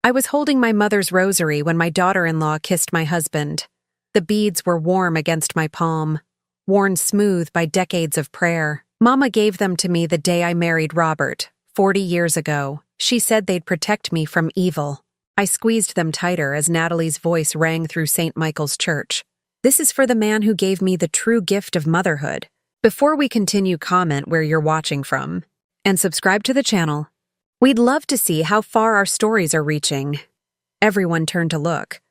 I was holding my mother's rosary when my daughter-in-law kissed my husband. The beads were warm against my palm, worn smooth by decades of prayer. Mama gave them to me the day I married Robert, 40 years ago. She said they'd protect me from evil. I squeezed them tighter as Natalie's voice rang through St. Michael's Church. This is for the man who gave me the true gift of motherhood. Before we continue, comment where you're watching from, and subscribe to the channel. We'd love to see how far our stories are reaching. Everyone turned to look.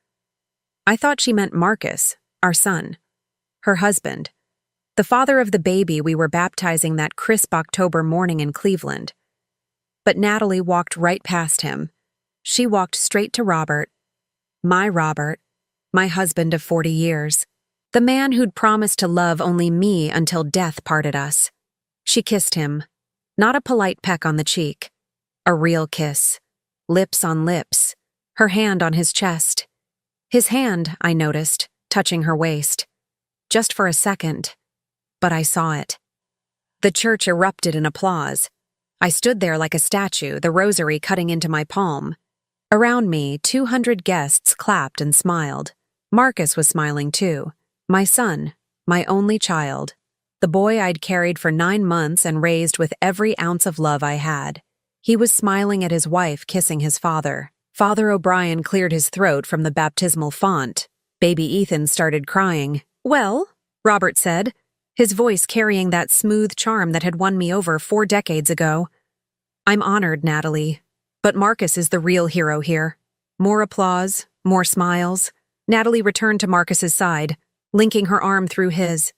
I thought she meant Marcus, our son, her husband, the father of the baby we were baptizing that crisp October morning in Cleveland. But Natalie walked right past him. She walked straight to Robert, my husband of 40 years, the man who'd promised to love only me until death parted us. She kissed him, not a polite peck on the cheek, a real kiss, lips on lips, her hand on his chest. His hand, I noticed, touching her waist. Just for a second, but I saw it. The church erupted in applause. I stood there like a statue, the rosary cutting into my palm. Around me, 200 guests clapped and smiled. Marcus was smiling too. My son, my only child. The boy I'd carried for 9 months and raised with every ounce of love I had. He was smiling at his wife kissing his father. Father O'Brien cleared his throat from the baptismal font. Baby Ethan started crying. "Well," Robert said, his voice carrying that smooth charm that had won me over 4 decades ago. "I'm honored, Natalie. But Marcus is the real hero here." More applause, more smiles. Natalie returned to Marcus's side, linking her arm through his.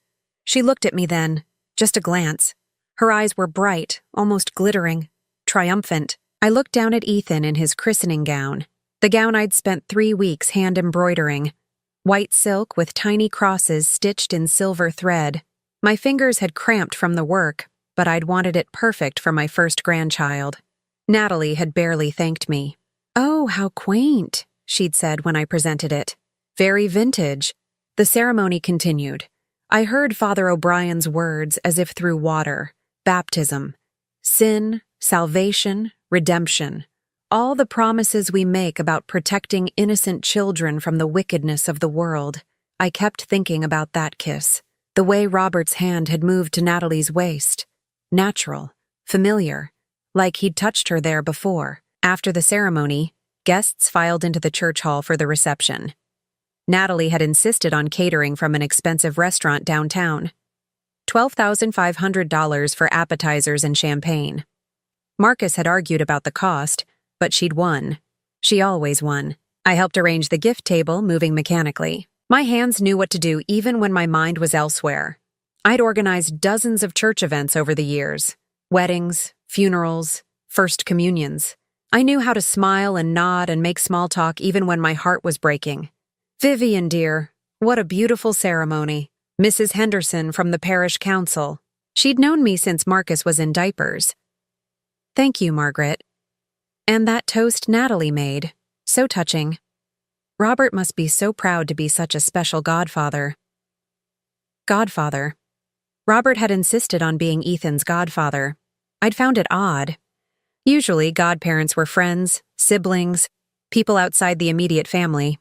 She looked at me then, just a glance. Her eyes were bright, almost glittering, triumphant. I looked down at Ethan in his christening gown, the gown I'd spent 3 weeks hand-embroidering. White silk with tiny crosses stitched in silver thread. My fingers had cramped from the work, but I'd wanted it perfect for my first grandchild. Natalie had barely thanked me. "Oh, how quaint," she'd said when I presented it. "Very vintage." The ceremony continued. I heard Father O'Brien's words as if through water. Baptism. Sin, salvation, redemption. All the promises we make about protecting innocent children from the wickedness of the world. I kept thinking about that kiss. The way Robert's hand had moved to Natalie's waist. Natural. Familiar. Like he'd touched her there before. After the ceremony, guests filed into the church hall for the reception. Natalie had insisted on catering from an expensive restaurant downtown. $12,500 for appetizers and champagne. Marcus had argued about the cost, but she'd won. She always won. I helped arrange the gift table, moving mechanically. My hands knew what to do even when my mind was elsewhere. I'd organized dozens of church events over the years. Weddings, funerals, first communions. I knew how to smile and nod and make small talk even when my heart was breaking. "Vivian, dear, what a beautiful ceremony." Mrs. Henderson from the parish council. She'd known me since Marcus was in diapers. "Thank you, Margaret." And that toast Natalie made. So touching. Robert must be so proud to be such a special godfather. Godfather. Robert had insisted on being Ethan's godfather. I'd found it odd. Usually, godparents were friends, siblings, people outside the immediate family.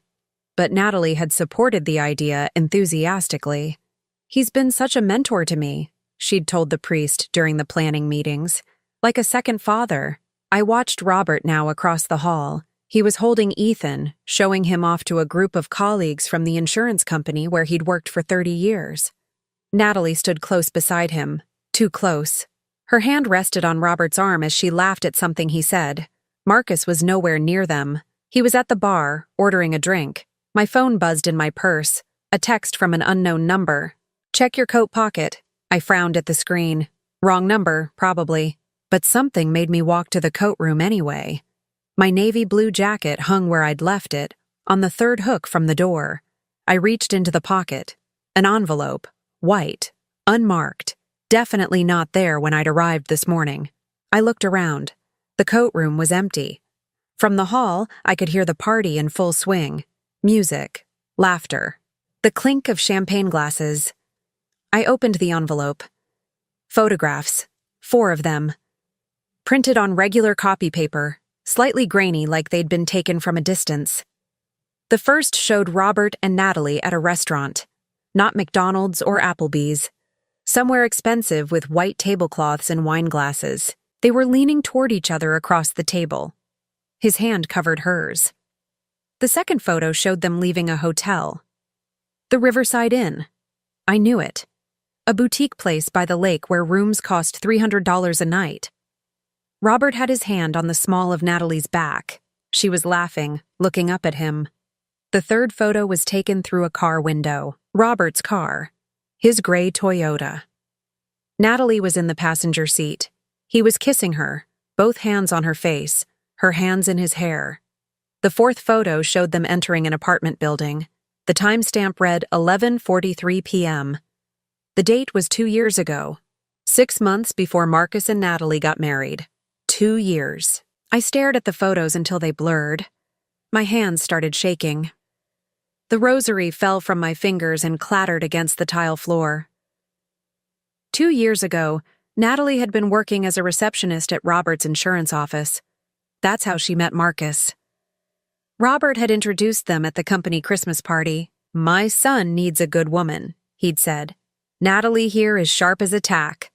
But Natalie had supported the idea enthusiastically. "He's been such a mentor to me," she'd told the priest during the planning meetings. "Like a second father." I watched Robert now across the hall. He was holding Ethan, showing him off to a group of colleagues from the insurance company where he'd worked for 30 years. Natalie stood close beside him, too close. Her hand rested on Robert's arm as she laughed at something he said. Marcus was nowhere near them. He was at the bar, ordering a drink. My phone buzzed in my purse, a text from an unknown number. "Check your coat pocket." I frowned at the screen. Wrong number, probably. But something made me walk to the coat room anyway. My navy blue jacket hung where I'd left it, on the 3rd hook from the door. I reached into the pocket. An envelope. White. Unmarked. Definitely not there when I'd arrived this morning. I looked around. The coat room was empty. From the hall, I could hear the party in full swing. Music. Laughter. The clink of champagne glasses. I opened the envelope. Photographs. 4 of them. Printed on regular copy paper. slightly grainy like they'd been taken from a distance. The first showed Robert and Natalie at a restaurant, not McDonald's or Applebee's, somewhere expensive with white tablecloths and wine glasses. They were leaning toward each other across the table. His hand covered hers. The second photo showed them leaving a hotel. The Riverside Inn. I knew it. A boutique place by the lake where rooms cost $300 a night. Robert had his hand on the small of Natalie's back. She was laughing, looking up at him. The third photo was taken through a car window. Robert's car. His gray Toyota. Natalie was in the passenger seat. He was kissing her, both hands on her face, her hands in his hair. The fourth photo showed them entering an apartment building. The timestamp read 11:43 p.m. The date was 2 years ago, 6 months before Marcus and Natalie got married. 2 years. I stared at the photos until they blurred. My hands started shaking. The rosary fell from my fingers and clattered against the tile floor. 2 years ago, Natalie had been working as a receptionist at Robert's insurance office. That's how she met Marcus. Robert had introduced them at the company Christmas party. "My son needs a good woman," he'd said. "Natalie here is sharp as a tack."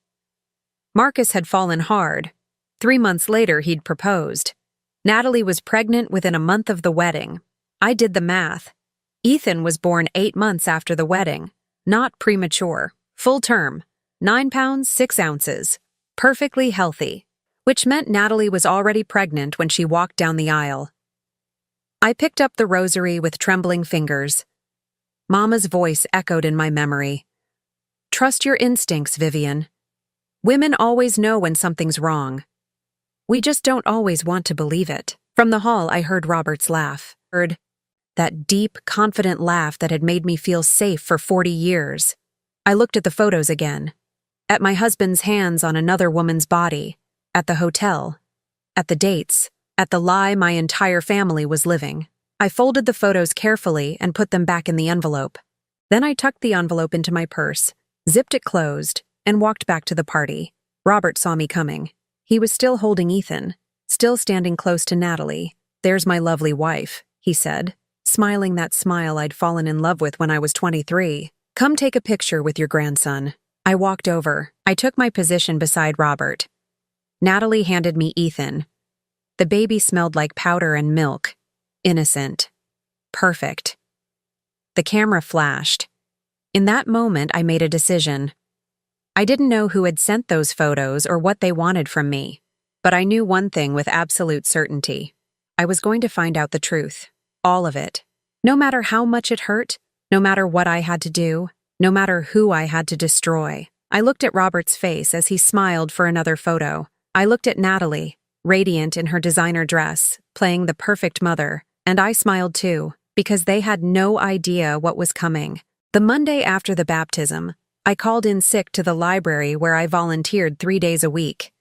Marcus had fallen hard. 3 months later, he'd proposed. Natalie was pregnant within a month of the wedding. I did the math. Ethan was born 8 months after the wedding. Not premature. Full term. 9 pounds, 6 ounces. Perfectly healthy. Which meant Natalie was already pregnant when she walked down the aisle. I picked up the rosary with trembling fingers. Mama's voice echoed in my memory. "Trust your instincts, Vivian. Women always know when something's wrong. We just don't always want to believe it." From the hall, I heard Robert's laugh. Heard that deep, confident laugh that had made me feel safe for 40 years. I looked at the photos again. At my husband's hands on another woman's body. At the hotel. At the dates. At the lie my entire family was living. I folded the photos carefully and put them back in the envelope. Then I tucked the envelope into my purse, zipped it closed, and walked back to the party. Robert saw me coming. He was still holding Ethan, still standing close to Natalie. "There's my lovely wife," he said, smiling that smile I'd fallen in love with when I was 23. "Come take a picture with your grandson." I walked over. I took my position beside Robert. Natalie handed me Ethan. The baby smelled like powder and milk. Innocent. Perfect. The camera flashed. In that moment, I made a decision. I didn't know who had sent those photos or what they wanted from me, but I knew one thing with absolute certainty. I was going to find out the truth. All of it. No matter how much it hurt, no matter what I had to do, no matter who I had to destroy. I looked at Robert's face as he smiled for another photo. I looked at Natalie, radiant in her designer dress, playing the perfect mother, and I smiled too, because they had no idea what was coming. The Monday after the baptism, I called in sick to the library where I volunteered 3 days a week.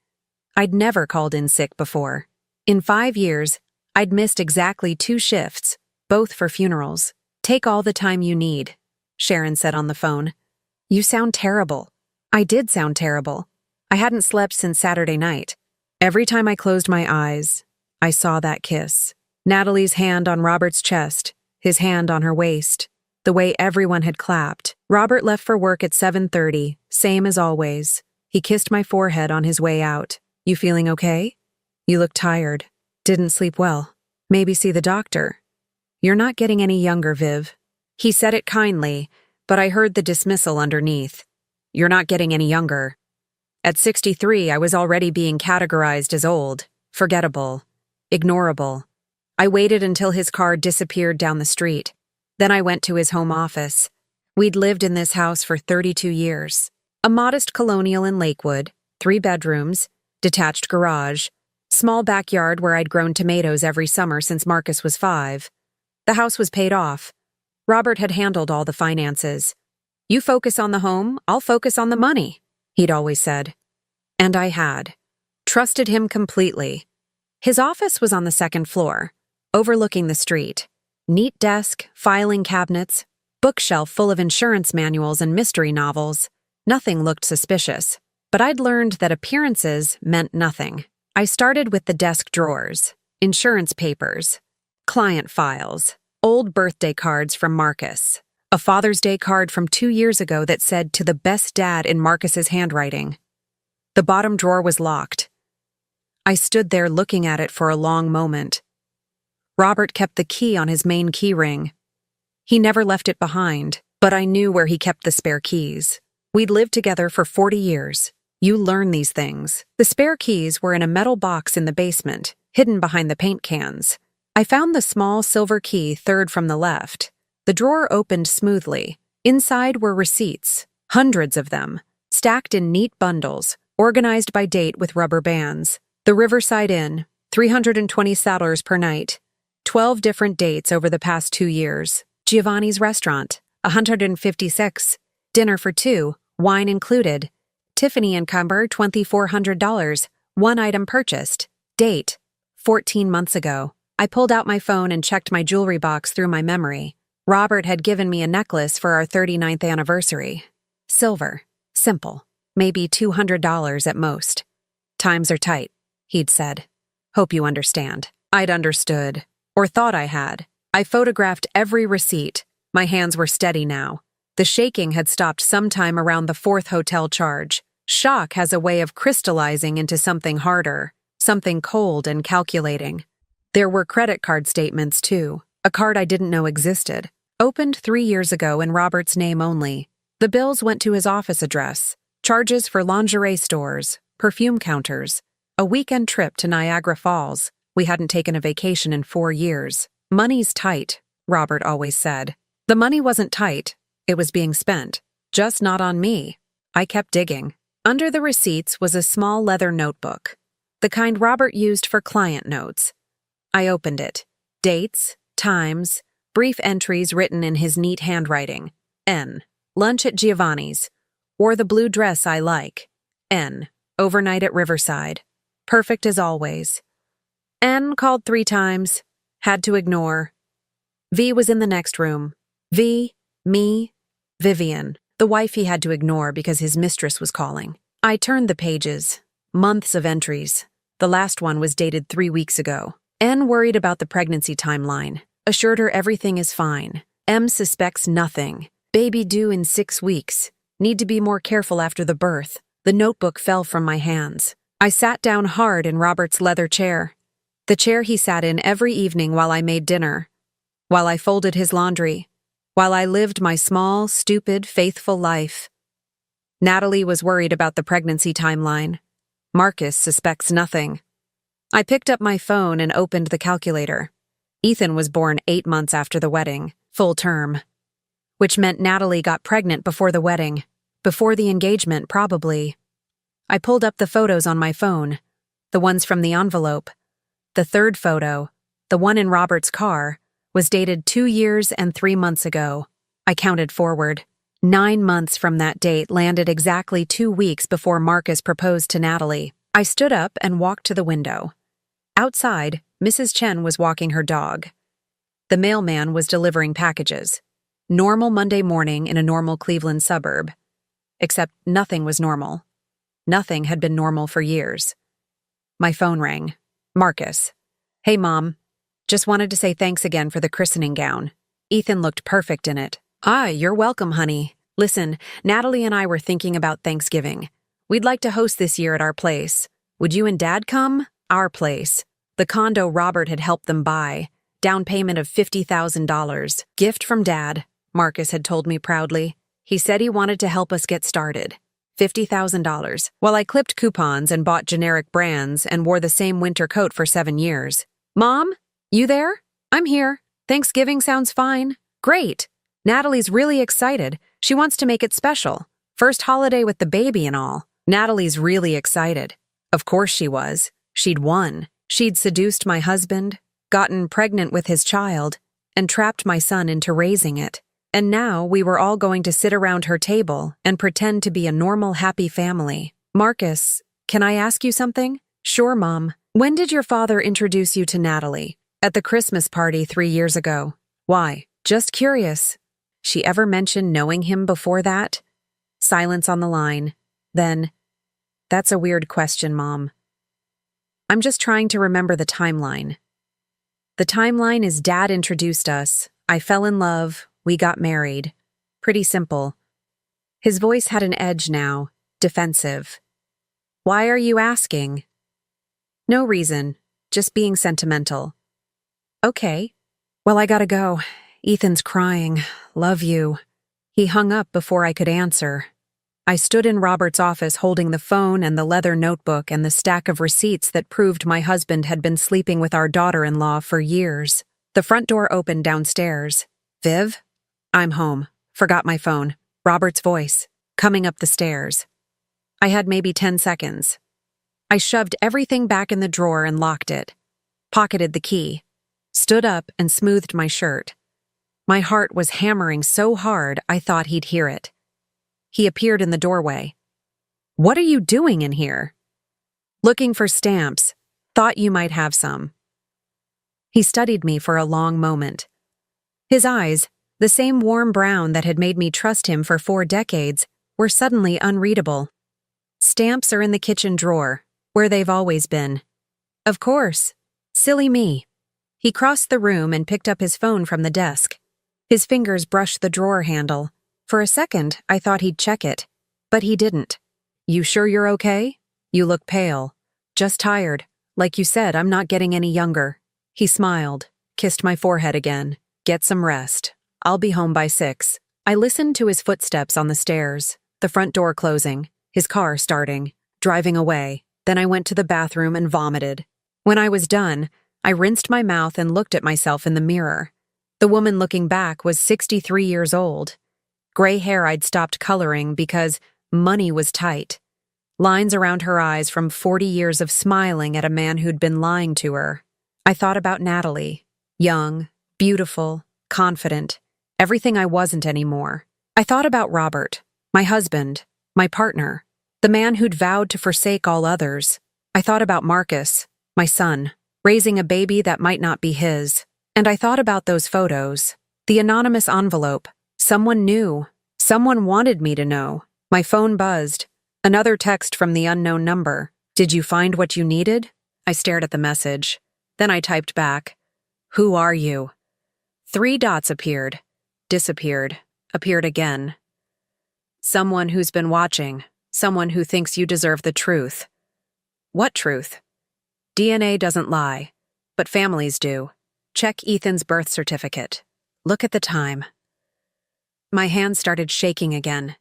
I'd never called in sick before. In 5 years, I'd missed exactly 2 shifts, both for funerals. "Take all the time you need," Sharon said on the phone. "You sound terrible." I did sound terrible. I hadn't slept since Saturday night. Every time I closed my eyes, I saw that kiss. Natalie's hand on Robert's chest, his hand on her waist. The way everyone had clapped. Robert left for work at 7:30, same as always. He kissed my forehead on his way out. "You feeling okay? You look tired. Didn't sleep well. Maybe see the doctor. You're not getting any younger, Viv." He said it kindly, but I heard the dismissal underneath. "You're not getting any younger." At 63, I was already being categorized as old, forgettable, ignorable. I waited until his car disappeared down the street. Then I went to his home office. We'd lived in this house for 32 years. A modest colonial in Lakewood, 3 bedrooms, detached garage, small backyard where I'd grown tomatoes every summer since Marcus was 5. The house was paid off. Robert had handled all the finances. "You focus on the home, I'll focus on the money," he'd always said. And I had. Trusted him completely. His office was on the 2nd floor, overlooking the street. Neat desk, filing cabinets, bookshelf full of insurance manuals and mystery novels. Nothing looked suspicious, but I'd learned that appearances meant nothing. I started with the desk drawers. insurance papers, client files, old birthday cards from Marcus, a Father's Day card from 2 years ago that said "to the best dad" in Marcus's handwriting. The bottom drawer was locked. I stood there looking at it for a long moment. Robert kept the key on his main key ring. He never left it behind, but I knew where he kept the spare keys. We'd lived together for 40 years. You learn these things. The spare keys were in a metal box in the basement, hidden behind the paint cans. I found the small silver key third from the left. The drawer opened smoothly. Inside were receipts, hundreds of them, stacked in neat bundles, organized by date with rubber bands. The Riverside Inn, $320 per night. 12 different dates over the past 2 years. Giovanni's Restaurant, $156. Dinner for 2, wine included. Tiffany & Cumber, $2,400. One item purchased. Date, 14 months ago. I pulled out my phone and checked my jewelry box through my memory. Robert had given me a necklace for our 39th anniversary. Silver. Simple. Maybe $200 at most. Times are tight, he'd said. Hope you understand. I'd understood. Or thought I had. I photographed every receipt. My hands were steady now. The shaking had stopped sometime around the 4th hotel charge. Shock has a way of crystallizing into something harder, something cold and calculating. There were credit card statements, too. A card I didn't know existed. Opened 3 years ago in Robert's name only. The bills went to his office address. Charges for lingerie stores, perfume counters, a weekend trip to Niagara Falls. We hadn't taken a vacation in 4 years. Money's tight, Robert always said. The money wasn't tight. It was being spent. Just not on me. I kept digging. Under the receipts was a small leather notebook, the kind Robert used for client notes. I opened it. Dates, times, brief entries written in his neat handwriting. N. Lunch at Giovanni's. Wore the blue dress I like. N. Overnight at Riverside. Perfect as always. N called 3 times. Had to ignore. V was in the next room. V, me, Vivian, the wife he had to ignore because his mistress was calling. I turned the pages. Months of entries. The last one was dated 3 weeks ago. N worried about the pregnancy timeline. Assured her everything is fine. M suspects nothing. Baby due in 6 weeks. Need to be more careful after the birth. The notebook fell from my hands. I sat down hard in Robert's leather chair. The chair he sat in every evening while I made dinner. While I folded his laundry. While I lived my small, stupid, faithful life. Natalie was worried about the pregnancy timeline. Marcus suspects nothing. I picked up my phone and opened the calculator. Ethan was born 8 months after the wedding, full term. Which meant Natalie got pregnant before the wedding. Before the engagement, probably. I pulled up the photos on my phone. The ones from the envelope. The third photo, the one in Robert's car, was dated 2 years and 3 months ago. I counted forward. 9 months from that date landed exactly 2 weeks before Marcus proposed to Natalie. I stood up and walked to the window. Outside, Mrs. Chen was walking her dog. The mailman was delivering packages. Normal Monday morning in a normal Cleveland suburb. Except nothing was normal. Nothing had been normal for years. My phone rang. Marcus. Hey, Mom. Just wanted to say thanks again for the christening gown. Ethan looked perfect in it. You're welcome, honey. Listen, Natalie and I were thinking about Thanksgiving. We'd like to host this year at our place. Would you and Dad come? Our place. The condo Robert had helped them buy. Down payment of $50,000. Gift from Dad, Marcus had told me proudly. He said he wanted to help us get started. $50,000. While I clipped coupons and bought generic brands and wore the same winter coat for 7 years. Mom? You there? I'm here. Thanksgiving sounds fine. Great. Natalie's really excited. She wants to make it special. First holiday with the baby and all. Natalie's really excited. Of course she was. She'd won. She'd seduced my husband, gotten pregnant with his child, and trapped my son into raising it. And now we were all going to sit around her table and pretend to be a normal, happy family. Marcus, can I ask you something? Sure, Mom. When did your father introduce you to Natalie? At the Christmas party 3 years ago. Why? Just curious. She ever mentioned knowing him before that? Silence on the line. Then, that's a weird question, Mom. I'm just trying to remember the timeline. The timeline is Dad introduced us. I fell in love. We got married. Pretty simple. His voice had an edge now, defensive. Why are you asking? No reason, just being sentimental. Okay. Well, I gotta go. Ethan's crying. Love you. He hung up before I could answer. I stood in Robert's office holding the phone and the leather notebook and the stack of receipts that proved my husband had been sleeping with our daughter-in-law for years. The front door opened downstairs. Viv? I'm home. Forgot my phone. Robert's voice, coming up the stairs. I had maybe 10 seconds. I shoved everything back in the drawer and locked it. Pocketed the key. Stood up and smoothed my shirt. My heart was hammering so hard I thought he'd hear it. He appeared in the doorway. What are you doing in here? Looking for stamps. Thought you might have some. He studied me for a long moment. His eyes, the same warm brown that had made me trust him for 4 decades, were suddenly unreadable. Stamps are in the kitchen drawer, where they've always been. Of course. Silly me. He crossed the room and picked up his phone from the desk. His fingers brushed the drawer handle. For a second, I thought he'd check it, but he didn't. You sure you're okay? You look pale. Just tired. Like you said, I'm not getting any younger. He smiled, kissed my forehead again. Get some rest. I'll be home by 6. I listened to his footsteps on the stairs, the front door closing, his car starting, driving away. Then I went to the bathroom and vomited. When I was done, I rinsed my mouth and looked at myself in the mirror. The woman looking back was 63 years old. Gray hair I'd stopped coloring because money was tight. Lines around her eyes from 40 years of smiling at a man who'd been lying to her. I thought about Natalie. Young, beautiful, confident. Everything I wasn't anymore. I thought about Robert, my husband, my partner, the man who'd vowed to forsake all others. I thought about Marcus, my son, raising a baby that might not be his. And I thought about those photos, the anonymous envelope. Someone knew. Someone wanted me to know. My phone buzzed. Another text from the unknown number. Did you find what you needed? I stared at the message. Then I typed back. Who are you? 3 dots appeared. Disappeared. Appeared again. Someone who's been watching. Someone who thinks you deserve the truth. What truth? DNA doesn't lie. But families do. Check Ethan's birth certificate. Look at the time. My hands started shaking again.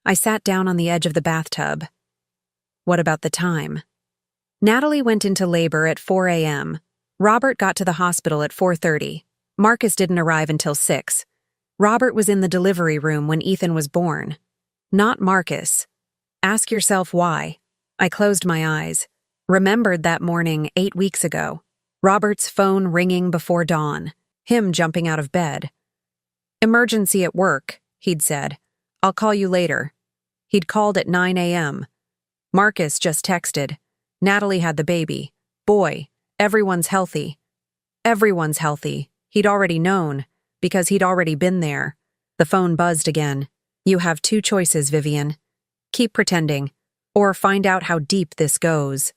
I sat down on the edge of the bathtub. What about the time? Natalie went into labor at 4 a.m. Robert got to the hospital at 4:30. Marcus didn't arrive until 6. Robert was in the delivery room when Ethan was born. Not Marcus. Ask yourself why. I closed my eyes. Remembered that morning 8 weeks ago. Robert's phone ringing before dawn. Him jumping out of bed. Emergency at work, he'd said. I'll call you later. He'd called at 9 a.m. Marcus just texted. Natalie had the baby. Boy, everyone's healthy. Everyone's healthy. He'd already known, because he'd already been there. The phone buzzed again. You have 2 choices, Vivian. Keep pretending, or find out how deep this goes.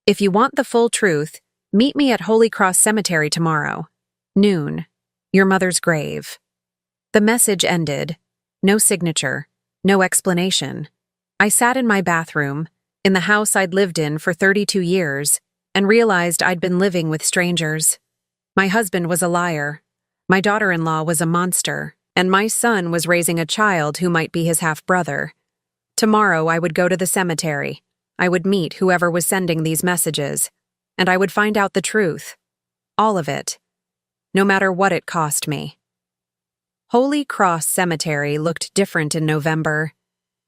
If you want the full truth, meet me at Holy Cross Cemetery tomorrow. Noon. Your mother's grave. The message ended. No signature. No explanation. I sat in my bathroom, in the house I'd lived in for 32 years, and realized I'd been living with strangers. My husband was a liar. My daughter-in-law was a monster, and my son was raising a child who might be his half-brother. Tomorrow I would go to the cemetery. I would meet whoever was sending these messages, and I would find out the truth. All of it. No matter what it cost me. Holy Cross Cemetery looked different in November.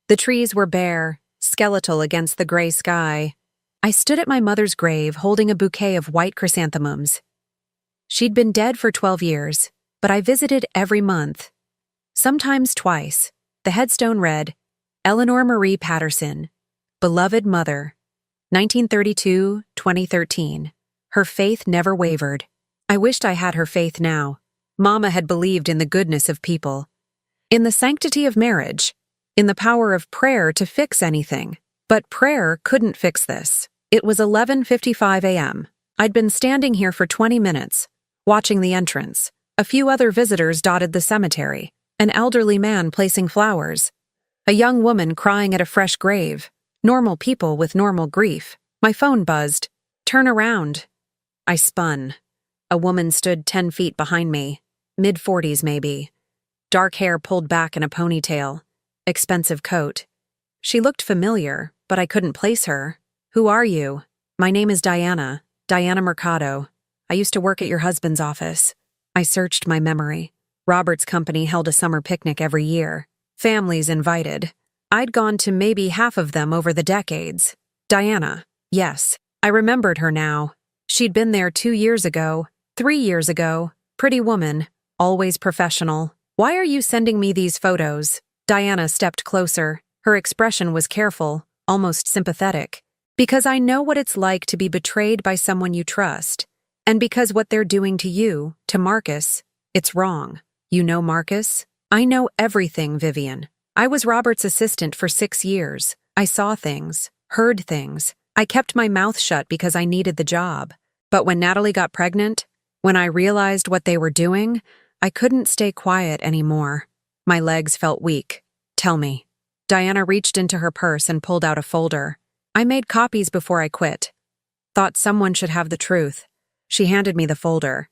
The trees were bare, skeletal against the gray sky. I stood at my mother's grave holding a bouquet of white chrysanthemums. She'd been dead for 12 years, but I visited every month. Sometimes twice. The headstone read, Eleanor Marie Patterson, beloved mother, 1932-2013. Her faith never wavered. I wished I had her faith now. Mama had believed in the goodness of people, in the sanctity of marriage, in the power of prayer to fix anything. But prayer couldn't fix this. It was 11:55 a.m. I'd been standing here for 20 minutes, watching the entrance. A few other visitors dotted the cemetery. An elderly man placing flowers. A young woman crying at a fresh grave. Normal people with normal grief. My phone buzzed. Turn around. I spun. A woman stood 10 feet behind me. Mid-40s maybe. Dark hair pulled back in a ponytail. Expensive coat. She looked familiar, but I couldn't place her. Who are you? My name is Diana. Diana Mercado. I used to work at your husband's office. I searched my memory. Robert's company held a summer picnic every year. Families invited. I'd gone to maybe half of them over the decades. Diana. Yes, I remembered her now. She'd been there 2 years ago, 3 years ago. Pretty woman. Always professional. Why are you sending me these photos? Diana stepped closer. Her expression was careful, almost sympathetic. Because I know what it's like to be betrayed by someone you trust. And because what they're doing to you, to Marcus, it's wrong. You know Marcus? I know everything, Vivian. I was Robert's assistant for 6 years. I saw things, heard things. I kept my mouth shut because I needed the job. But when Natalie got pregnant, when I realized what they were doing, I couldn't stay quiet anymore. My legs felt weak. Tell me. Diana reached into her purse and pulled out a folder. I made copies before I quit. Thought someone should have the truth. She handed me the folder.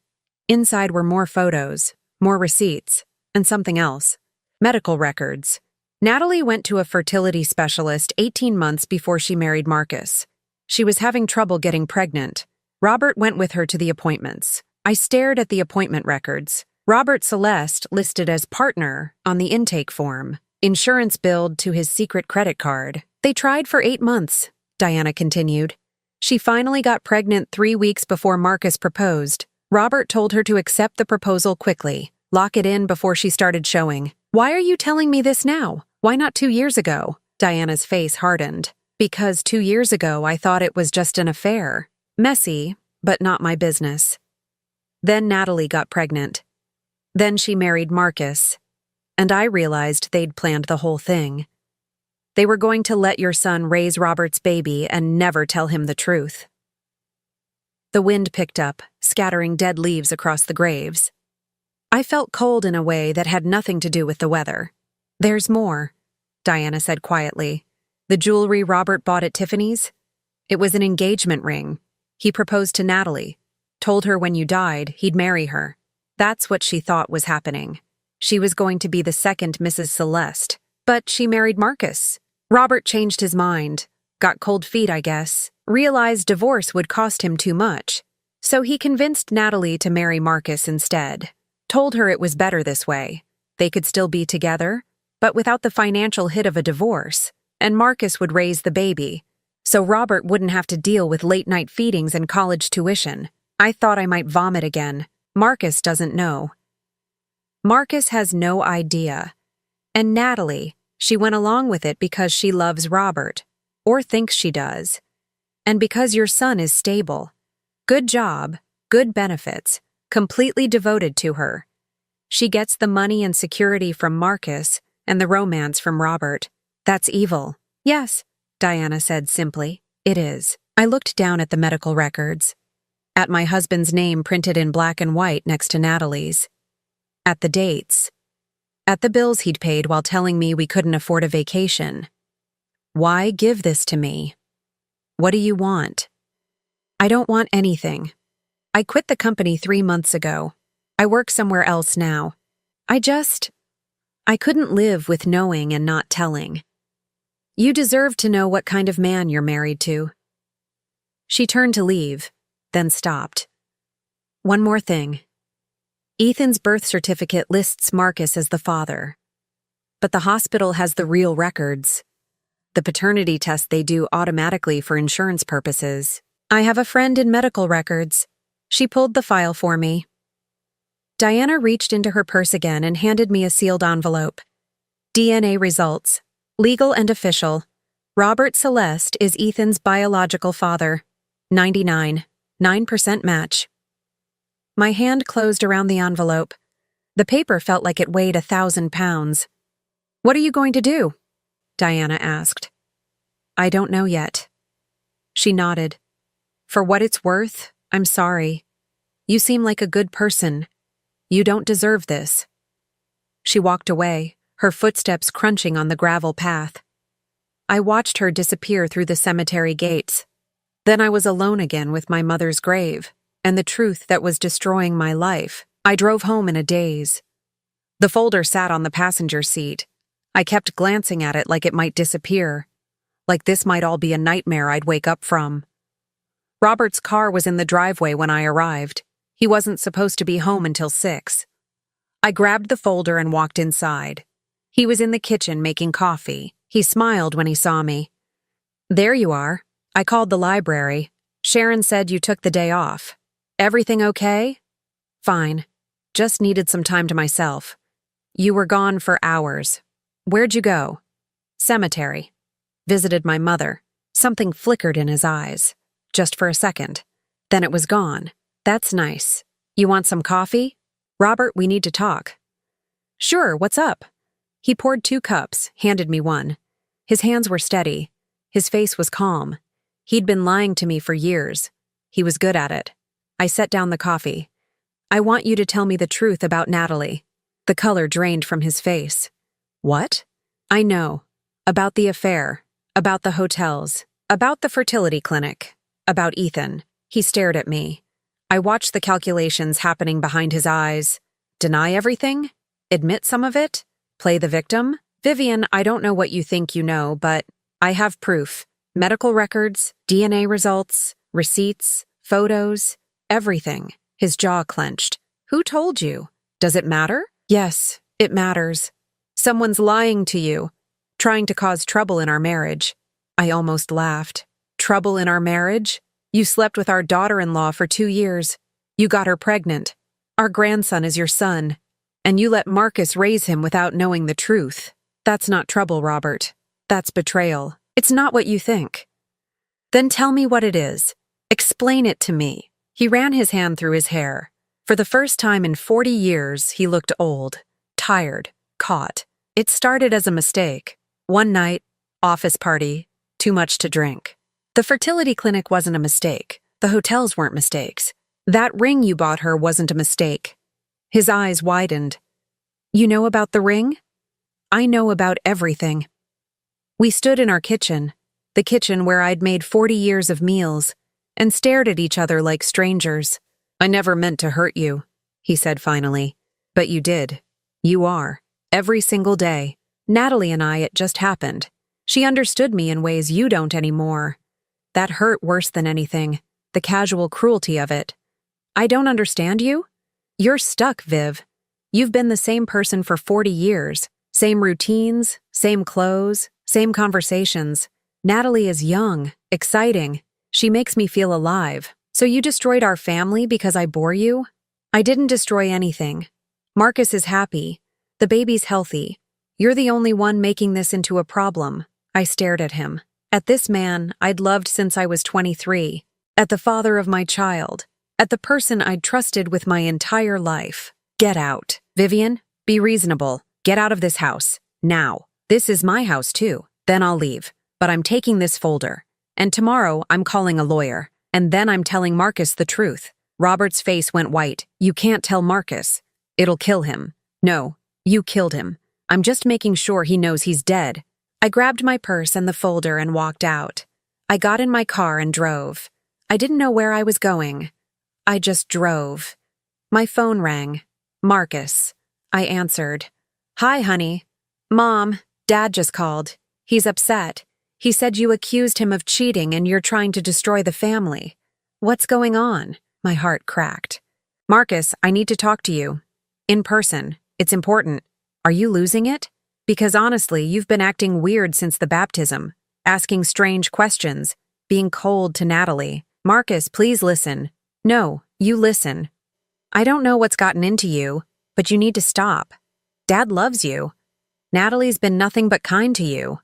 Inside were more photos, more receipts, and something else. Medical records. Natalie went to a fertility specialist 18 months before she married Marcus. She was having trouble getting pregnant. Robert went with her to the appointments. I stared at the appointment records. Robert Celeste listed as partner on the intake form. Insurance billed to his secret credit card. They tried for 8 months, Diana continued. She finally got pregnant 3 weeks before Marcus proposed. Robert told her to accept the proposal quickly, lock it in before she started showing. Why are you telling me this now? Why not 2 years ago? Diana's face hardened. Because 2 years ago I thought it was just an affair. Messy, but not my business. Then Natalie got pregnant. Then she married Marcus. And I realized they'd planned the whole thing. They were going to let your son raise Robert's baby and never tell him the truth. The wind picked up, scattering dead leaves across the graves. I felt cold in a way that had nothing to do with the weather. There's more, Diana said quietly. The jewelry Robert bought at Tiffany's? It was an engagement ring. He proposed to Natalie, told her when you died, he'd marry her. That's what she thought was happening. She was going to be the second Mrs. Celeste, but she married Marcus. Robert changed his mind, got cold feet, I guess, realized divorce would cost him too much. So he convinced Natalie to marry Marcus instead. Told her it was better this way. They could still be together, but without the financial hit of a divorce, and Marcus would raise the baby. So Robert wouldn't have to deal with late-night feedings and college tuition. I thought I might vomit again. Marcus doesn't know. Marcus has no idea. And Natalie, she went along with it because she loves Robert, or thinks she does. And because your son is stable. Good job, good benefits, completely devoted to her. She gets the money and security from Marcus and the romance from Robert. That's evil. Yes, Diana said simply. It is. I looked down at the medical records. At my husband's name printed in black and white next to Natalie's. At the dates. At the bills he'd paid while telling me we couldn't afford a vacation. Why give this to me? What do you want? I don't want anything. I quit the company 3 months ago. I work somewhere else now. I couldn't live with knowing and not telling. You deserve to know what kind of man you're married to. She turned to leave, then stopped. One more thing. Ethan's birth certificate lists Marcus as the father. But the hospital has the real records. The paternity test they do automatically for insurance purposes. I have a friend in medical records. She pulled the file for me. Diana reached into her purse again and handed me a sealed envelope. DNA results. Legal and official. Robert Celeste is Ethan's biological father. 99. 9% match. My hand closed around the envelope. The paper felt like it weighed 1,000 pounds. What are you going to do? Diana asked. I don't know yet. She nodded. For what it's worth, I'm sorry. You seem like a good person. You don't deserve this." She walked away, her footsteps crunching on the gravel path. I watched her disappear through the cemetery gates. Then I was alone again with my mother's grave, and the truth that was destroying my life. I drove home in a daze. The folder sat on the passenger seat. I kept glancing at it like it might disappear, like this might all be a nightmare I'd wake up from. Robert's car was in the driveway when I arrived. He wasn't supposed to be home until 6. I grabbed the folder and walked inside. He was in the kitchen making coffee. He smiled when he saw me. "There you are. I called the library. Sharon said you took the day off. Everything okay?" "Fine. Just needed some time to myself." "You were gone for hours. Where'd you go?" "Cemetery. Visited my mother." Something flickered in his eyes. Just for a second. Then it was gone. "That's nice. You want some coffee?" "Robert, we need to talk." "Sure, what's up?" He poured 2 cups, handed me one. His hands were steady. His face was calm. He'd been lying to me for years. He was good at it. I set down the coffee. "I want you to tell me the truth about Natalie." The color drained from his face. "What?" "I know. About the affair. About the hotels. About the fertility clinic. About Ethan." He stared at me. I watched the calculations happening behind his eyes. Deny everything? Admit some of it? Play the victim? "Vivian, I don't know what you think you know, but I have proof. Medical records, DNA results, receipts, photos, everything." His jaw clenched. "Who told you? Does it matter?" "Yes, it matters. Someone's lying to you, trying to cause trouble in our marriage." I almost laughed. "Trouble in our marriage? You slept with our daughter-in-law for 2 years. You got her pregnant. Our grandson is your son. And you let Marcus raise him without knowing the truth. That's not trouble, Robert. That's betrayal. It's not what you think." "Then tell me what it is. Explain it to me." He ran his hand through his hair. For the first time in 40 years, he looked old, tired, caught. "It started as a mistake. One night, office party, too much to drink. The fertility clinic wasn't a mistake. The hotels weren't mistakes. That ring you bought her wasn't a mistake." His eyes widened. "You know about the ring?" "I know about everything." We stood in our kitchen, the kitchen where I'd made 40 years of meals, and stared at each other like strangers. "I never meant to hurt you," he said finally. "But you did. You are. Every single day. Natalie and I, it just happened. She understood me in ways you don't anymore. That hurt worse than anything, the casual cruelty of it. I don't understand you? You're stuck, Viv. You've been the same person for 40 years. Same routines, same clothes, same conversations. Natalie is young, exciting. She makes me feel alive. So you destroyed our family because I bore you?" "I didn't destroy anything. Marcus is happy. The baby's healthy. You're the only one making this into a problem." I stared at him. At this man I'd loved since I was 23. At the father of my child. At the person I'd trusted with my entire life. "Get out. Vivian, be reasonable. Get out of this house. Now. This is my house too. Then I'll leave. But I'm taking this folder. And tomorrow I'm calling a lawyer. And then I'm telling Marcus the truth." Robert's face went white. "You can't tell Marcus. It'll kill him." "No, you killed him. I'm just making sure he knows he's dead." I grabbed my purse and the folder and walked out. I got in my car and drove. I didn't know where I was going. I just drove. My phone rang. Marcus. I answered. "Hi, honey." "Mom, Dad just called. He's upset. He said you accused him of cheating and you're trying to destroy the family." "What's going on?" My heart cracked. "Marcus, I need to talk to you. In person. It's important. Are you losing it? Because honestly, you've been acting weird since the baptism, asking strange questions, being cold to Natalie. Marcus, please listen. No, you listen. I don't know what's gotten into you, but you need to stop. Dad loves you. Natalie's been nothing but kind to you.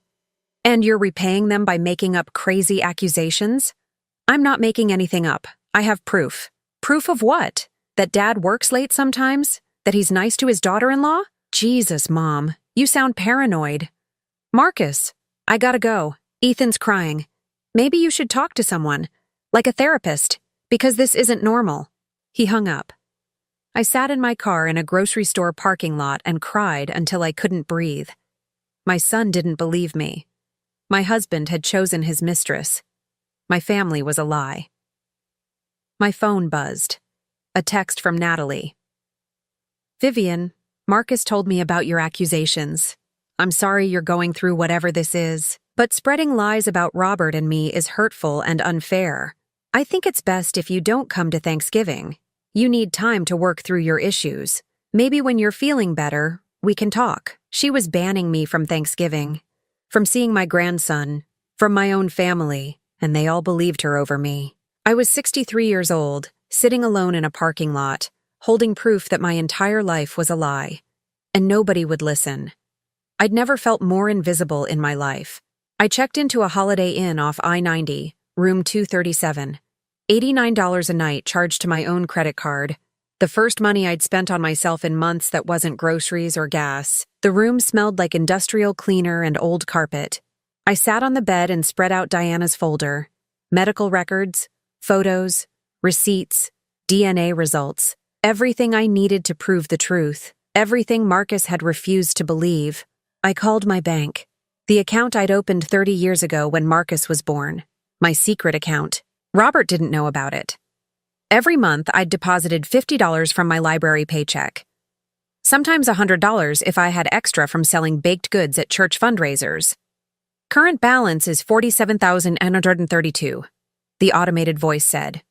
And you're repaying them by making up crazy accusations? I'm not making anything up. I have proof. Proof of what? That Dad works late sometimes? That he's nice to his daughter-in-law? Jesus, Mom, you sound paranoid. Marcus, I gotta go. Ethan's crying. Maybe you should talk to someone, like a therapist, because this isn't normal. He hung up. I sat in my car in a grocery store parking lot and cried until I couldn't breathe. My son didn't believe me. My husband had chosen his mistress. My family was a lie. My phone buzzed. A text from Natalie. Vivian, Marcus told me about your accusations. I'm sorry you're going through whatever this is, but spreading lies about Robert and me is hurtful and unfair. I think it's best if you don't come to Thanksgiving. You need time to work through your issues. Maybe when you're feeling better, we can talk. She was banning me from Thanksgiving, from seeing my grandson, from my own family, and they all believed her over me. I was 63 years old, sitting alone in a parking lot, holding proof that my entire life was a lie. And nobody would listen. I'd never felt more invisible in my life. I checked into a Holiday Inn off I-90, room 237. $89 a night charged to my own credit card. The first money I'd spent on myself in months that wasn't groceries or gas. The room smelled like industrial cleaner and old carpet. I sat on the bed and spread out Diana's folder. Medical records, photos, receipts, DNA results. Everything I needed to prove the truth. Everything Marcus had refused to believe. I called my bank. The account I'd opened 30 years ago when Marcus was born. My secret account. Robert didn't know about it. Every month, I'd deposited $50 from my library paycheck. Sometimes $100 if I had extra from selling baked goods at church fundraisers. Current balance is $47,832, the automated voice said.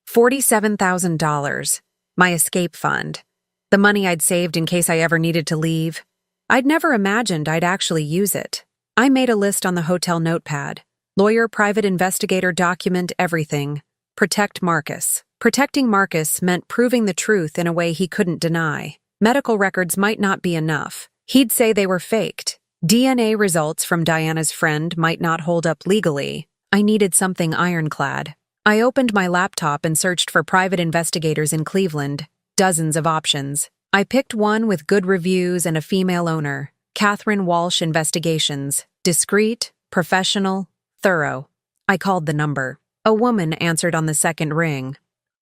$47,000, my escape fund. The money I'd saved in case I ever needed to leave. I'd never imagined I'd actually use it. I made a list on the hotel notepad. Lawyer, private investigator, document, everything. Protect Marcus. Protecting Marcus meant proving the truth in a way he couldn't deny. Medical records might not be enough. He'd say they were faked. DNA results from Diana's friend might not hold up legally. I needed something ironclad. I opened my laptop and searched for private investigators in Cleveland. Dozens of options. I picked one with good reviews and a female owner. Catherine Walsh Investigations. Discreet, professional, thorough. I called the number. A woman answered on the second ring.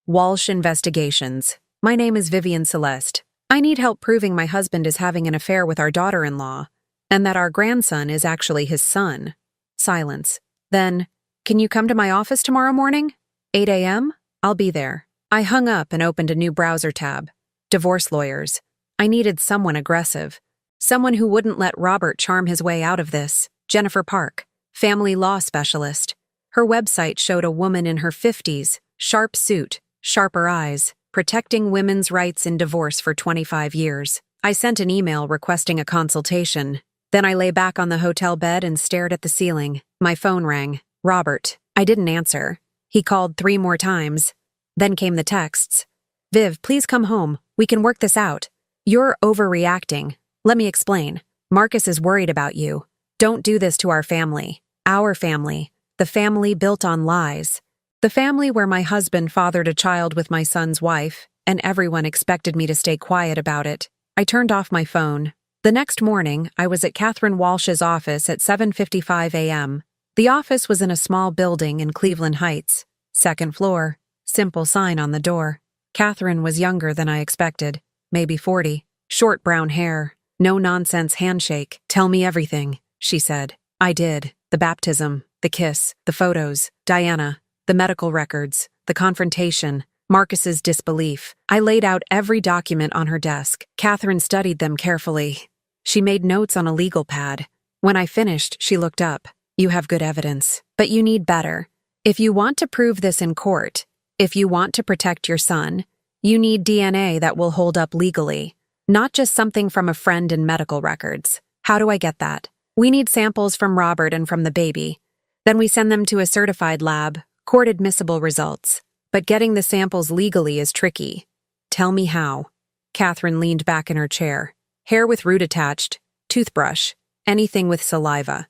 Walsh Investigations. My name is Vivian Celeste. I need help proving my husband is having an affair with our daughter-in-law, and that our grandson is actually his son. Silence. Then, can you come to my office tomorrow morning? 8 a.m.? I'll be there. I hung up and opened a new browser tab. Divorce lawyers. I needed someone aggressive. Someone who wouldn't let Robert charm his way out of this. Jennifer Park. Family law specialist. Her website showed a woman in her 50s, sharp suit, sharper eyes, protecting women's rights in divorce for 25 years. I sent an email requesting a consultation. Then I lay back on the hotel bed and stared at the ceiling. My phone rang. Robert. I didn't answer. He called 3 more times. Then came the texts. Viv, please come home. We can work this out. You're overreacting. Let me explain. Marcus is worried about you. Don't do this to our family. Our family. The family built on lies. The family where my husband fathered a child with my son's wife, and everyone expected me to stay quiet about it. I turned off my phone. The next morning, I was at Catherine Walsh's office at 7:55 a.m. The office was in a small building in Cleveland Heights. 2nd floor. Simple sign on the door. Catherine was younger than I expected. Maybe 40. Short brown hair. No-nonsense handshake. Tell me everything, she said. I did. The baptism, the kiss, the photos, Diana, the medical records, the confrontation, Marcus's disbelief. I laid out every document on her desk. Catherine studied them carefully. She made notes on a legal pad. When I finished, she looked up. You have good evidence, but you need better. If you want to prove this in court, if you want to protect your son, you need DNA that will hold up legally, not just something from a friend in medical records. How do I get that? We need samples from Robert and from the baby. Then we send them to a certified lab, court-admissible results. But getting the samples legally is tricky. Tell me how. Catherine leaned back in her chair. Hair with root attached, toothbrush, anything with saliva.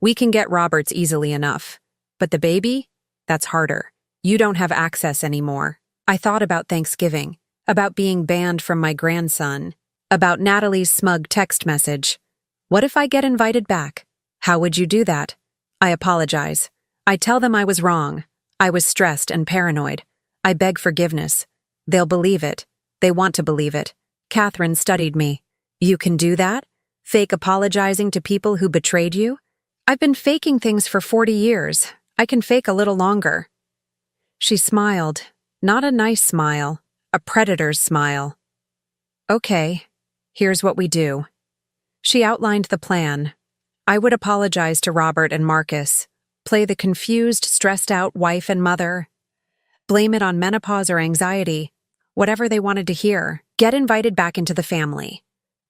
We can get Robert's easily enough. But the baby? That's harder. You don't have access anymore. I thought about Thanksgiving, about being banned from my grandson, about Natalie's smug text message. What if I get invited back? How would you do that? I apologize. I tell them I was wrong. I was stressed and paranoid. I beg forgiveness. They'll believe it. They want to believe it. Catherine studied me. You can do that? Fake apologizing to people who betrayed you? I've been faking things for 40 years. I can fake a little longer. She smiled. Not a nice smile. A predator's smile. Okay, here's what we do. She outlined the plan. I would apologize to Robert and Marcus, play the confused, stressed-out wife and mother, blame it on menopause or anxiety, whatever they wanted to hear, get invited back into the family.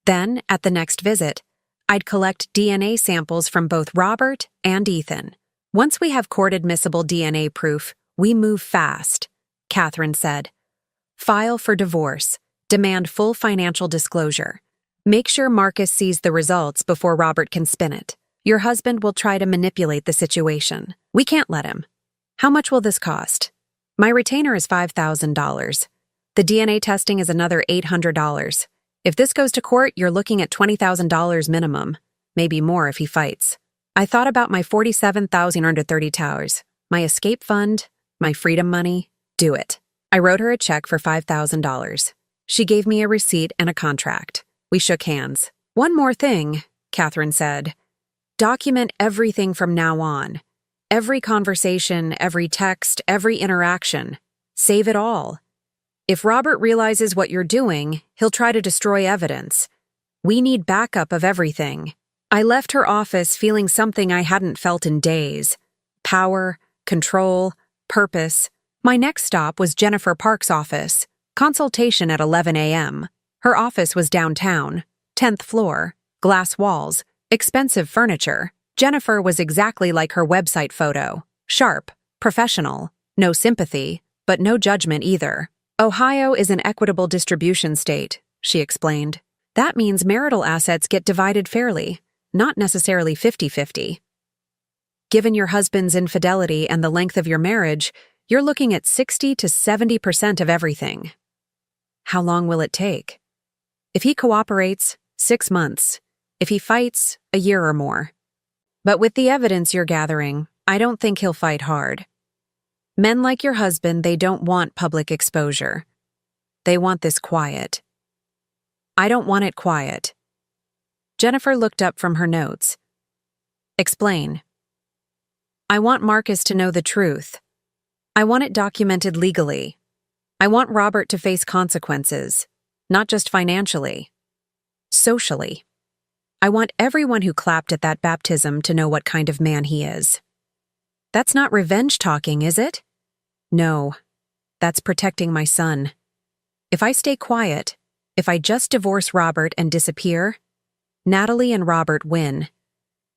Then, at the next visit, I'd collect DNA samples from both Robert and Ethan. Once we have court-admissible DNA proof, we move fast, Catherine said. File for divorce. Demand full financial disclosure. Make sure Marcus sees the results before Robert can spin it. Your husband will try to manipulate the situation. We can't let him. How much will this cost? My retainer is $5,000. The DNA testing is another $800. If this goes to court, you're looking at $20,000 minimum, maybe more if he fights. I thought about my $47,130, my escape fund, my freedom money. Do it. I wrote her a check for $5,000. She gave me a receipt and a contract. We shook hands. One more thing, Catherine said. Document everything from now on. Every conversation, every text, every interaction. Save it all. If Robert realizes what you're doing, he'll try to destroy evidence. We need backup of everything. I left her office feeling something I hadn't felt in days. Power, control, purpose. My next stop was Jennifer Park's office. Consultation at 11 a.m. Her office was downtown, 10th floor, glass walls, expensive furniture. Jennifer was exactly like her website photo. Sharp, professional, no sympathy, but no judgment either. Ohio is an equitable distribution state, she explained. That means marital assets get divided fairly, not necessarily 50-50. Given your husband's infidelity and the length of your marriage, you're looking at 60 to 70% of everything. How long will it take? If he cooperates, 6 months. If he fights, a year or more. But with the evidence you're gathering, I don't think he'll fight hard. Men like your husband, they don't want public exposure. They want this quiet. I don't want it quiet. Jennifer looked up from her notes. Explain. I want Marcus to know the truth. I want it documented legally. I want Robert to face consequences, not just financially, socially. I want everyone who clapped at that baptism to know what kind of man he is. That's not revenge talking, is it? No, that's protecting my son. If I stay quiet, if I just divorce Robert and disappear, Natalie and Robert win.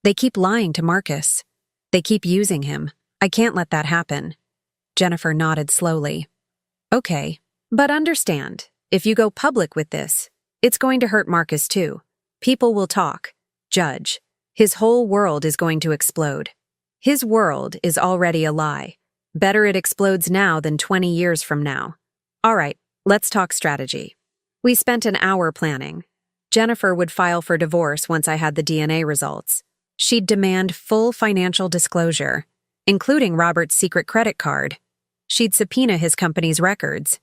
They keep lying to Marcus. They keep using him. I can't let that happen. Jennifer nodded slowly. Okay, but understand, if you go public with this, it's going to hurt Marcus too. People will talk, judge. His whole world is going to explode. His world is already a lie. Better it explodes now than 20 years from now. All right, let's talk strategy. We spent an hour planning. Jennifer would file for divorce once I had the DNA results. She'd demand full financial disclosure, including Robert's secret credit card. She'd subpoena his company's records.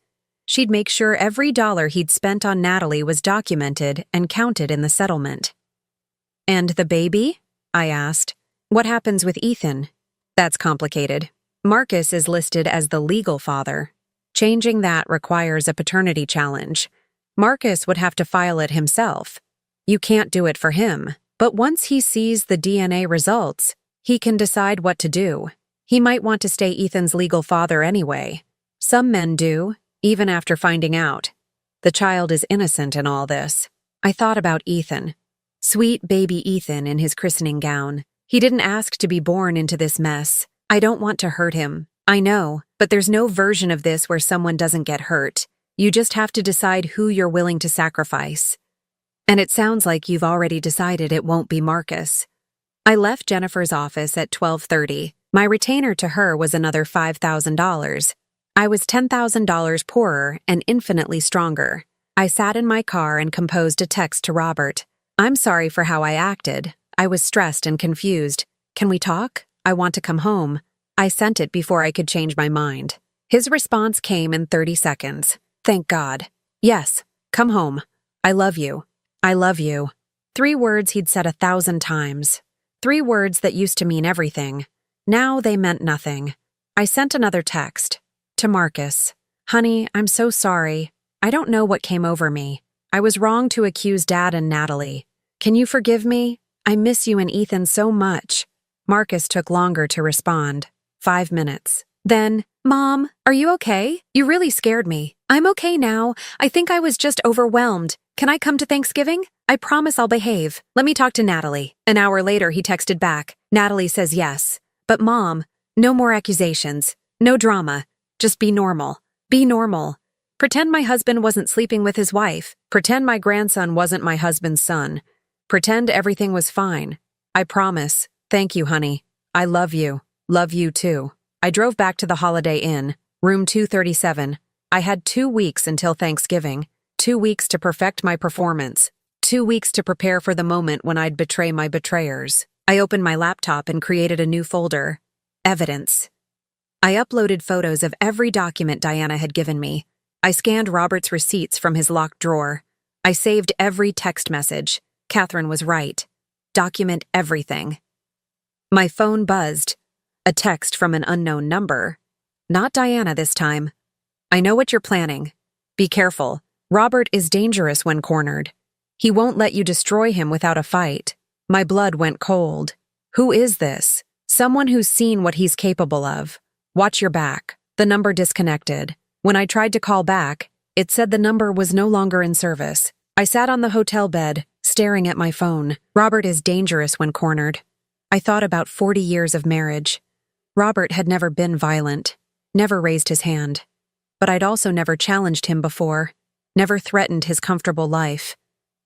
She'd make sure every dollar he'd spent on Natalie was documented and counted in the settlement. And the baby? I asked. What happens with Ethan? That's complicated. Marcus is listed as the legal father. Changing that requires a paternity challenge. Marcus would have to file it himself. You can't do it for him, but once he sees the DNA results, he can decide what to do. He might want to stay Ethan's legal father anyway. Some men do, even after finding out. The child is innocent in all this. I thought about Ethan. Sweet baby Ethan in his christening gown. He didn't ask to be born into this mess. I don't want to hurt him. I know, but there's no version of this where someone doesn't get hurt. You just have to decide who you're willing to sacrifice. And it sounds like you've already decided it won't be Marcus. I left Jennifer's office at 12:30. My retainer to her was another $5,000. I was $10,000 poorer and infinitely stronger. I sat in my car and composed a text to Robert. I'm sorry for how I acted. I was stressed and confused. Can we talk? I want to come home. I sent it before I could change my mind. His response came in 30 seconds. Thank God. Yes, come home. I love you. I love you. 3 words he'd said 1,000 times. 3 words that used to mean everything. Now they meant nothing. I sent another text. To Marcus. Honey, I'm so sorry. I don't know what came over me. I was wrong to accuse Dad and Natalie. Can you forgive me? I miss you and Ethan so much. Marcus took longer to respond. 5 minutes. Then, Mom, are you okay? You really scared me. I'm okay now. I think I was just overwhelmed. Can I come to Thanksgiving? I promise I'll behave. Let me talk to Natalie. An hour later, he texted back. Natalie says yes. But Mom, no more accusations. No drama. Just be normal. Be normal. Pretend my husband wasn't sleeping with his wife. Pretend my grandson wasn't my husband's son. Pretend everything was fine. I promise. Thank you, honey. I love you. Love you too. I drove back to the Holiday Inn, room 237. I had 2 weeks until Thanksgiving. 2 weeks to perfect my performance. 2 weeks to prepare for the moment when I'd betray my betrayers. I opened my laptop and created a new folder. Evidence. I uploaded photos of every document Diana had given me. I scanned Robert's receipts from his locked drawer. I saved every text message. Catherine was right. Document everything. My phone buzzed. A text from an unknown number. Not Diana this time. I know what you're planning. Be careful. Robert is dangerous when cornered. He won't let you destroy him without a fight. My blood went cold. Who is this? Someone who's seen what he's capable of. Watch your back. The number disconnected. When I tried to call back, it said the number was no longer in service. I sat on the hotel bed, staring at my phone. Robert is dangerous when cornered. I thought about 40 years of marriage. Robert had never been violent, never raised his hand. But I'd also never challenged him before, never threatened his comfortable life.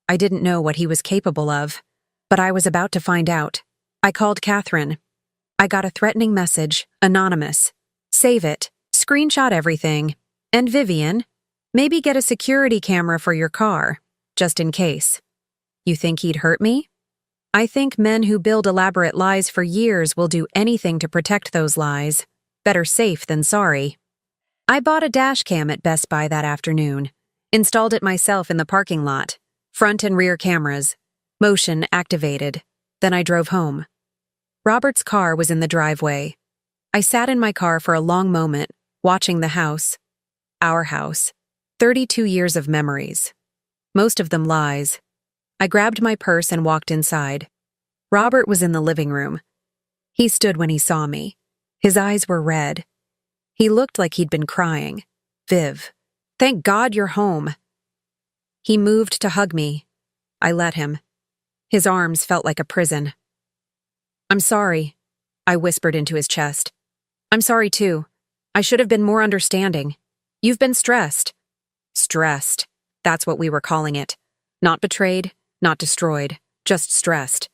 I didn't know what he was capable of, but I was about to find out. I called Catherine. I got a threatening message, anonymous. Save it, screenshot everything. And Vivian, maybe get a security camera for your car, just in case. You think he'd hurt me? I think men who build elaborate lies for years will do anything to protect those lies. Better safe than sorry. I bought a dash cam at Best Buy that afternoon. Installed it myself in the parking lot. Front and rear cameras. Motion activated. Then I drove home. Robert's car was in the driveway. I sat in my car for a long moment, watching the house. Our house. 32 years of memories. Most of them lies. I grabbed my purse and walked inside. Robert was in the living room. He stood when he saw me. His eyes were red. He looked like he'd been crying. Viv, thank God you're home. He moved to hug me. I let him. His arms felt like a prison. I'm sorry, I whispered into his chest. I'm sorry too. I should have been more understanding. You've been stressed. Stressed. That's what we were calling it. Not betrayed, not destroyed, just stressed.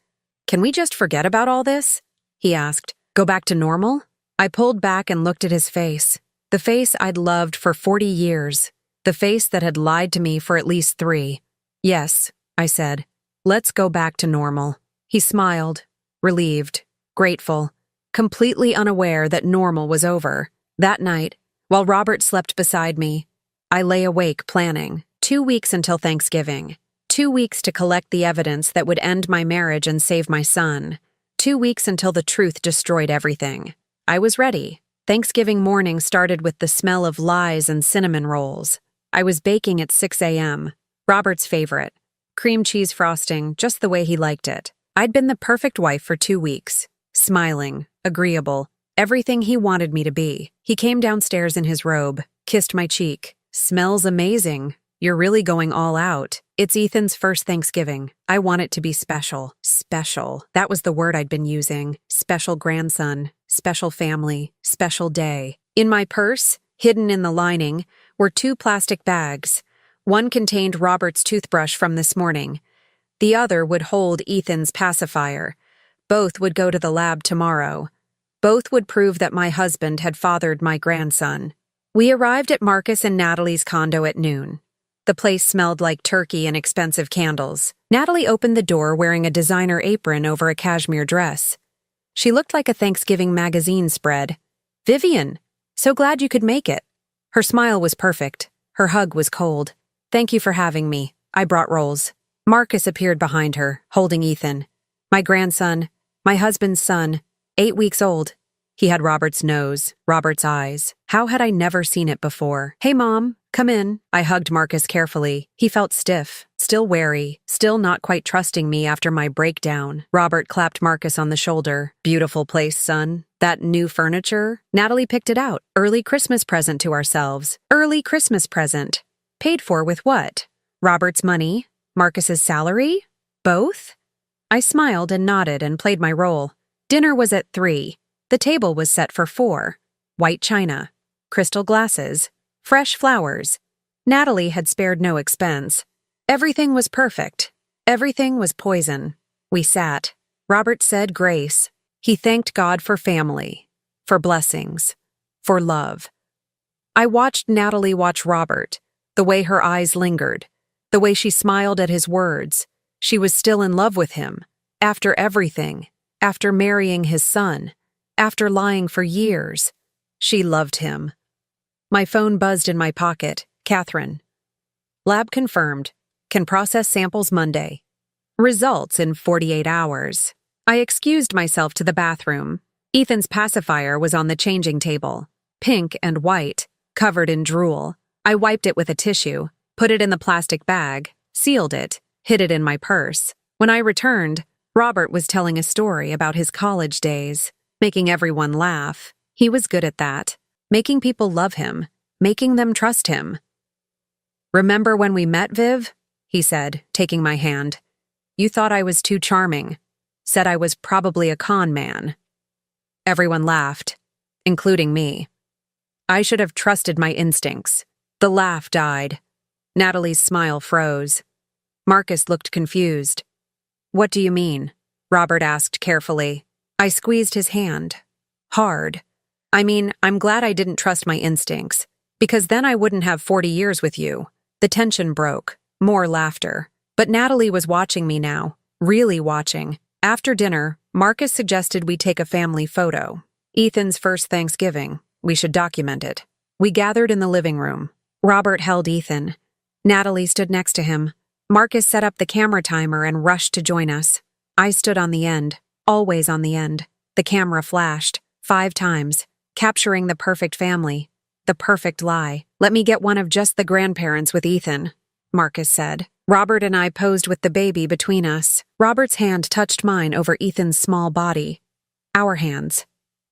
Can we just forget about all this? He asked. Go back to normal? I pulled back and looked at his face. The face I'd loved for 40 years. The face that had lied to me for at least 3. Yes, I said. Let's go back to normal. He smiled, relieved, grateful, completely unaware that normal was over. That night, while Robert slept beside me, I lay awake planning. 2 weeks until Thanksgiving. 2 weeks to collect the evidence that would end my marriage and save my son. 2 weeks until the truth destroyed everything. I was ready. Thanksgiving morning started with the smell of lies and cinnamon rolls. I was baking at 6 a.m. Robert's favorite. Cream cheese frosting, just the way he liked it. I'd been the perfect wife for 2 weeks. Smiling, agreeable, everything he wanted me to be. He came downstairs in his robe, kissed my cheek. Smells amazing. You're really going all out. It's Ethan's first Thanksgiving. I want it to be special. Special. That was the word I'd been using. Special grandson, special family, special day. In my purse, hidden in the lining, were 2 plastic bags. One contained Robert's toothbrush from this morning. The other would hold Ethan's pacifier. Both would go to the lab tomorrow. Both would prove that my husband had fathered my grandson. We arrived at Marcus and Natalie's condo at noon. The place smelled like turkey and expensive candles. Natalie opened the door wearing a designer apron over a cashmere dress. She looked like a Thanksgiving magazine spread. Vivian, so glad you could make it. Her smile was perfect. Her hug was cold. Thank you for having me. I brought rolls. Marcus appeared behind her, holding Ethan. My grandson, my husband's son, 8 weeks old. He had Robert's nose, Robert's eyes. How had I never seen it before? Hey, Mom, come in. I hugged Marcus carefully. He felt stiff, still wary, still not quite trusting me after my breakdown. Robert clapped Marcus on the shoulder. Beautiful place, son. That new furniture? Natalie picked it out. Early Christmas present to ourselves. Early Christmas present. Paid for with what? Robert's money? Marcus's salary? Both? I smiled and nodded and played my role. Dinner was at 3. The table was set for 4. White china, crystal glasses, fresh flowers. Natalie had spared no expense. Everything was perfect. Everything was poison. We sat. Robert said grace. He thanked God for family, for blessings, for love. I watched Natalie watch Robert, the way her eyes lingered, the way she smiled at his words. She was still in love with him, after everything, after marrying his son, after lying for years. She loved him. My phone buzzed in my pocket. Catherine. Lab confirmed. Can process samples Monday. Results in 48 hours. I excused myself to the bathroom. Ethan's pacifier was on the changing table, pink and white, covered in drool. I wiped it with a tissue, put it in the plastic bag, sealed it, hid it in my purse. When I returned, Robert was telling a story about his college days, making everyone laugh. He was good at that, making people love him, making them trust him. Remember when we met, Viv? He said, taking my hand. You thought I was too charming, said I was probably a con man. Everyone laughed, including me. I should have trusted my instincts. The laugh died. Natalie's smile froze. Marcus looked confused. What do you mean? Robert asked carefully. I squeezed his hand. Hard. I mean, I'm glad I didn't trust my instincts, because then I wouldn't have 40 years with you. The tension broke. More laughter. But Natalie was watching me now, really watching. After dinner, Marcus suggested we take a family photo. Ethan's first Thanksgiving. We should document it. We gathered in the living room. Robert held Ethan. Natalie stood next to him. Marcus set up the camera timer and rushed to join us. I stood on the end, always on the end. The camera flashed, 5 times, capturing the perfect family, the perfect lie. Let me get one of just the grandparents with Ethan, Marcus said. Robert and I posed with the baby between us. Robert's hand touched mine over Ethan's small body. Our hands.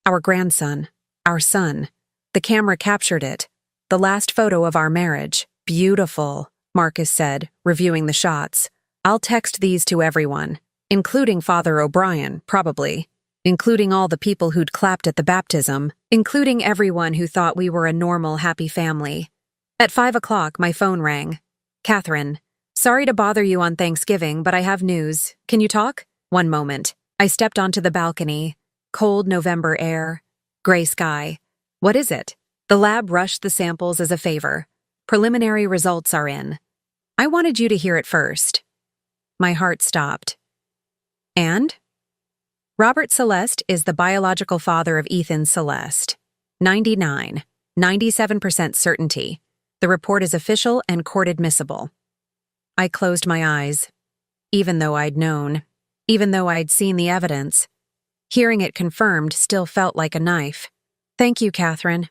Our grandson. Our son. The camera captured it. The last photo of our marriage. Beautiful, Marcus said, reviewing the shots. I'll text these to everyone, including Father O'Brien, probably, including all the people who'd clapped at the baptism, including everyone who thought we were a normal, happy family. At 5 o'clock, my phone rang. Catherine, sorry to bother you on Thanksgiving, but I have news. Can you talk? One moment. I stepped onto the balcony. Cold November air. Gray sky. What is it? The lab rushed the samples as a favor. Preliminary results are in. I wanted you to hear it first. My heart stopped. And? Robert Celeste is the biological father of Ethan Celeste. 97% certainty. The report is official and court admissible. I closed my eyes. Even though I'd known, even though I'd seen the evidence, hearing it confirmed still felt like a knife. Thank you, Catherine.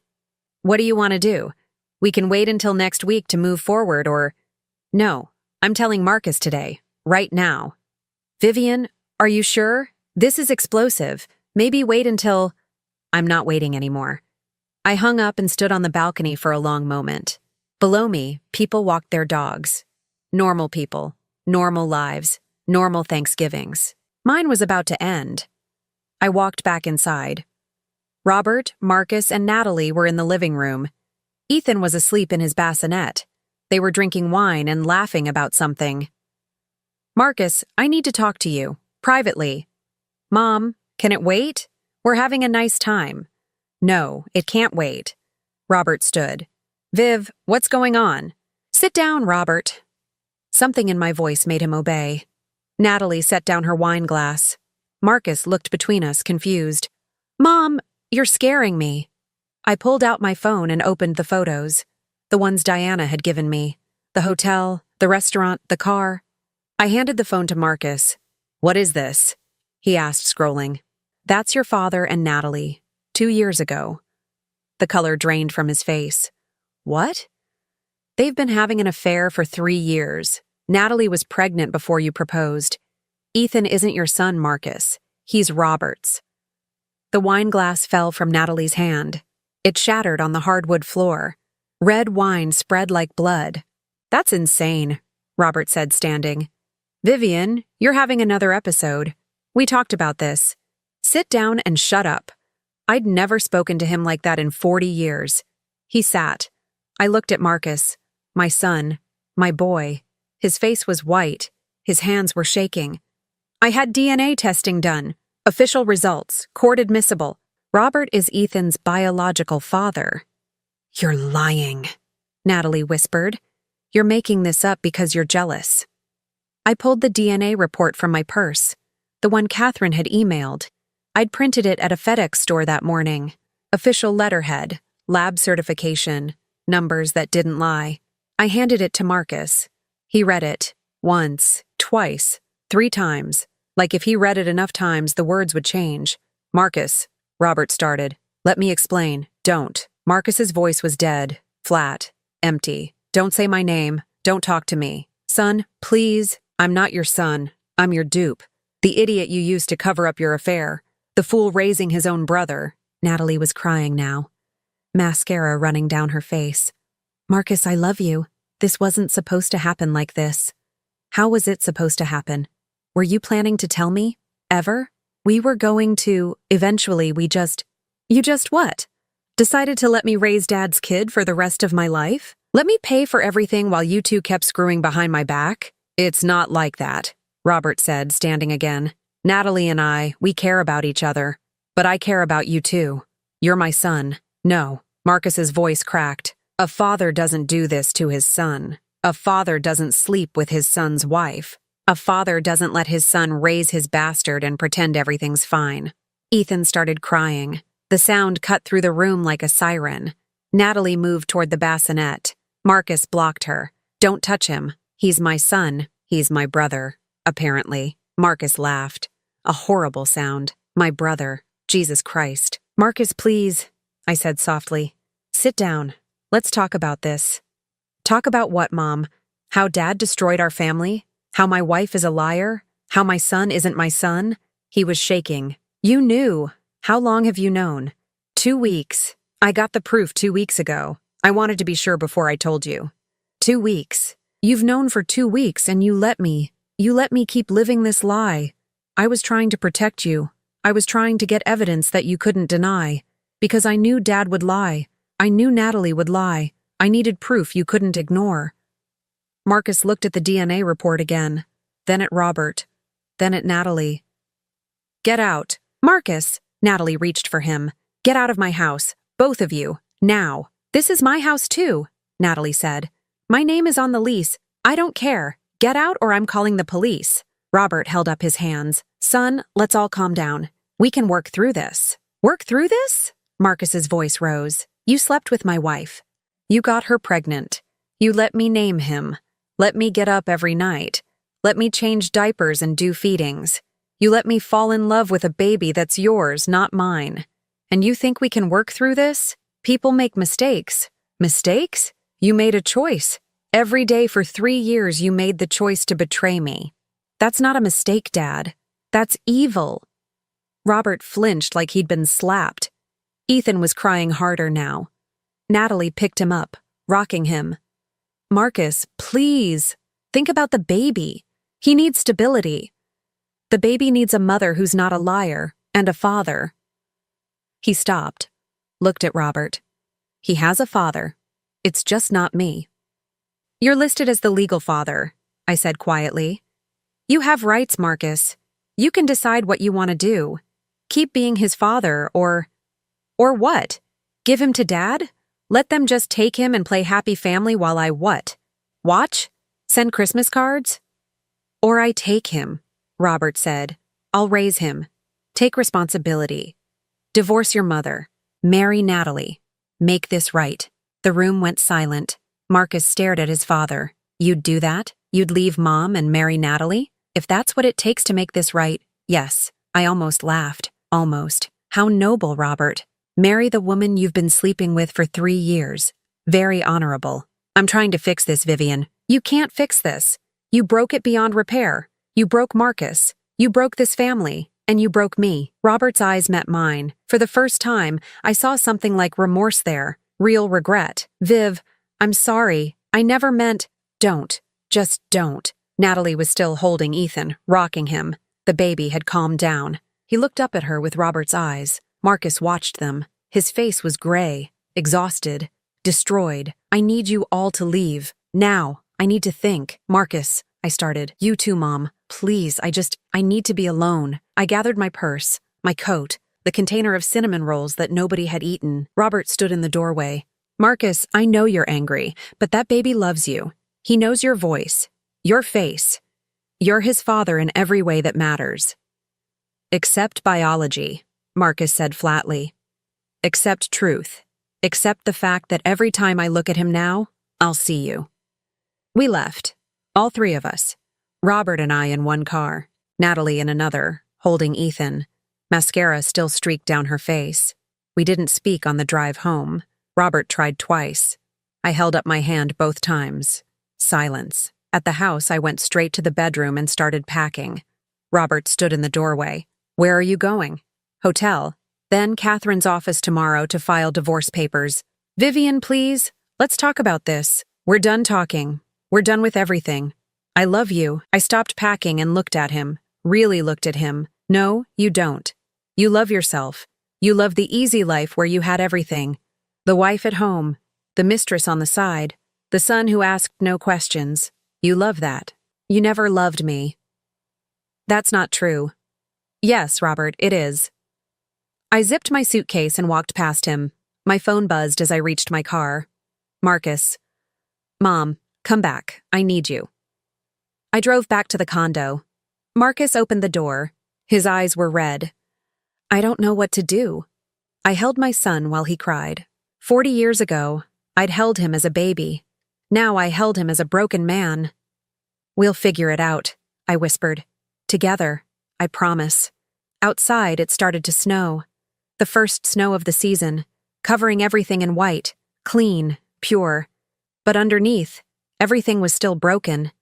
What do you want to do? We can wait until next week to move forward or... No, I'm telling Marcus today, right now. Vivian, are you sure? This is explosive. Maybe wait until... I'm not waiting anymore. I hung up and stood on the balcony for a long moment. Below me, people walked their dogs. Normal people, normal lives, normal Thanksgivings. Mine was about to end. I walked back inside. Robert, Marcus, and Natalie were in the living room. Ethan was asleep in his bassinet. They were drinking wine and laughing about something. Marcus, I need to talk to you, privately. Mom, can it wait? We're having a nice time. No, it can't wait. Robert stood. Viv, what's going on? Sit down, Robert. Something in my voice made him obey. Natalie set down her wine glass. Marcus looked between us, confused. Mom, you're scaring me. I pulled out my phone and opened the photos. The ones Diana had given me. The hotel, the restaurant, the car. I handed the phone to Marcus. "What is this?" he asked, scrolling. "That's your father and Natalie. 2 years ago." The color drained from his face. "What?" "They've been having an affair for 3 years. Natalie was pregnant before you proposed. Ethan isn't your son, Marcus. He's Robert's." The wine glass fell from Natalie's hand. It shattered on the hardwood floor. Red wine spread like blood. "That's insane," Robert said, standing. "Vivian, you're having another episode. We talked about this. Sit down and shut up." I'd never spoken to him like that in 40 years. He sat. I looked at Marcus, my son, my boy. His face was white. His hands were shaking. "I had DNA testing done. Official results, court admissible. Robert is Ethan's biological father." "You're lying," Natalie whispered. "You're making this up because you're jealous." I pulled the DNA report from my purse, the one Catherine had emailed. I'd printed it at a FedEx store that morning. Official letterhead, lab certification, numbers that didn't lie. I handed it to Marcus. He read it. Once, twice, 3 times. Like if he read it enough times, the words would change. "Marcus," Robert started. "Let me explain." "Don't." Marcus's voice was dead, flat, empty. "Don't say my name. Don't talk to me. Son, please. I'm not your son. I'm your dupe. The idiot you used to cover up your affair. The fool raising his own brother." Natalie was crying now, mascara running down her face. "Marcus, I love you. This wasn't supposed to happen like this." "How was it supposed to happen? Were you planning to tell me? Ever? We were going to, eventually You just what? Decided to let me raise Dad's kid for the rest of my life? Let me pay for everything while you two kept screwing behind my back?" "It's not like that," Robert said, standing again. "Natalie and I, we care about each other. But I care about you too. You're my son." "No." Marcus's voice cracked. "A father doesn't do this to his son. A father doesn't sleep with his son's wife. A father doesn't let his son raise his bastard and pretend everything's fine." Ethan started crying. The sound cut through the room like a siren. Natalie moved toward the bassinet. Marcus blocked her. "Don't touch him. He's my son. He's my brother." Apparently. Marcus laughed. A horrible sound. My brother. Jesus Christ. "Marcus, please," I said softly. "Sit down. Let's talk about this." "Talk about what, Mom? How Dad destroyed our family? How my wife is a liar? How my son isn't my son?" He was shaking. "You knew. How long have you known?" 2 weeks. I got the proof 2 weeks ago. I wanted to be sure before I told you." 2 weeks. You've known for 2 weeks and you let me keep living this lie. I was trying to protect you. I was trying to get evidence that you couldn't deny. Because I knew Dad would lie. I knew Natalie would lie. I needed proof you couldn't ignore." Marcus looked at the DNA report again, then at Robert, then at Natalie. "Get out. Marcus!" Natalie reached for him. "Get out of my house. Both of you. Now." "This is my house too," Natalie said. "My name is on the lease. I don't care. Get out or I'm calling the police." Robert held up his hands. "Son, let's all calm down. We can work through this." "Work through this?" Marcus's voice rose. "You slept with my wife. You got her pregnant. You let me name him. Let me get up every night. Let me change diapers and do feedings. You let me fall in love with a baby that's yours, not mine. And you think we can work through this? People make mistakes." "Mistakes? You made a choice. Every day for 3 years you made the choice to betray me." "That's not a mistake, Dad. That's evil." Robert flinched like he'd been slapped. Ethan was crying harder now. Natalie picked him up, rocking him. "Marcus, please. Think about the baby. He needs stability. The baby needs a mother who's not a liar, and a father." He stopped, looked at Robert. "He has a father. It's just not me." "You're listed as the legal father," I said quietly. "You have rights, Marcus. You can decide what you want to do. Keep being his father, or what? Give him to Dad? Let them just take him and play happy family while I what? Watch? Send Christmas cards?" "Or I take him," Robert said. "I'll raise him. Take responsibility. Divorce your mother. Marry Natalie. Make this right." The room went silent. Marcus stared at his father. You'd do that? You'd leave Mom and marry Natalie? If that's what it takes to make this right, yes. I almost laughed. Almost. How noble, Robert. Marry the woman you've been sleeping with for 3 years. Very honorable. I'm trying to fix this, Vivian. You can't fix this. You broke it beyond repair. You broke Marcus. You broke this family. And you broke me. Robert's eyes met mine. For the first time, I saw something like remorse there. Real regret. Viv, I'm sorry. I never meant… Don't. Just don't. Natalie was still holding Ethan, rocking him. The baby had calmed down. He looked up at her with Robert's eyes. Marcus watched them. His face was gray, exhausted, destroyed. I need you all to leave. Now. I need to think. Marcus, I started. You too, Mom. Please, I need to be alone. I gathered my purse, my coat, the container of cinnamon rolls that nobody had eaten. Robert stood in the doorway. Marcus, I know you're angry, but that baby loves you. He knows your voice, your face. You're his father in every way that matters. Accept biology, Marcus said flatly. Accept truth. Accept the fact that every time I look at him now, I'll see you. We left. All 3 of us. Robert and I in one car, Natalie in another, holding Ethan. Mascara still streaked down her face. We didn't speak on the drive home. Robert tried twice. I held up my hand both times. Silence. At the house, I went straight to the bedroom and started packing. Robert stood in the doorway. Where are you going? Hotel. Then Catherine's office tomorrow to file divorce papers. Vivian, please. Let's talk about this. We're done talking. We're done with everything. I love you. I stopped packing and looked at him. Really looked at him. No, you don't. You love yourself. You love the easy life where you had everything. The wife at home. The mistress on the side. The son who asked no questions. You love that. You never loved me. That's not true. Yes, Robert, it is. I zipped my suitcase and walked past him. My phone buzzed as I reached my car. Marcus. Mom, come back. I need you. I drove back to the condo. Marcus opened the door. His eyes were red. I don't know what to do. I held my son while he cried. 40 years ago, I'd held him as a baby. Now I held him as a broken man. We'll figure it out, I whispered. Together, I promise. Outside, it started to snow. The first snow of the season, covering everything in white, clean, pure. But underneath, everything was still broken.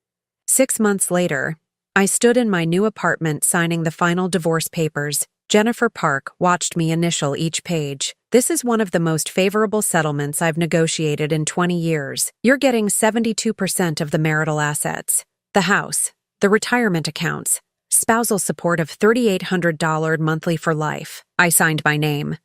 6 months later, I stood in my new apartment signing the final divorce papers. Jennifer Park watched me initial each page. This is one of the most favorable settlements I've negotiated in 20 years. You're getting 72% of the marital assets, the house, the retirement accounts, spousal support of $3,800 monthly for life. I signed my name.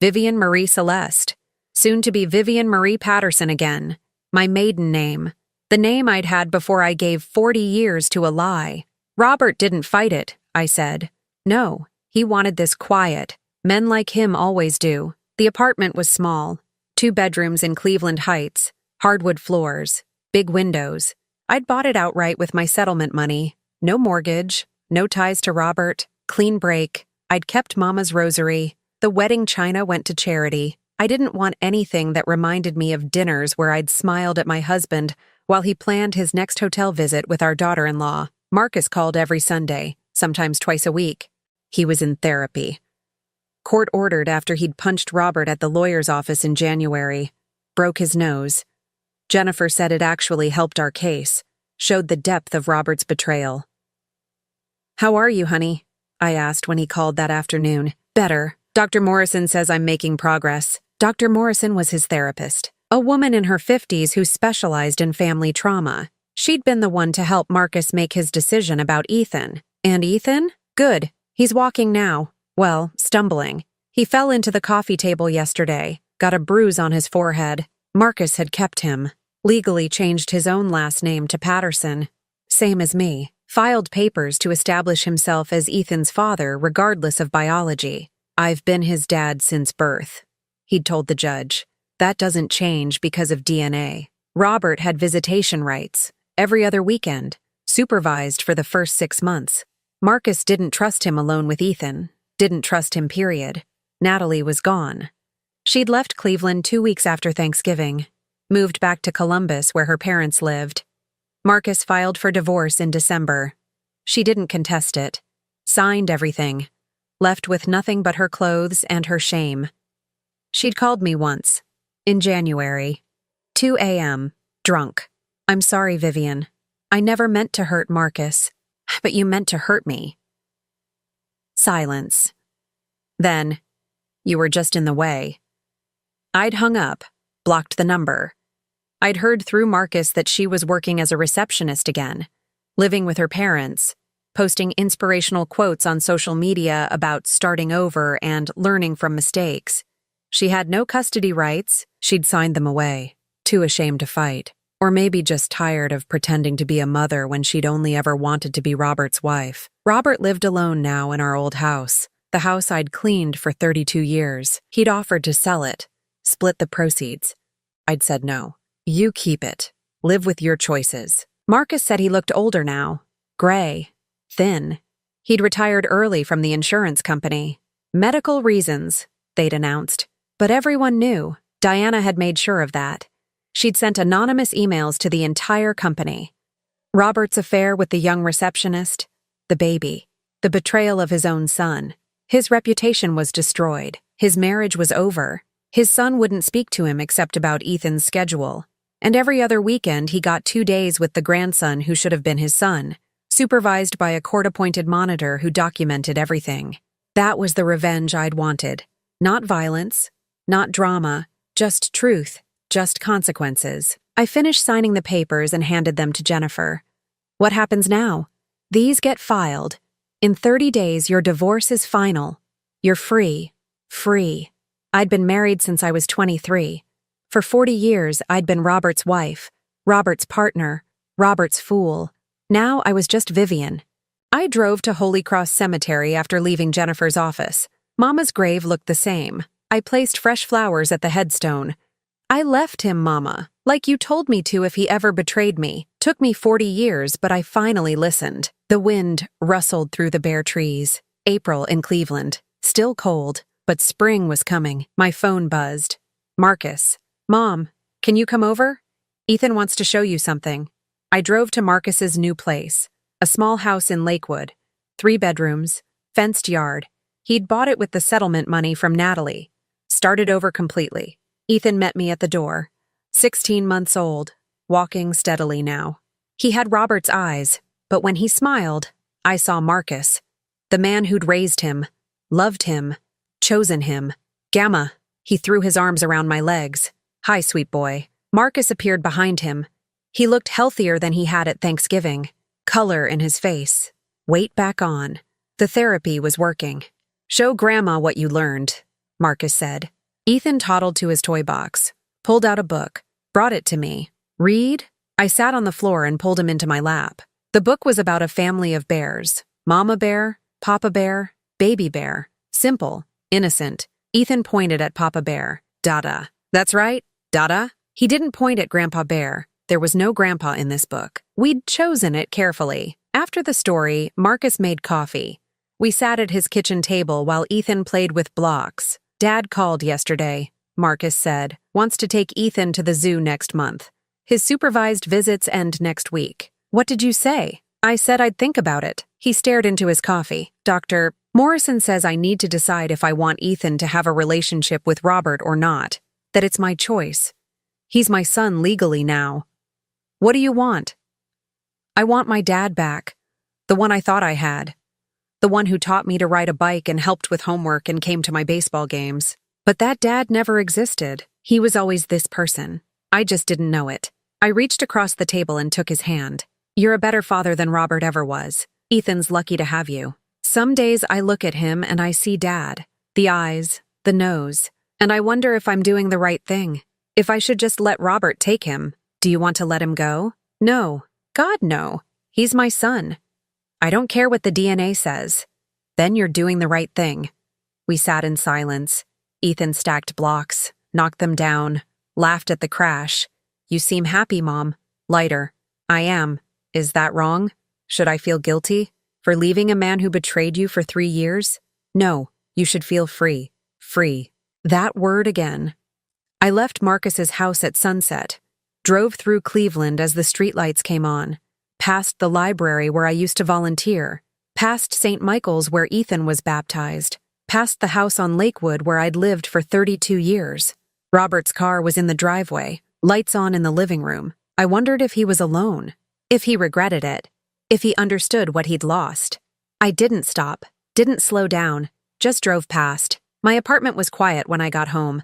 Vivian Marie Celeste. Soon to be Vivian Marie Patterson again. My maiden name. The name I'd had before I gave 40 years to a lie. Robert didn't fight it, I said. No, he wanted this quiet. Men like him always do. The apartment was small. 2 bedrooms in Cleveland Heights, hardwood floors, big windows. I'd bought it outright with my settlement money. No mortgage, no ties to Robert, clean break. I'd kept Mama's rosary. The wedding china went to charity. I didn't want anything that reminded me of dinners where I'd smiled at my husband while he planned his next hotel visit with our daughter-in-law. Marcus called every Sunday, sometimes twice a week. He was in therapy. Court ordered after he'd punched Robert at the lawyer's office in January. Broke his nose. Jennifer said it actually helped our case, showed the depth of Robert's betrayal. How are you, honey? I asked when he called that afternoon. Better. Dr. Morrison says I'm making progress. Dr. Morrison was his therapist, a woman in her 50s who specialized in family trauma. She'd been the one to help Marcus make his decision about Ethan. And Ethan? Good. He's walking now. Well, stumbling. He fell into the coffee table yesterday, got a bruise on his forehead. Marcus had kept him, legally changed his own last name to Patterson, same as me, filed papers to establish himself as Ethan's father regardless of biology. I've been his dad since birth, he'd told the judge. That doesn't change because of DNA. Robert had visitation rights, every other weekend, supervised for the first 6 months. Marcus didn't trust him alone with Ethan. Didn't trust him, period. Natalie was gone. She'd left Cleveland 2 weeks after Thanksgiving. moved back to Columbus where her parents lived. Marcus filed for divorce in December. She didn't contest it. Signed everything. Left with nothing but her clothes and her shame. She'd called me once. In January. 2 a.m. Drunk. "I'm sorry, Vivian. I never meant to hurt Marcus. But you meant to hurt me." Silence. Then, "You were just in the way." I'd hung up, blocked the number. I'd heard through Marcus that she was working as a receptionist again, living with her parents, posting inspirational quotes on social media about starting over and learning from mistakes. She had no custody rights. She'd signed them away, too ashamed to fight. Or maybe just tired of pretending to be a mother when she'd only ever wanted to be Robert's wife. Robert lived alone now in our old house, the house I'd cleaned for 32 years. He'd offered to sell it, split the proceeds. I'd said no. "You keep it. Live with your choices." Marcus said he looked older now. Gray. Thin. He'd retired early from the insurance company. Medical reasons, they'd announced. But everyone knew. Diana had made sure of that. She'd sent anonymous emails to the entire company. Robert's affair with the young receptionist, the baby, the betrayal of his own son. His reputation was destroyed. His marriage was over. His son wouldn't speak to him except about Ethan's schedule. And every other weekend he got 2 days with the grandson who should have been his son, supervised by a court-appointed monitor who documented everything. That was the revenge I'd wanted. Not violence, not drama, just truth. Just consequences. I finished signing the papers and handed them to Jennifer. "What happens now? These get filed. In 30 days, your divorce is final. You're free. Free." I'd been married since I was 23. For 40 years, I'd been Robert's wife, Robert's partner, Robert's fool. Now I was just Vivian. I drove to Holy Cross Cemetery after leaving Jennifer's office. Mama's grave looked the same. I placed fresh flowers at the headstone. "I left him, Mama, like you told me to if he ever betrayed me. Took me 40 years, but I finally listened." The wind rustled through the bare trees. April in Cleveland. Still cold, but spring was coming. My phone buzzed. "Marcus. Mom, can you come over? Ethan wants to show you something." I drove to Marcus's new place, a small house in Lakewood. 3 bedrooms, fenced yard. He'd bought it with the settlement money from Natalie. Started over completely. Ethan met me at the door. 16 months old, walking steadily now. He had Robert's eyes, but when he smiled, I saw Marcus, the man who'd raised him, loved him, chosen him. "Gamma." He threw his arms around my legs. "Hi, sweet boy." Marcus appeared behind him. He looked healthier than he had at Thanksgiving. Color in his face. Weight back on. The therapy was working. "Show Grandma what you learned," Marcus said. Ethan toddled to his toy box, pulled out a book, brought it to me. "Read?" I sat on the floor and pulled him into my lap. The book was about a family of bears. Mama bear, Papa bear, baby bear. Simple, innocent. Ethan pointed at Papa bear. "Dada." "That's right, Dada." He didn't point at Grandpa bear. There was no grandpa in this book. We'd chosen it carefully. After the story, Marcus made coffee. We sat at his kitchen table while Ethan played with blocks. "Dad called yesterday," Marcus said. "Wants to take Ethan to the zoo next month. His supervised visits end next week." "What did you say?" I said I'd think about it. He stared into his coffee. "Dr. Morrison says I need to decide if I want Ethan to have a relationship with Robert or not. That it's my choice. He's my son legally now." "What do you want?" "I want my dad back. The one I thought I had. The one who taught me to ride a bike and helped with homework and came to my baseball games. But that dad never existed. He was always this person. I just didn't know it." I reached across the table and took his hand. "You're a better father than Robert ever was. Ethan's lucky to have you." Some days I look at him and I see Dad. The eyes, the nose. And I wonder if I'm doing the right thing. If I should just let Robert take him. "Do you want to let him go?" "No. God, no. He's my son. I don't care what the DNA says." "Then you're doing the right thing." We sat in silence. Ethan stacked blocks, knocked them down, laughed at the crash. "You seem happy, Mom." Lighter. "I am. Is that wrong? Should I feel guilty? For leaving a man who betrayed you for 3 years? No, you should feel free. Free." That word again. I left Marcus's house at sunset, drove through Cleveland as the streetlights came on, past the library where I used to volunteer, past St. Michael's where Ethan was baptized, past the house on Lakewood where I'd lived for 32 years. Robert's car was in the driveway, lights on in the living room. I wondered if he was alone, if he regretted it, if he understood what he'd lost. I didn't stop, didn't slow down, just drove past. My apartment was quiet when I got home.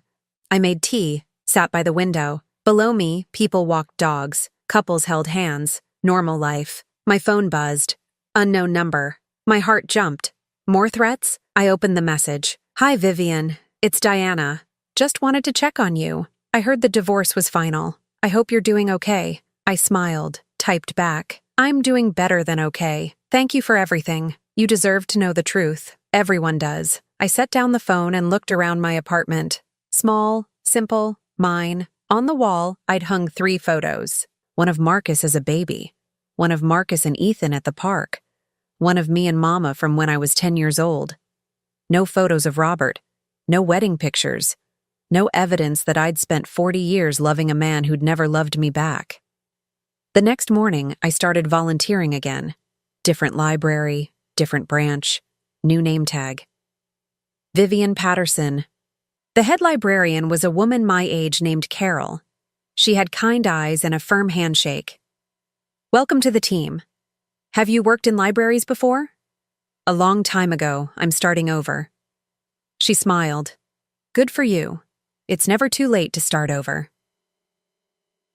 I made tea, sat by the window. Below me, people walked dogs, couples held hands, normal life. My phone buzzed. Unknown number. My heart jumped. More threats? I opened the message. Hi, Vivian. It's Diana. Just wanted to check on you. I heard the divorce was final. I hope you're doing okay. I smiled, typed back. I'm doing better than okay. Thank you for everything. You deserve to know the truth. Everyone does. I set down the phone and looked around my apartment. Small, simple, mine. On the wall, I'd hung 3 photos. One of Marcus as a baby. One of Marcus and Ethan at the park. One of me and Mama from when I was 10 years old. No photos of Robert. No wedding pictures. No evidence that I'd spent 40 years loving a man who'd never loved me back. The next morning, I started volunteering again. Different library, different branch, new name tag. Vivian Patterson. The head librarian was a woman my age named Carol. She had kind eyes and a firm handshake. Welcome to the team. Have you worked in libraries before? A long time ago, I'm starting over. She smiled. Good for you. It's never too late to start over.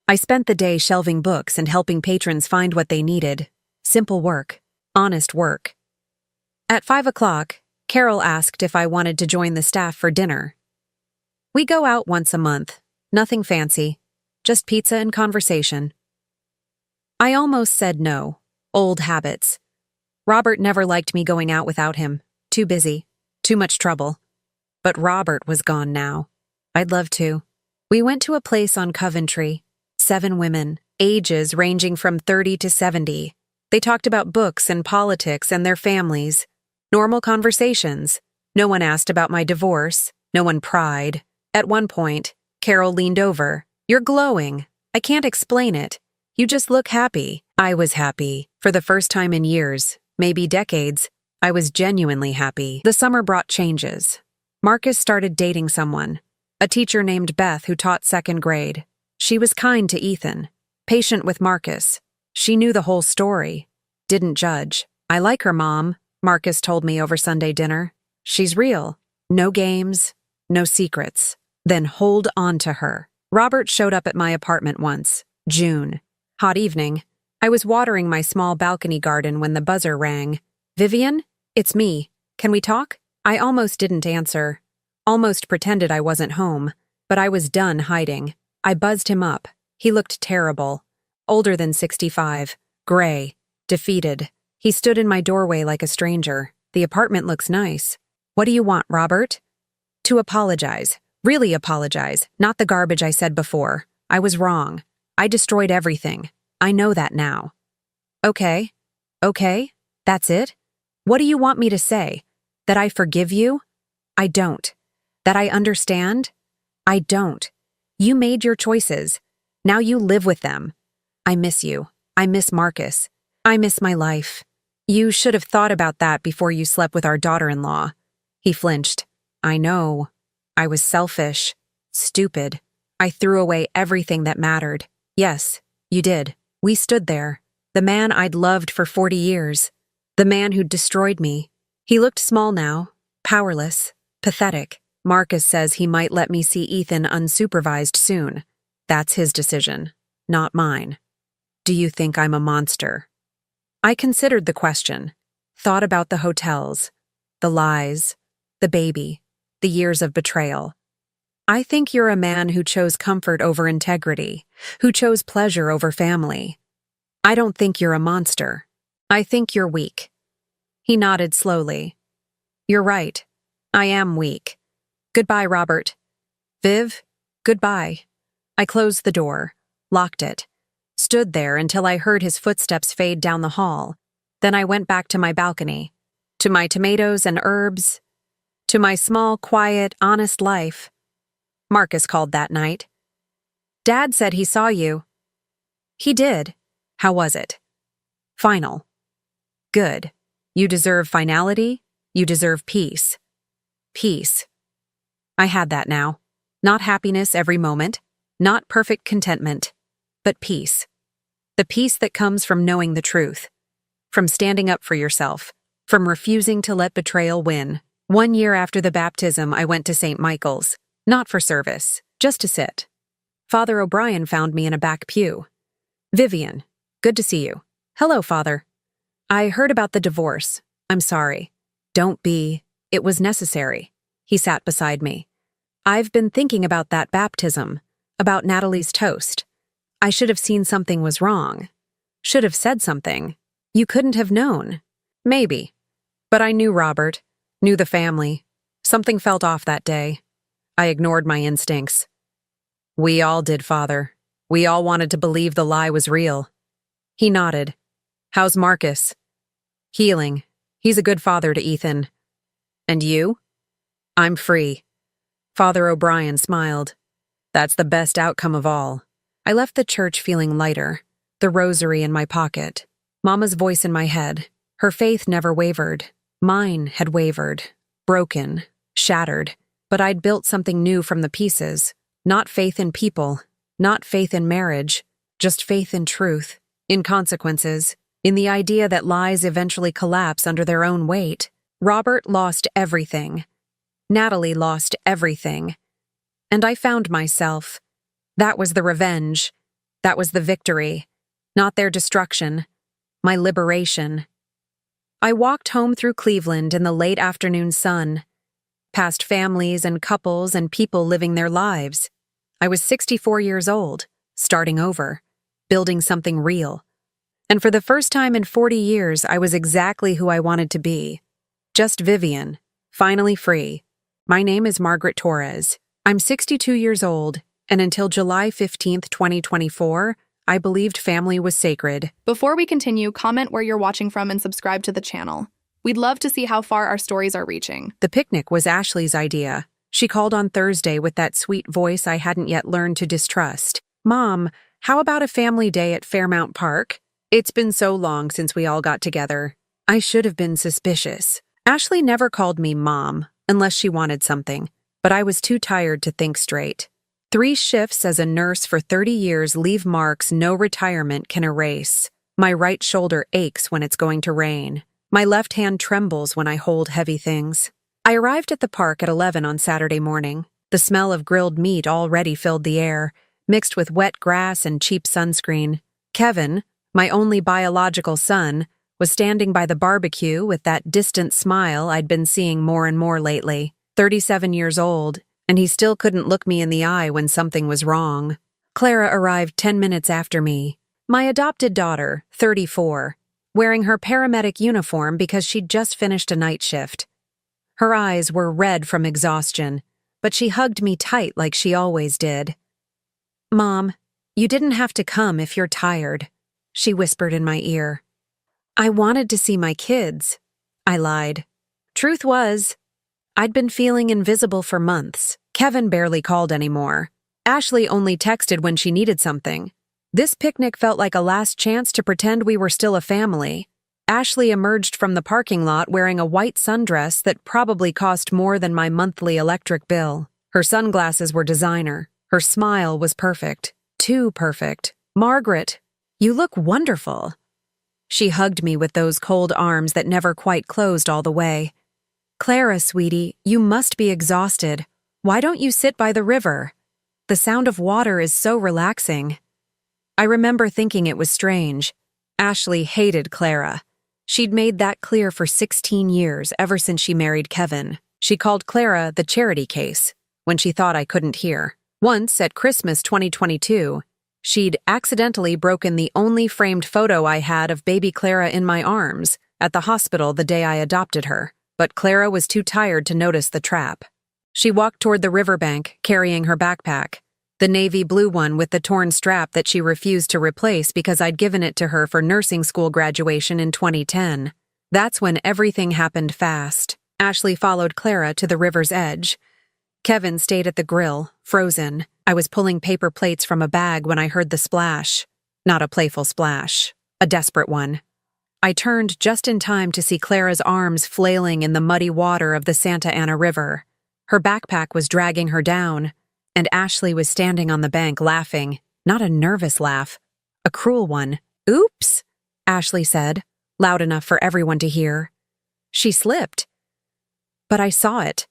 I spent the day shelving books and helping patrons find what they needed. Simple work. Honest work. At 5 o'clock, Carol asked if I wanted to join the staff for dinner. We go out once a month. Nothing fancy. Just pizza and conversation. I almost said no. Old habits. Robert never liked me going out without him. Too busy. Too much trouble. But Robert was gone now. I'd love to. We went to a place on Coventry. 7 women, ages ranging from 30 to 70. They talked about books and politics and their families. Normal conversations. No one asked about my divorce. No one pried. At one point, Carol leaned over. You're glowing. I can't explain it. You just look happy. I was happy. For the first time in years, maybe decades, I was genuinely happy. The summer brought changes. Marcus started dating someone. A teacher named Beth who taught 2nd grade. She was kind to Ethan, patient with Marcus. She knew the whole story. Didn't judge. I like her, Mom, Marcus told me over Sunday dinner. She's real. No games, no secrets. Then hold on to her. Robert showed up at my apartment once. June. Hot evening. I was watering my small balcony garden when the buzzer rang. Vivian? It's me. Can we talk? I almost didn't answer. Almost pretended I wasn't home. But I was done hiding. I buzzed him up. He looked terrible. Older than 65. Gray. Defeated. He stood in my doorway like a stranger. The apartment looks nice. What do you want, Robert? To apologize. Really apologize. Not the garbage I said before. I was wrong. I destroyed everything. I know that now. Okay. Okay? That's it? What do you want me to say? That I forgive you? I don't. That I understand? I don't. You made your choices. Now you live with them. I miss you. I miss Marcus. I miss my life. You should have thought about that before you slept with our daughter-in-law. He flinched. I know. I was selfish. Stupid. I threw away everything that mattered. Yes, you did. We stood there. The man I'd loved for 40 years. The man who'd destroyed me. He looked small now. Powerless. Pathetic. Marcus says he might let me see Ethan unsupervised soon. That's his decision, not mine. Do you think I'm a monster? I considered the question, thought about the hotels, the lies, the baby, the years of betrayal. I think you're a man who chose comfort over integrity, who chose pleasure over family. I don't think you're a monster. I think you're weak. He nodded slowly. You're right. I am weak. Goodbye, Robert. Viv, goodbye. I closed the door, locked it, stood there until I heard his footsteps fade down the hall. Then I went back to my balcony, to my tomatoes and herbs, to my small, quiet, honest life. Marcus called that night. Dad said he saw you. He did. How was it? Final. Good. You deserve finality. You deserve peace. Peace. I had that now. Not happiness every moment, not perfect contentment, but peace. The peace that comes from knowing the truth, from standing up for yourself, from refusing to let betrayal win. 1 year after the baptism, I went to St. Michael's, not for service, just to sit. Father O'Brien found me in a back pew. Vivian, good to see you. Hello, Father. I heard about the divorce. I'm sorry. Don't be. It was necessary. He sat beside me. I've been thinking about that baptism, about Natalie's toast. I should have seen something was wrong. Should have said something. You couldn't have known. Maybe. But I knew Robert, knew the family. Something felt off that day. I ignored my instincts. We all did, Father. We all wanted to believe the lie was real. He nodded. How's Marcus? Healing. He's a good father to Ethan. And you? I'm free. Father O'Brien smiled. That's the best outcome of all. I left the church feeling lighter, the rosary in my pocket, Mama's voice in my head. Her faith never wavered. Mine had wavered, broken, shattered, but I'd built something new from the pieces. Not faith in people, not faith in marriage, just faith in truth, in consequences, in the idea that lies eventually collapse under their own weight. Robert lost everything. Natalie lost everything. And I found myself. That was the revenge. That was the victory. Not their destruction. My liberation. I walked home through Cleveland in the late afternoon sun, past families and couples and people living their lives. I was 64 years old, starting over, building something real. And for the first time in 40 years, I was exactly who I wanted to be. Just Vivian, finally free. My name is Margaret Torres. I'm 62 years old, and until July 15th, 2024, I believed family was sacred. Before we continue, comment where you're watching from and subscribe to the channel. We'd love to see how far our stories are reaching. The picnic was Ashley's idea. She called on Thursday with that sweet voice I hadn't yet learned to distrust. Mom, how about a family day at Fairmount Park? It's been so long since we all got together. I should have been suspicious. Ashley never called me Mom, unless she wanted something, but I was too tired to think straight. 3 shifts as a nurse for 30 years leave marks no retirement can erase. My right shoulder aches when it's going to rain. My left hand trembles when I hold heavy things. I arrived at the park at 11 on Saturday morning. The smell of grilled meat already filled the air, mixed with wet grass and cheap sunscreen. Kevin, my only biological son, was standing by the barbecue with that distant smile I'd been seeing more and more lately. 37 years old, and he still couldn't look me in the eye when something was wrong. Clara arrived 10 minutes after me. My adopted daughter, 34, wearing her paramedic uniform because she'd just finished a night shift. Her eyes were red from exhaustion, but she hugged me tight like she always did. Mom, you didn't have to come if you're tired, she whispered in my ear. I wanted to see my kids, I lied. Truth was, I'd been feeling invisible for months. Kevin barely called anymore. Ashley only texted when she needed something. This picnic felt like a last chance to pretend we were still a family. Ashley emerged from the parking lot wearing a white sundress that probably cost more than my monthly electric bill. Her sunglasses were designer. Her smile was perfect. Too perfect. Margaret, you look wonderful. She hugged me with those cold arms that never quite closed all the way. Clara, sweetie, you must be exhausted. Why don't you sit by the river? The sound of water is so relaxing. I remember thinking it was strange. Ashley hated Clara. She'd made that clear for 16 years, ever since she married Kevin. She called Clara the charity case, when she thought I couldn't hear. Once, at Christmas 2022, she'd accidentally broken the only framed photo I had of baby Clara in my arms at the hospital the day I adopted her. But Clara was too tired to notice the trap. She walked toward the riverbank, carrying her backpack, the navy blue one with the torn strap that she refused to replace because I'd given it to her for nursing school graduation in 2010. That's when everything happened fast. Ashley followed Clara to the river's edge. Kevin stayed at the grill, frozen. I was pulling paper plates from a bag when I heard the splash. Not a playful splash, a desperate one. I turned just in time to see Clara's arms flailing in the muddy water of the Santa Ana River. Her backpack was dragging her down, and Ashley was standing on the bank laughing, not a nervous laugh, a cruel one. "Oops," Ashley said, loud enough for everyone to hear. She slipped. But I saw it.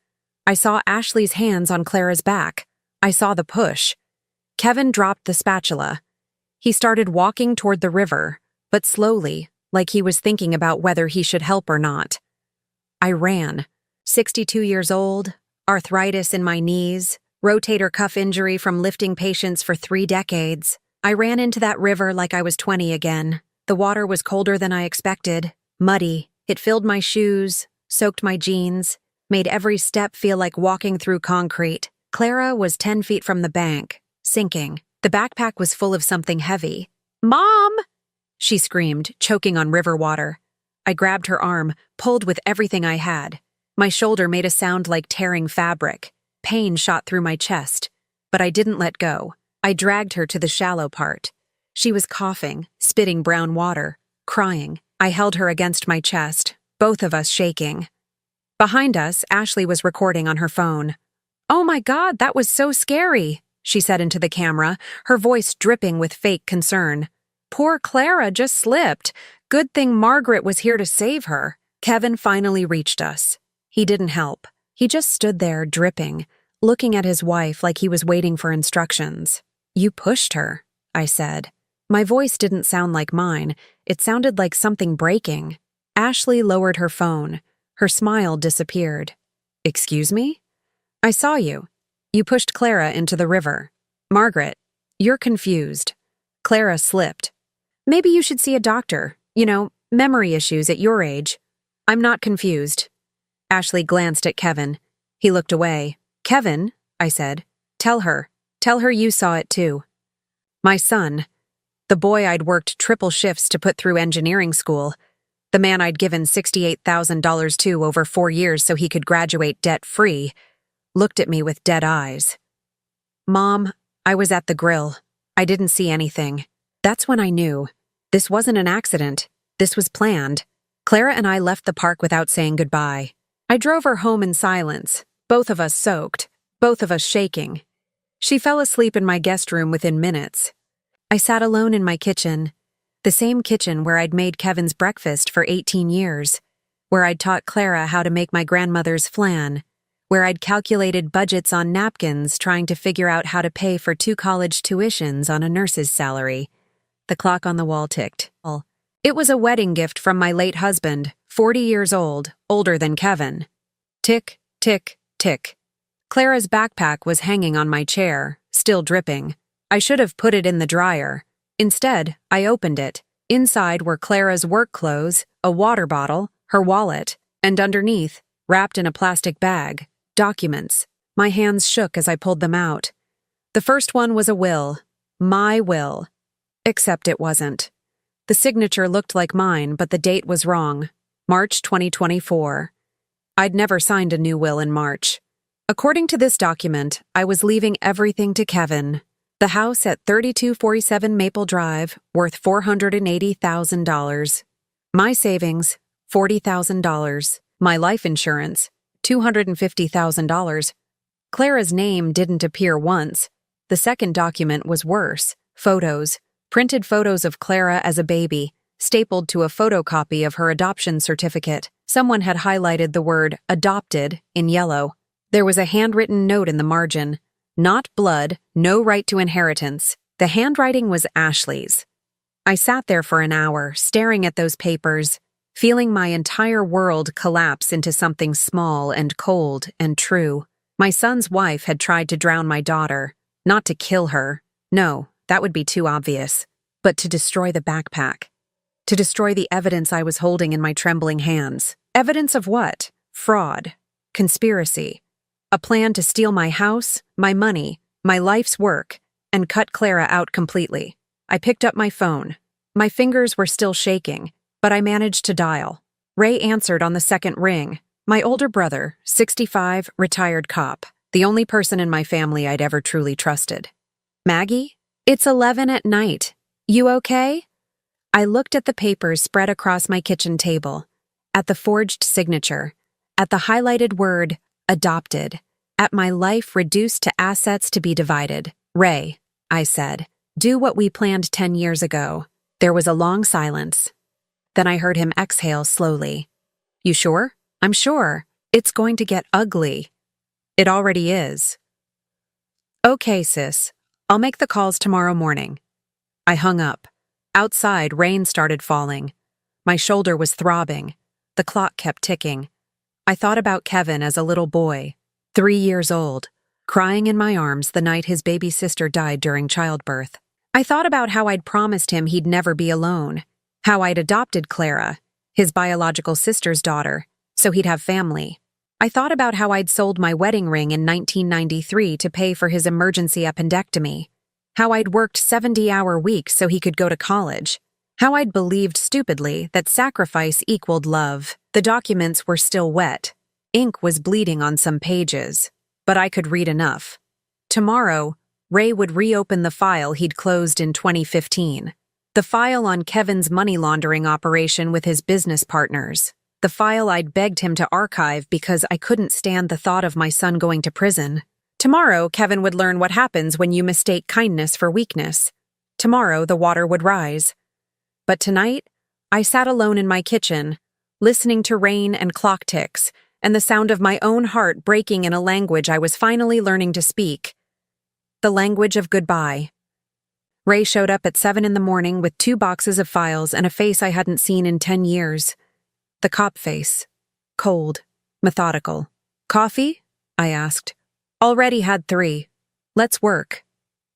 I saw Ashley's hands on Clara's back. I saw the push. Kevin dropped the spatula. He started walking toward the river, but slowly, like he was thinking about whether he should help or not. I ran. 62 years old, arthritis in my knees, rotator cuff injury from lifting patients for 3 decades. I ran into that river like I was 20 again. The water was colder than I expected, muddy. It filled my shoes, soaked my jeans, made every step feel like walking through concrete. Clara was 10 feet from the bank, sinking. The backpack was full of something heavy. "Mom!" she screamed, choking on river water. I grabbed her arm, pulled with everything I had. My shoulder made a sound like tearing fabric. Pain shot through my chest, but I didn't let go. I dragged her to the shallow part. She was coughing, spitting brown water, crying. I held her against my chest, both of us shaking. Behind us, Ashley was recording on her phone. "Oh my God, that was so scary," she said into the camera, her voice dripping with fake concern. "Poor Clara just slipped. Good thing Margaret was here to save her." Kevin finally reached us. He didn't help. He just stood there, dripping, looking at his wife like he was waiting for instructions. "You pushed her," I said. My voice didn't sound like mine. It sounded like something breaking. Ashley lowered her phone. Her smile disappeared. "Excuse me?" "I saw you. You pushed Clara into the river. Margaret, you're confused. Clara slipped. Maybe you should see a doctor. Memory issues at your age." "I'm not confused." Ashley glanced at Kevin. He looked away. "Kevin," I said, Tell her you saw it too." My son, the boy I'd worked triple shifts to put through engineering school, the man I'd given $68,000 to over 4 years so he could graduate debt-free, looked at me with dead eyes. "Mom, I was at the grill. I didn't see anything." That's when I knew. This wasn't an accident. This was planned. Clara and I left the park without saying goodbye. I drove her home in silence, both of us soaked, both of us shaking. She fell asleep in my guest room within minutes. I sat alone in my kitchen, the same kitchen where I'd made Kevin's breakfast for 18 years, where I'd taught Clara how to make my grandmother's flan, where I'd calculated budgets on napkins trying to figure out how to pay for 2 college tuitions on a nurse's salary. The clock on the wall ticked. It was a wedding gift from my late husband, 40 years old, older than Kevin. Tick, tick, tick. Clara's backpack was hanging on my chair, still dripping. I should have put it in the dryer. Instead, I opened it. Inside were Clara's work clothes, a water bottle, her wallet, and underneath, wrapped in a plastic bag, documents. My hands shook as I pulled them out. The first one was a will. My will. Except it wasn't. The signature looked like mine, but the date was wrong. March 2024. I'd never signed a new will in March. According to this document, I was leaving everything to Kevin. The house at 3247 Maple Drive, worth $480,000. My savings, $40,000. My life insurance, $250,000. Clara's name didn't appear once. The second document was worse. Photos. Printed photos of Clara as a baby, stapled to a photocopy of her adoption certificate. Someone had highlighted the word adopted in yellow. There was a handwritten note in the margin. Not blood, no right to inheritance. The handwriting was Ashley's. I sat there for an hour, staring at those papers, feeling my entire world collapse into something small and cold and true. My son's wife had tried to drown my daughter, not to kill her. No, that would be too obvious. But to destroy the backpack. To destroy the evidence I was holding in my trembling hands. Evidence of what? Fraud. Conspiracy. A plan to steal my house, my money, my life's work, and cut Clara out completely. I picked up my phone. My fingers were still shaking, but I managed to dial. Ray answered on the second ring. My older brother, 65, retired cop. The only person in my family I'd ever truly trusted. Maggie? It's 11 at night. You okay? I looked at the papers spread across my kitchen table, at the forged signature, at the highlighted word, adopted, at my life reduced to assets to be divided. Ray, I said, do what we planned 10 years ago. There was a long silence. Then I heard him exhale slowly. You sure? I'm sure. It's going to get ugly. It already is. Okay, sis. I'll make the calls tomorrow morning. I hung up. Outside, rain started falling. My shoulder was throbbing. The clock kept ticking. I thought about Kevin as a little boy, 3 years old, crying in my arms the night his baby sister died during childbirth. I thought about how I'd promised him he'd never be alone, how I'd adopted Clara, his biological sister's daughter, so he'd have family. I thought about how I'd sold my wedding ring in 1993 to pay for his emergency appendectomy, how I'd worked 70-hour weeks so he could go to college, how I'd believed stupidly that sacrifice equaled love. The documents were still wet. Ink was bleeding on some pages, but I could read enough. Tomorrow, Ray would reopen the file he'd closed in 2015. The file on Kevin's money laundering operation with his business partners. The file I'd begged him to archive because I couldn't stand the thought of my son going to prison. Tomorrow, Kevin would learn what happens when you mistake kindness for weakness. Tomorrow, the water would rise. But tonight, I sat alone in my kitchen, listening to rain and clock ticks, and the sound of my own heart breaking in a language I was finally learning to speak. The language of goodbye. Ray showed up at 7 in the morning with 2 boxes of files and a face I hadn't seen in 10 years. The cop face. Cold. Methodical. Coffee? I asked. Already had 3. Let's work.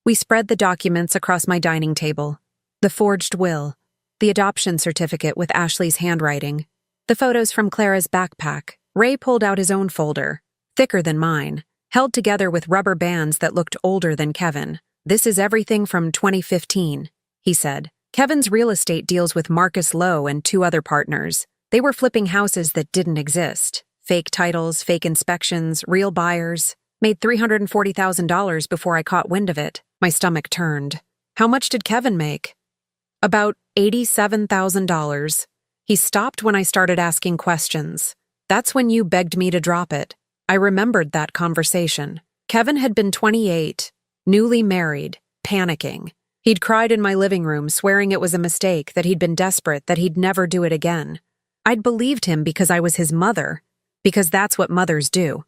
We spread the documents across my dining table. The forged will. The adoption certificate with Ashley's handwriting. The photos from Clara's backpack. Ray pulled out his own folder, thicker than mine, held together with rubber bands that looked older than Kevin. This is everything from 2015, he said. Kevin's real estate deals with Marcus Lowe and 2 other partners. They were flipping houses that didn't exist. Fake titles, fake inspections, real buyers. Made $340,000 before I caught wind of it. My stomach turned. How much did Kevin make? About $87,000. He stopped when I started asking questions. That's when you begged me to drop it. I remembered that conversation. Kevin had been 28, newly married, panicking. He'd cried in my living room, swearing it was a mistake, that he'd been desperate, that he'd never do it again. I'd believed him because I was his mother, because that's what mothers do.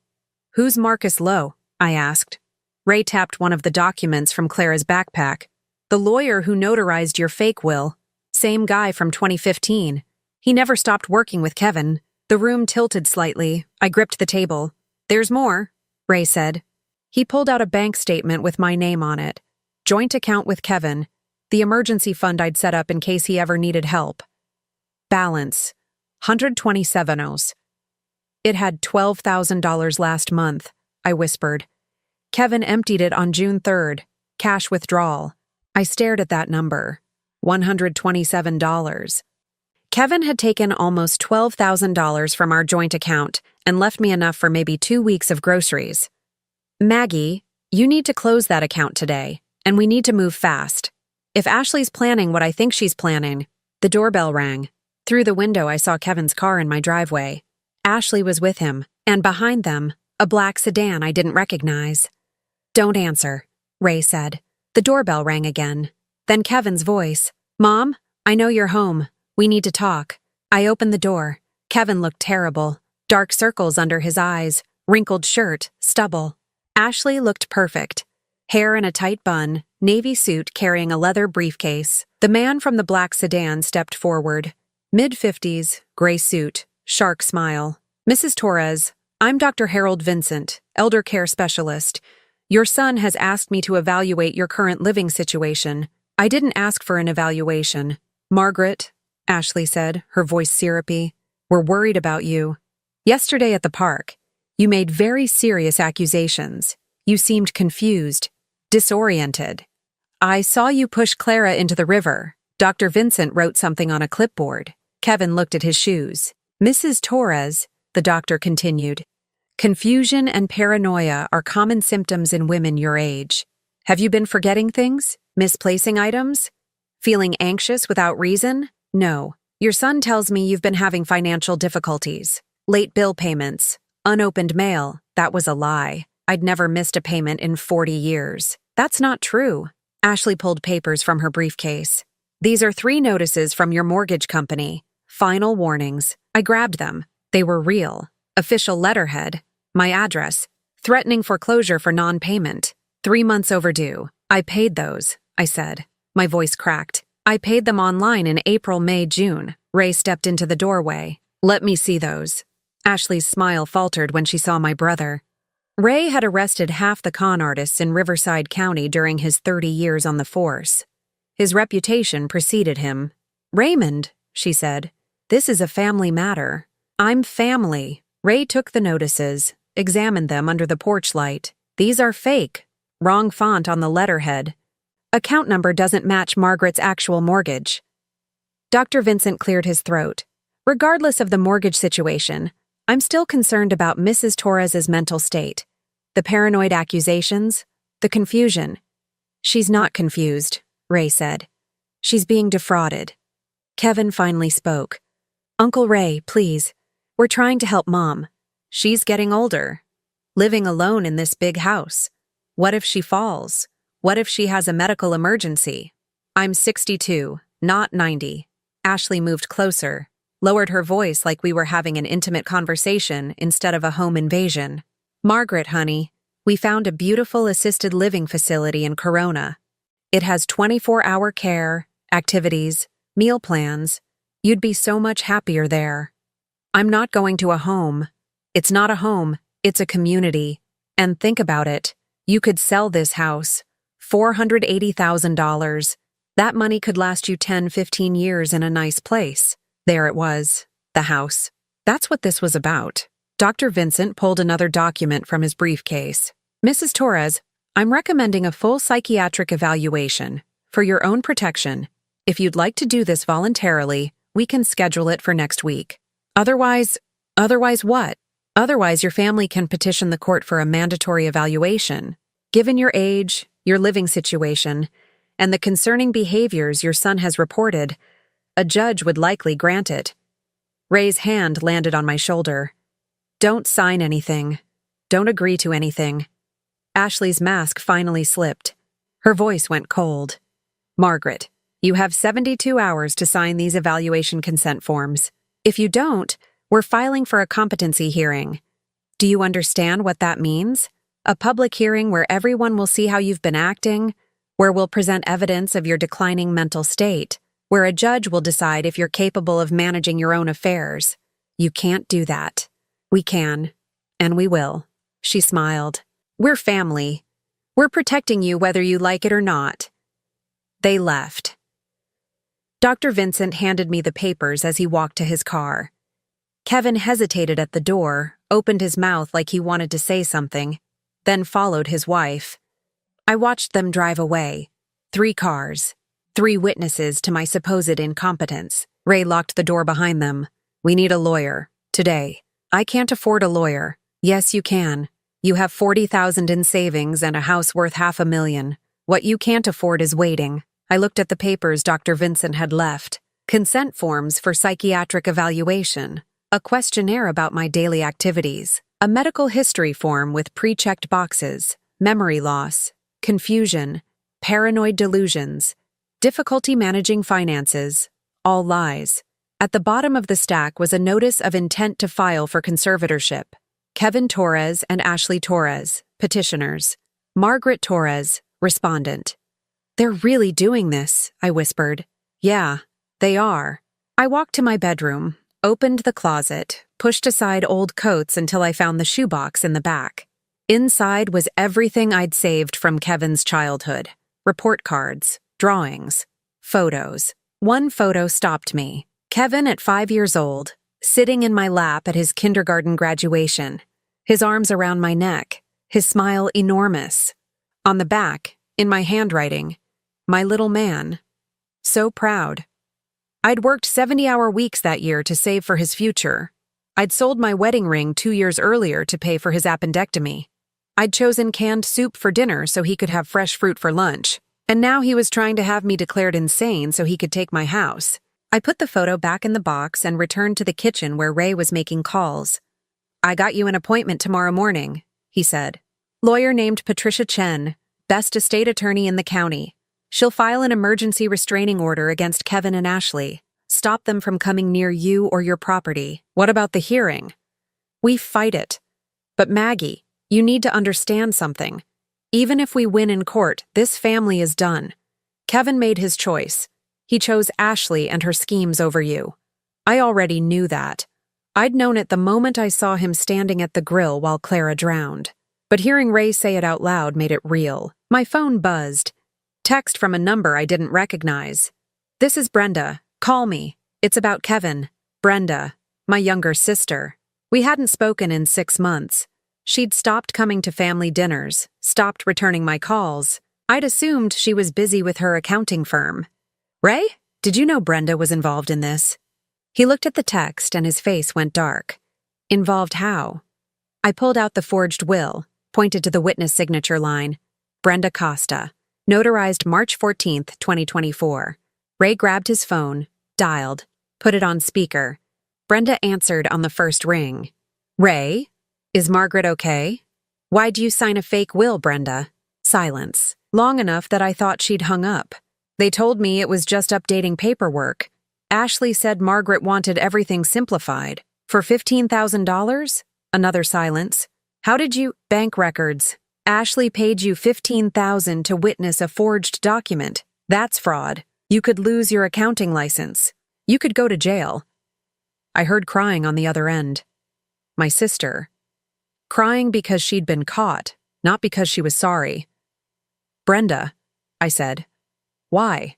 Who's Marcus Lowe? I asked. Ray tapped one of the documents from Clara's backpack. The lawyer who notarized your fake will. Same guy from 2015. He never stopped working with Kevin. The room tilted slightly. I gripped the table. There's more, Ray said. He pulled out a bank statement with my name on it. Joint account with Kevin. The emergency fund I'd set up in case he ever needed help. Balance. 127 O's. It had $12,000 last month, I whispered. Kevin emptied it on June 3rd. Cash withdrawal. I stared at that number. $127. Kevin had taken almost $12,000 from our joint account and left me enough for maybe 2 weeks of groceries. Maggie, you need to close that account today, and we need to move fast. If Ashley's planning what I think she's planning. The doorbell rang. Through the window, I saw Kevin's car in my driveway. Ashley was with him, and behind them, a black sedan I didn't recognize. Don't answer, Ray said. The doorbell rang again. Then Kevin's voice. Mom, I know you're home. We need to talk. I opened the door. Kevin looked terrible. Dark circles under his eyes, wrinkled shirt, stubble. Ashley looked perfect. Hair in a tight bun, navy suit carrying a leather briefcase. The man from the black sedan stepped forward. Mid-50s, gray suit, shark smile. Mrs. Torres, I'm Dr. Harold Vincent, elder care specialist. Your son has asked me to evaluate your current living situation. I didn't ask for an evaluation. Margaret, Ashley said, her voice syrupy, we're worried about you. Yesterday at the park, you made very serious accusations. You seemed confused, disoriented. I saw you push Clara into the river. Dr. Vincent wrote something on a clipboard. Kevin looked at his shoes. Mrs. Torres, the doctor continued, Confusion and paranoia are common symptoms in women your age. Have you been forgetting things? Misplacing items? Feeling anxious without reason? No. Your son tells me you've been having financial difficulties. Late bill payments. Unopened mail. That was a lie. I'd never missed a payment in 40 years. That's not true. Ashley pulled papers from her briefcase. These are 3 notices from your mortgage company. Final warnings. I grabbed them. They were real. Official letterhead. My address. Threatening foreclosure for non-payment. 3 months overdue. I paid those, I said. My voice cracked. I paid them online in April, May, June. Ray stepped into the doorway. Let me see those. Ashley's smile faltered when she saw my brother. Ray had arrested half the con artists in Riverside County during his 30 years on the force. His reputation preceded him. Raymond, she said, this is a family matter. I'm family. Ray took the notices, examined them under the porch light. These are fake. Wrong font on the letterhead. Account number doesn't match Margaret's actual mortgage. Dr. Vincent cleared his throat. Regardless of the mortgage situation, I'm still concerned about Mrs. Torres's mental state. The paranoid accusations, the confusion. She's not confused, Ray said. She's being defrauded. Kevin finally spoke. Uncle Ray, please. We're trying to help Mom. She's getting older. Living alone in this big house. What if she falls? What if she has a medical emergency? I'm 62, not 90. Ashley moved closer, lowered her voice like we were having an intimate conversation instead of a home invasion. Margaret, honey, we found a beautiful assisted living facility in Corona. It has 24-hour care, activities, meal plans. You'd be so much happier there. I'm not going to a home. It's not a home, it's a community. And think about it. You could sell this house. $480,000. That money could last you 10, 15 years in a nice place. There it was. The house. That's what this was about. Dr. Vincent pulled another document from his briefcase. Mrs. Torres, I'm recommending a full psychiatric evaluation. For your own protection. If you'd like to do this voluntarily, we can schedule it for next week. Otherwise what? Otherwise, your family can petition the court for a mandatory evaluation. Given your age, your living situation, and the concerning behaviors your son has reported, a judge would likely grant it. Ray's hand landed on my shoulder. Don't sign anything. Don't agree to anything. Ashley's mask finally slipped. Her voice went cold. Margaret, you have 72 hours to sign these evaluation consent forms. If you don't, we're filing for a competency hearing. Do you understand what that means? A public hearing where everyone will see how you've been acting, where we'll present evidence of your declining mental state, where a judge will decide if you're capable of managing your own affairs. You can't do that. We can. And we will. She smiled. We're family. We're protecting you whether you like it or not. They left. Dr. Vincent handed me the papers as he walked to his car. Kevin hesitated at the door, opened his mouth like he wanted to say something, then followed his wife. I watched them drive away. 3 cars. 3 witnesses to my supposed incompetence. Ray locked the door behind them. We need a lawyer. Today. I can't afford a lawyer. Yes, you can. You have $40,000 in savings and a house worth $500,000. What you can't afford is waiting. I looked at the papers Dr. Vincent had left. Consent forms for psychiatric evaluation. A questionnaire about my daily activities. A medical history form with pre-checked boxes. Memory loss. Confusion. Paranoid delusions. Difficulty managing finances. All lies. At the bottom of the stack was a notice of intent to file for conservatorship. Kevin Torres and Ashley Torres, petitioners. Margaret Torres, respondent. They're really doing this, I whispered. Yeah, they are. I walked to my bedroom, opened the closet, pushed aside old coats until I found the shoebox in the back. Inside was everything I'd saved from Kevin's childhood. Report cards, drawings, photos. One photo stopped me. Kevin at 5 years old, sitting in my lap at his kindergarten graduation, his arms around my neck, his smile enormous. On the back, in my handwriting, my little man. So proud. I'd worked 70-hour weeks that year to save for his future. I'd sold my wedding ring 2 years earlier to pay for his appendectomy. I'd chosen canned soup for dinner so he could have fresh fruit for lunch. And now he was trying to have me declared insane so he could take my house. I put the photo back in the box and returned to the kitchen where Ray was making calls. "I got you an appointment tomorrow morning," he said. "Lawyer named Patricia Chen, best estate attorney in the county. She'll file an emergency restraining order against Kevin and Ashley. Stop them from coming near you or your property." "What about the hearing?" "We fight it. But Maggie, you need to understand something. Even if we win in court, this family is done. Kevin made his choice. He chose Ashley and her schemes over you. I already knew that. I'd known it the moment I saw him standing at the grill while Clara drowned. But hearing Ray say it out loud made it real. My phone buzzed. Text from a number I didn't recognize. "This is Brenda. Call me. It's about Kevin. Brenda, my younger sister." We hadn't spoken in 6 months. She'd stopped coming to family dinners, stopped returning my calls. I'd assumed she was busy with her accounting firm. "Ray, did you know Brenda was involved in this?" He looked at the text and his face went dark. "Involved how?" I pulled out the forged will, pointed to the witness signature line. "Brenda Costa, notarized March 14th, 2024. Ray grabbed his phone, dialed, put it on speaker. Brenda answered on the first ring. "Ray? Is Margaret okay? Why'd you sign a fake will, Brenda?" Silence. Long enough that I thought she'd hung up. "They told me it was just updating paperwork. Ashley said Margaret wanted everything simplified. For $15,000? Another silence. "How did you—" "Bank records. Ashley paid you $15,000 to witness a forged document. That's fraud. You could lose your accounting license. You could go to jail." I heard crying on the other end. My sister. Crying because she'd been caught, not because she was sorry. "Brenda," I said. "Why?"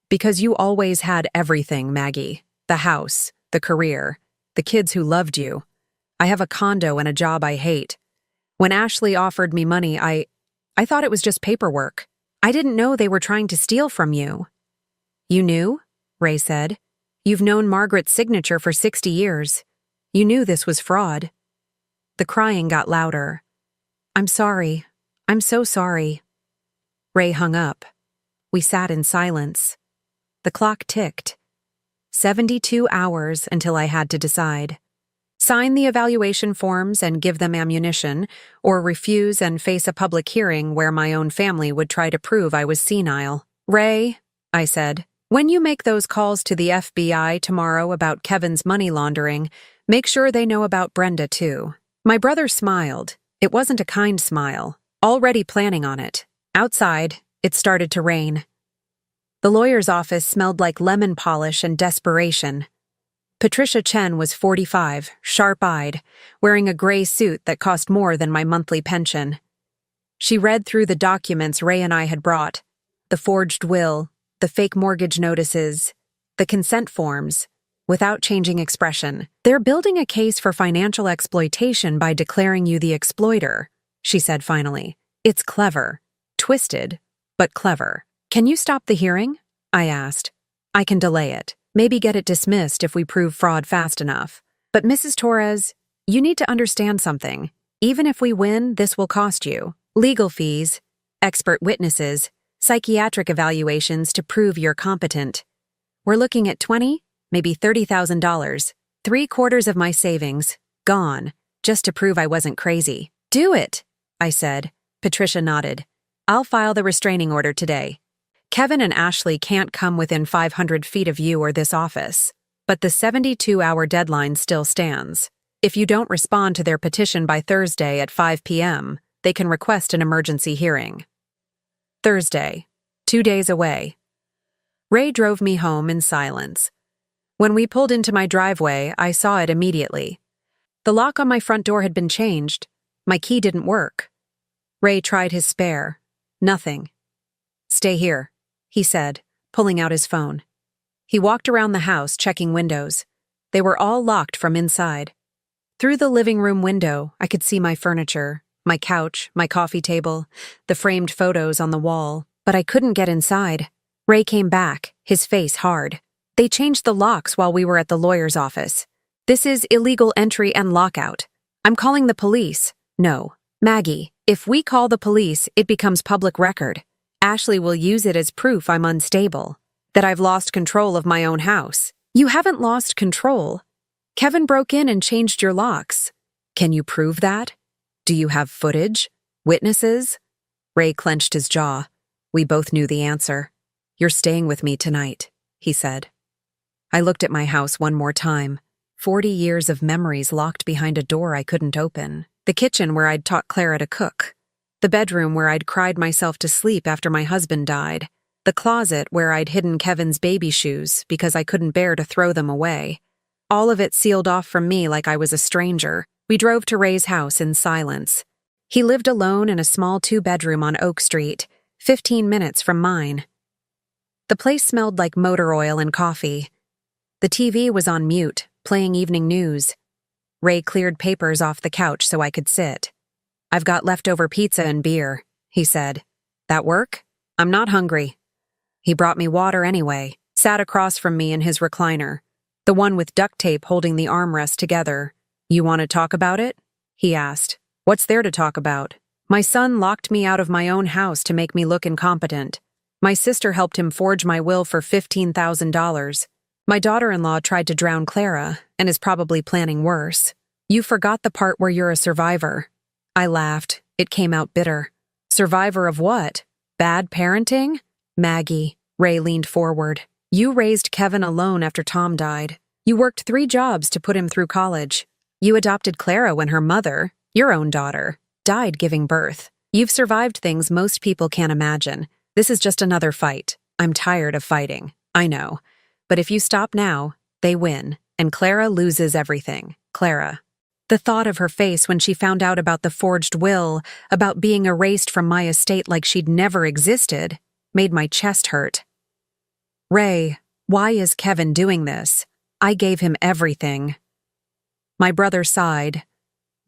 "Because you always had everything, Maggie. The house, the career, the kids who loved you. I have a condo and a job I hate. When Ashley offered me money, I thought it was just paperwork. I didn't know they were trying to steal from you." "You knew?" Ray said. "You've known Margaret's signature for 60 years. You knew this was fraud." The crying got louder. "I'm sorry. I'm so sorry." Ray hung up. We sat in silence. The clock ticked. 72 hours until I had to decide. Sign the evaluation forms and give them ammunition, or refuse and face a public hearing where my own family would try to prove I was senile. "Ray," I said, "when you make those calls to the FBI tomorrow about Kevin's money laundering, make sure they know about Brenda too." My brother smiled. It wasn't a kind smile. Already planning on it. Outside, it started to rain. The lawyer's office smelled like lemon polish and desperation. Patricia Chen was 45, sharp-eyed, wearing a gray suit that cost more than my monthly pension. She read through the documents Ray and I had brought, the forged will, the fake mortgage notices, the consent forms, without changing expression. "They're building a case for financial exploitation by declaring you the exploiter," she said finally. "It's clever. Twisted, but clever." "Can you stop the hearing?" I asked. "I can delay it. Maybe get it dismissed if we prove fraud fast enough. But Mrs. Torres, you need to understand something. Even if we win, this will cost you. Legal fees, expert witnesses, psychiatric evaluations to prove you're competent. We're looking at $20,000, maybe $30,000. 3/4 of my savings, gone, just to prove I wasn't crazy." "Do it," I said. Patricia nodded. "I'll file the restraining order today. Kevin and Ashley can't come within 500 feet of you or this office, but the 72-hour deadline still stands. If you don't respond to their petition by Thursday at 5 p.m., they can request an emergency hearing." Thursday, 2 days away. Ray drove me home in silence. When we pulled into my driveway, I saw it immediately. The lock on my front door had been changed. My key didn't work. Ray tried his spare. Nothing. "Stay here," he said, pulling out his phone. He walked around the house, checking windows. They were all locked from inside. Through the living room window, I could see my furniture, my couch, my coffee table, the framed photos on the wall, but I couldn't get inside. Ray came back, his face hard. "They changed the locks while we were at the lawyer's office. This is illegal entry and lockout. I'm calling the police. No. Maggie, if we call the police, it becomes public record. Ashley will use it as proof I'm unstable, that I've lost control of my own house. You haven't lost control. Kevin broke in and changed your locks. Can you prove that? Do you have footage? Witnesses? Ray clenched his jaw. We both knew the answer. You're staying with me tonight, he said. I looked at my house one more time. 40 years of memories locked behind a door I couldn't open. The kitchen where I'd taught Clara to cook. The bedroom where I'd cried myself to sleep after my husband died. The closet where I'd hidden Kevin's baby shoes because I couldn't bear to throw them away. All of it sealed off from me like I was a stranger. We drove to Ray's house in silence. He lived alone in a small 2-bedroom on Oak Street, 15 minutes from mine. The place smelled like motor oil and coffee. The TV was on mute, playing evening news. Ray cleared papers off the couch so I could sit. I've got leftover pizza and beer, he said. That work? I'm not hungry. He brought me water anyway, sat across from me in his recliner, the one with duct tape holding the armrest together. You want to talk about it? He asked. What's there to talk about? My son locked me out of my own house to make me look incompetent. My sister helped him forge my will for $15,000. My daughter-in-law tried to drown Clara and is probably planning worse. You forgot the part where you're a survivor. I laughed. It came out bitter. Survivor of what? Bad parenting? Maggie. Ray leaned forward. You raised Kevin alone after Tom died. You worked 3 jobs to put him through college. You adopted Clara when her mother, your own daughter, died giving birth. You've survived things most people can't imagine. This is just another fight. I'm tired of fighting. I know. But if you stop now, they win, and Clara loses everything. Clara. The thought of her face when she found out about the forged will, about being erased from my estate like she'd never existed, made my chest hurt. Ray, why is Kevin doing this? I gave him everything. My brother sighed.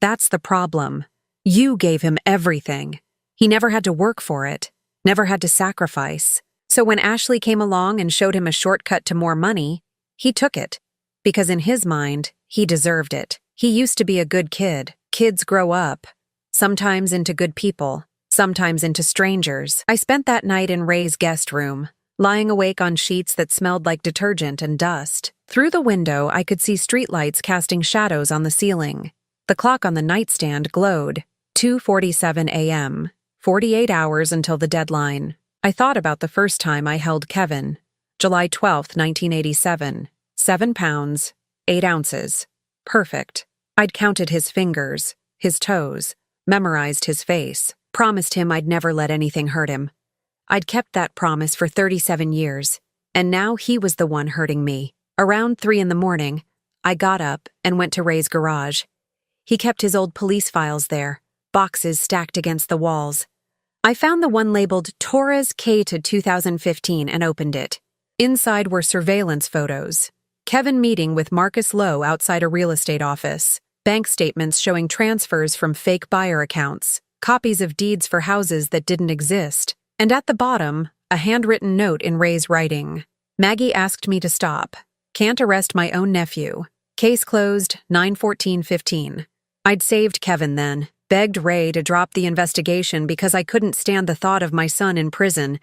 That's the problem. You gave him everything. He never had to work for it, never had to sacrifice. So when Ashley came along and showed him a shortcut to more money, he took it. Because in his mind, he deserved it. He used to be a good kid. Kids grow up. Sometimes into good people, sometimes into strangers. I spent that night in Ray's guest room, lying awake on sheets that smelled like detergent and dust. Through the window, I could see streetlights casting shadows on the ceiling. The clock on the nightstand glowed. 2:47 a.m. 48 hours until the deadline. I thought about the first time I held Kevin. July 12th, 1987. 7 pounds, 8 ounces. Perfect. I'd counted his fingers, his toes, memorized his face, promised him I'd never let anything hurt him. I'd kept that promise for 37 years, and now he was the one hurting me. Around 3 in the morning, I got up and went to Ray's garage. He kept his old police files there, boxes stacked against the walls. I found the one labeled Torres K to 2015 and opened it. Inside were surveillance photos. Kevin meeting with Marcus Lowe outside a real estate office. Bank statements showing transfers from fake buyer accounts. Copies of deeds for houses that didn't exist. And at the bottom, a handwritten note in Ray's writing. Maggie asked me to stop. Can't arrest my own nephew. Case closed, 9/14/15. I'd saved Kevin then. Begged Ray to drop the investigation because I couldn't stand the thought of my son in prison,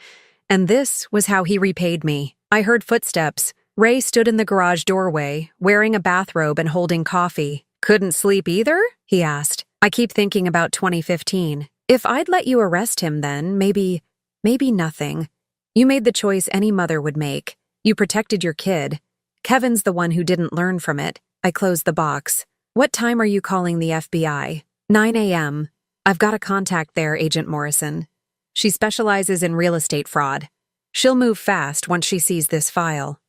and this was how he repaid me. I heard footsteps. Ray stood in the garage doorway, wearing a bathrobe and holding coffee. Couldn't sleep either? He asked. I keep thinking about 2015. If I'd let you arrest him then, maybe nothing. You made the choice any mother would make. You protected your kid. Kevin's the one who didn't learn from it. I closed the box. What time are you calling the FBI? 9 a.m. I've got a contact there, Agent Morrison. She specializes in real estate fraud. She'll move fast once she sees this file.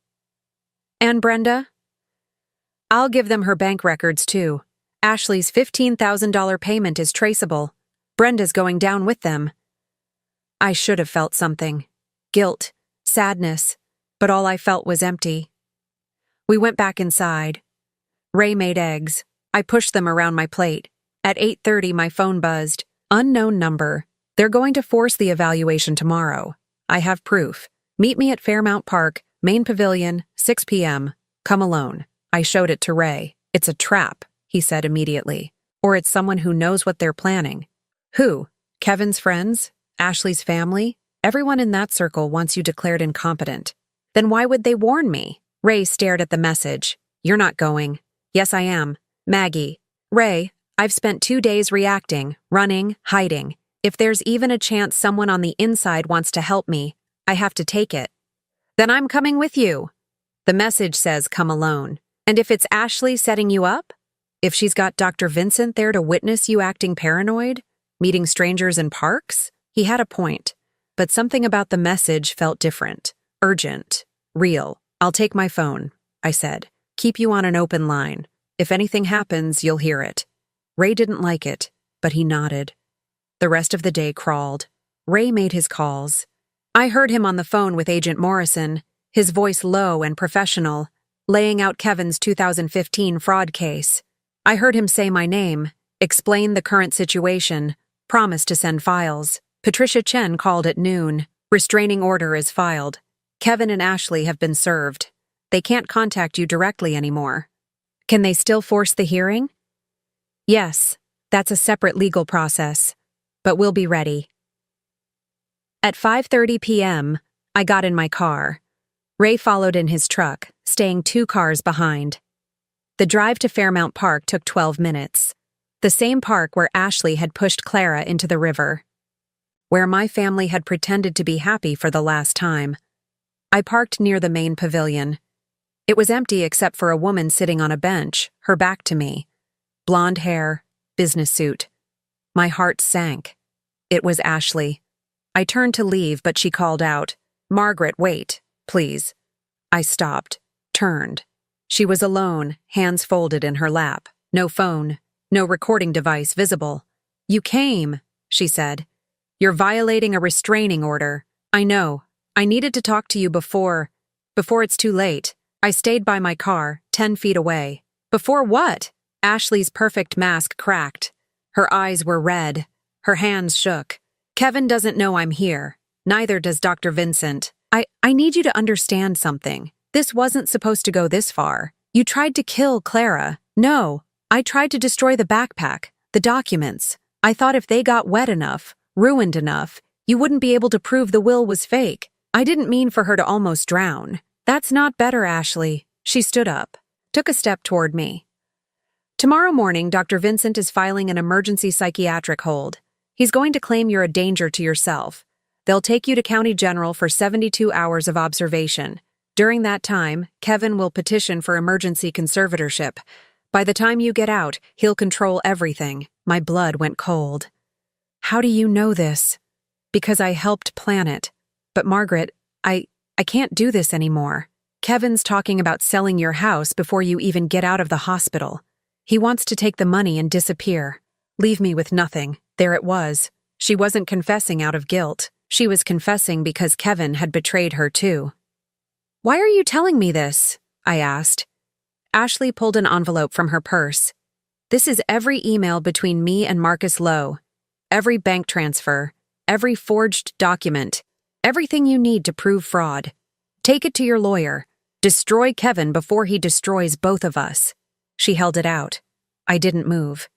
And Brenda? I'll give them her bank records, too. Ashley's $15,000 payment is traceable. Brenda's going down with them. I should have felt something. Guilt, sadness, but all I felt was empty. We went back inside. Ray made eggs. I pushed them around my plate. At 8:30, my phone buzzed. Unknown number. They're going to force the evaluation tomorrow. I have proof. Meet me at Fairmount Park, Main Pavilion, 6 p.m. Come alone. I showed it to Ray. It's It's a trap, he said immediately. Or it's someone who knows what they're planning. Who? Kevin's friends? Ashley's family? Everyone in that circle wants you declared incompetent. Then why would they warn me? Ray stared at the message. You're not going. Yes, I am. Maggie. Ray, I've spent 2 days reacting, running, hiding. If there's even a chance someone on the inside wants to help me, I have to take it. Then I'm coming with you. The message says come alone. And if it's Ashley setting you up? If she's got Dr. Vincent there to witness you acting paranoid? Meeting strangers in parks? He had a point. But something about the message felt different. Urgent. Real. I'll take my phone, I said. Keep you on an open line. If anything happens, you'll hear it. Ray didn't like it, but he nodded. The rest of the day crawled. Ray made his calls. I heard him on the phone with Agent Morrison, his voice low and professional, laying out Kevin's 2015 fraud case. I heard him say my name, explain the current situation, promise to send files. Patricia Chen called at noon. Restraining order is filed. Kevin and Ashley have been served. They can't contact you directly anymore. Can they still force the hearing? Yes, that's a separate legal process, but we'll be ready. At 5:30 p.m., I got in my car. Ray followed in his truck, staying 2 cars behind. The drive to Fairmount Park took 12 minutes, the same park where Ashley had pushed Clara into the river, where my family had pretended to be happy for the last time. I parked near the main pavilion. It was empty except for a woman sitting on a bench, her back to me. Blonde hair, business suit. My heart sank. It was Ashley. I turned to leave, but she called out, "Margaret, wait, please." I stopped, turned. She was alone, hands folded in her lap. No phone, no recording device visible. "You came," she said. "You're violating a restraining order. I know. I needed to talk to you before it's too late. I stayed by my car, 10 feet away." "Before what?" Ashley's perfect mask cracked. Her eyes were red. Her hands shook. "Kevin doesn't know I'm here. Neither does Dr. Vincent. I need you to understand something. This wasn't supposed to go this far. You tried to kill Clara. No, I tried to destroy the backpack, the documents. I thought if they got wet enough, ruined enough, you wouldn't be able to prove the will was fake. I didn't mean for her to almost drown. That's not better, Ashley." She stood up, took a step toward me. "Tomorrow morning, Dr. Vincent is filing an emergency psychiatric hold. He's going to claim you're a danger to yourself. They'll take you to County General for 72 hours of observation. During that time, Kevin will petition for emergency conservatorship. By the time you get out, he'll control everything." My blood went cold. "How do you know this?" "Because I helped plan it. But Margaret, I can't do this anymore. Kevin's talking about selling your house before you even get out of the hospital. He wants to take the money and disappear. Leave me with nothing." There it was. She wasn't confessing out of guilt. She was confessing because Kevin had betrayed her too. "Why are you telling me this?" I asked. Ashley pulled an envelope from her purse. "This is every email between me and Marcus Lowe. Every bank transfer. Every forged document. Everything you need to prove fraud. Take it to your lawyer. Destroy Kevin before he destroys both of us." She held it out. I didn't move.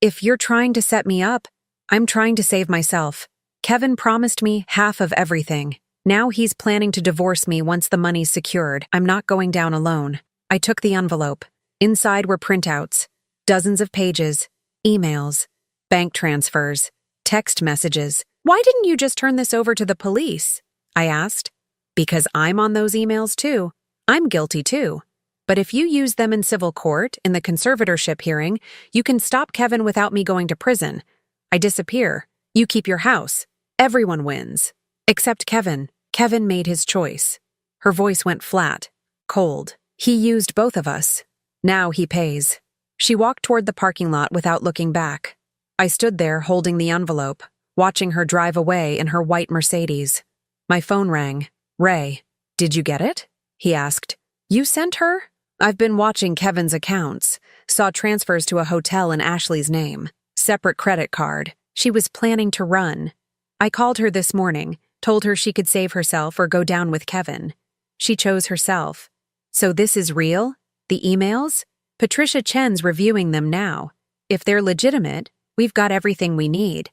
"If you're trying to set me up, I'm trying to save myself. Kevin promised me half of everything. Now he's planning to divorce me once the money's secured. I'm not going down alone." I took the envelope. Inside were printouts, dozens of pages, emails, bank transfers, text messages. "Why didn't you just turn this over to the police?" I asked. "Because I'm on those emails too. I'm guilty too. But if you use them in civil court, in the conservatorship hearing, you can stop Kevin without me going to prison. I disappear. You keep your house. Everyone wins. Except Kevin. Kevin made his choice." Her voice went flat, cold. "He used both of us. Now he pays." She walked toward the parking lot without looking back. I stood there holding the envelope, watching her drive away in her white Mercedes. My phone rang. "Ray, did you get it?" he asked. "You sent her?" "I've been watching Kevin's accounts. Saw transfers to a hotel in Ashley's name. Separate credit card. She was planning to run. I called her this morning, told her she could save herself or go down with Kevin. She chose herself. So this is real? The emails? Patricia Chen's reviewing them now. If they're legitimate, we've got everything we need.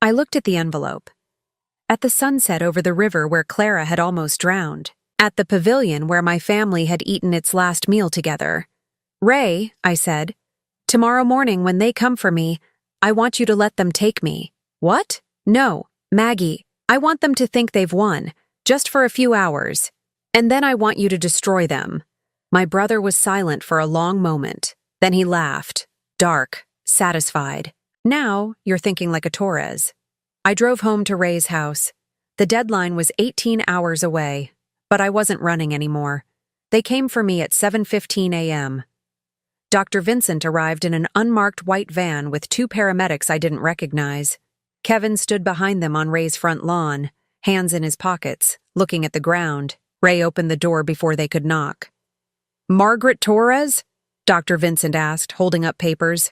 I looked at the envelope. At the sunset over the river where Clara had almost drowned. At the pavilion where my family had eaten its last meal together. Ray, I said, tomorrow morning when they come for me, I want you to let them take me. What? No, Maggie, I want them to think they've won, just for a few hours. And then I want you to destroy them. My brother was silent for a long moment. Then he laughed, dark, satisfied. Now you're thinking like a Torres. I drove home to Ray's house. The deadline was 18 hours away, but I wasn't running anymore. They came for me at 7:15 a.m. Dr. Vincent arrived in an unmarked white van with 2 paramedics I didn't recognize. Kevin stood behind them on Ray's front lawn, hands in his pockets, looking at the ground. Ray opened the door before they could knock. Margaret Torres? Dr. Vincent asked, holding up papers.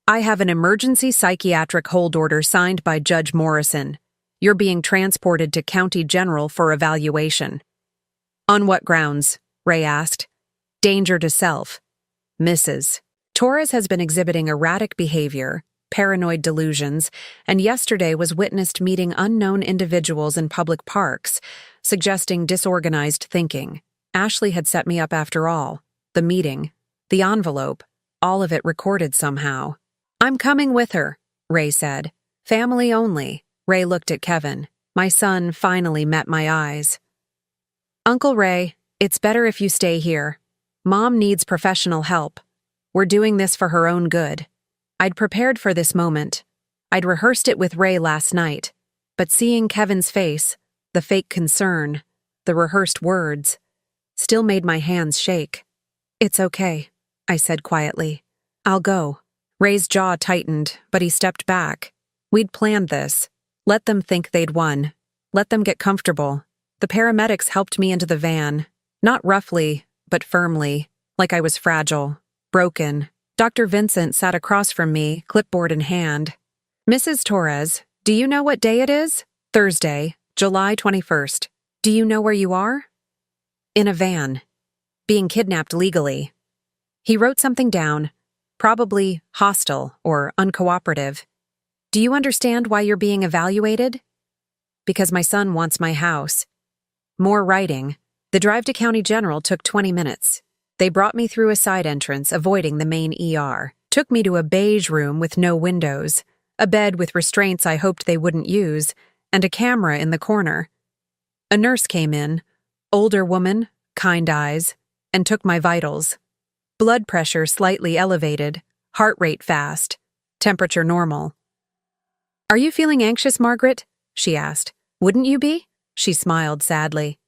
I have an emergency psychiatric hold order signed by Judge Morrison. You're being transported to County General for evaluation. On what grounds? Ray asked. Danger to self. Mrs. Torres has been exhibiting erratic behavior, paranoid delusions, and yesterday was witnessed meeting unknown individuals in public parks, suggesting disorganized thinking. Ashley had set me up after all. The meeting, the envelope, all of it recorded somehow. I'm coming with her, Ray said. Family only. Ray looked at Kevin. My son finally met my eyes. Uncle Ray, it's better if you stay here. Mom needs professional help. We're doing this for her own good. I'd prepared for this moment. I'd rehearsed it with Ray last night, but seeing Kevin's face, the fake concern, the rehearsed words, still made my hands shake. It's okay, I said quietly. I'll go. Ray's jaw tightened, but he stepped back. We'd planned this. Let them think they'd won. Let them get comfortable. The paramedics helped me into the van, not roughly, but firmly, like I was fragile, broken. Dr. Vincent sat across from me, clipboard in hand. Mrs. Torres, do you know what day it is? Thursday, July 21st. Do you know where you are? In a van. Being kidnapped legally. He wrote something down. Probably hostile or uncooperative. Do you understand why you're being evaluated? Because my son wants my house. More writing. The drive to County General took 20 minutes. They brought me through a side entrance, avoiding the main ER. Took me to a beige room with no windows, a bed with restraints I hoped they wouldn't use, and a camera in the corner. A nurse came in, older woman, kind eyes, and took my vitals. Blood pressure slightly elevated, heart rate fast, temperature normal. Are you feeling anxious, Margaret? She asked. Wouldn't you be? She smiled sadly.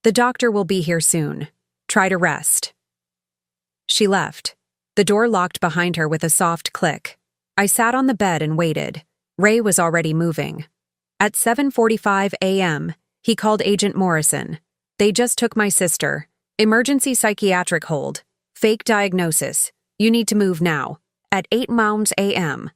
The doctor will be here soon. Try to rest. She left. The door locked behind her with a soft click. I sat on the bed and waited. Ray was already moving. At 7:45 a.m., he called Agent Morrison. They just took my sister. Emergency psychiatric hold. Fake diagnosis. You need to move now. At 8 a.m.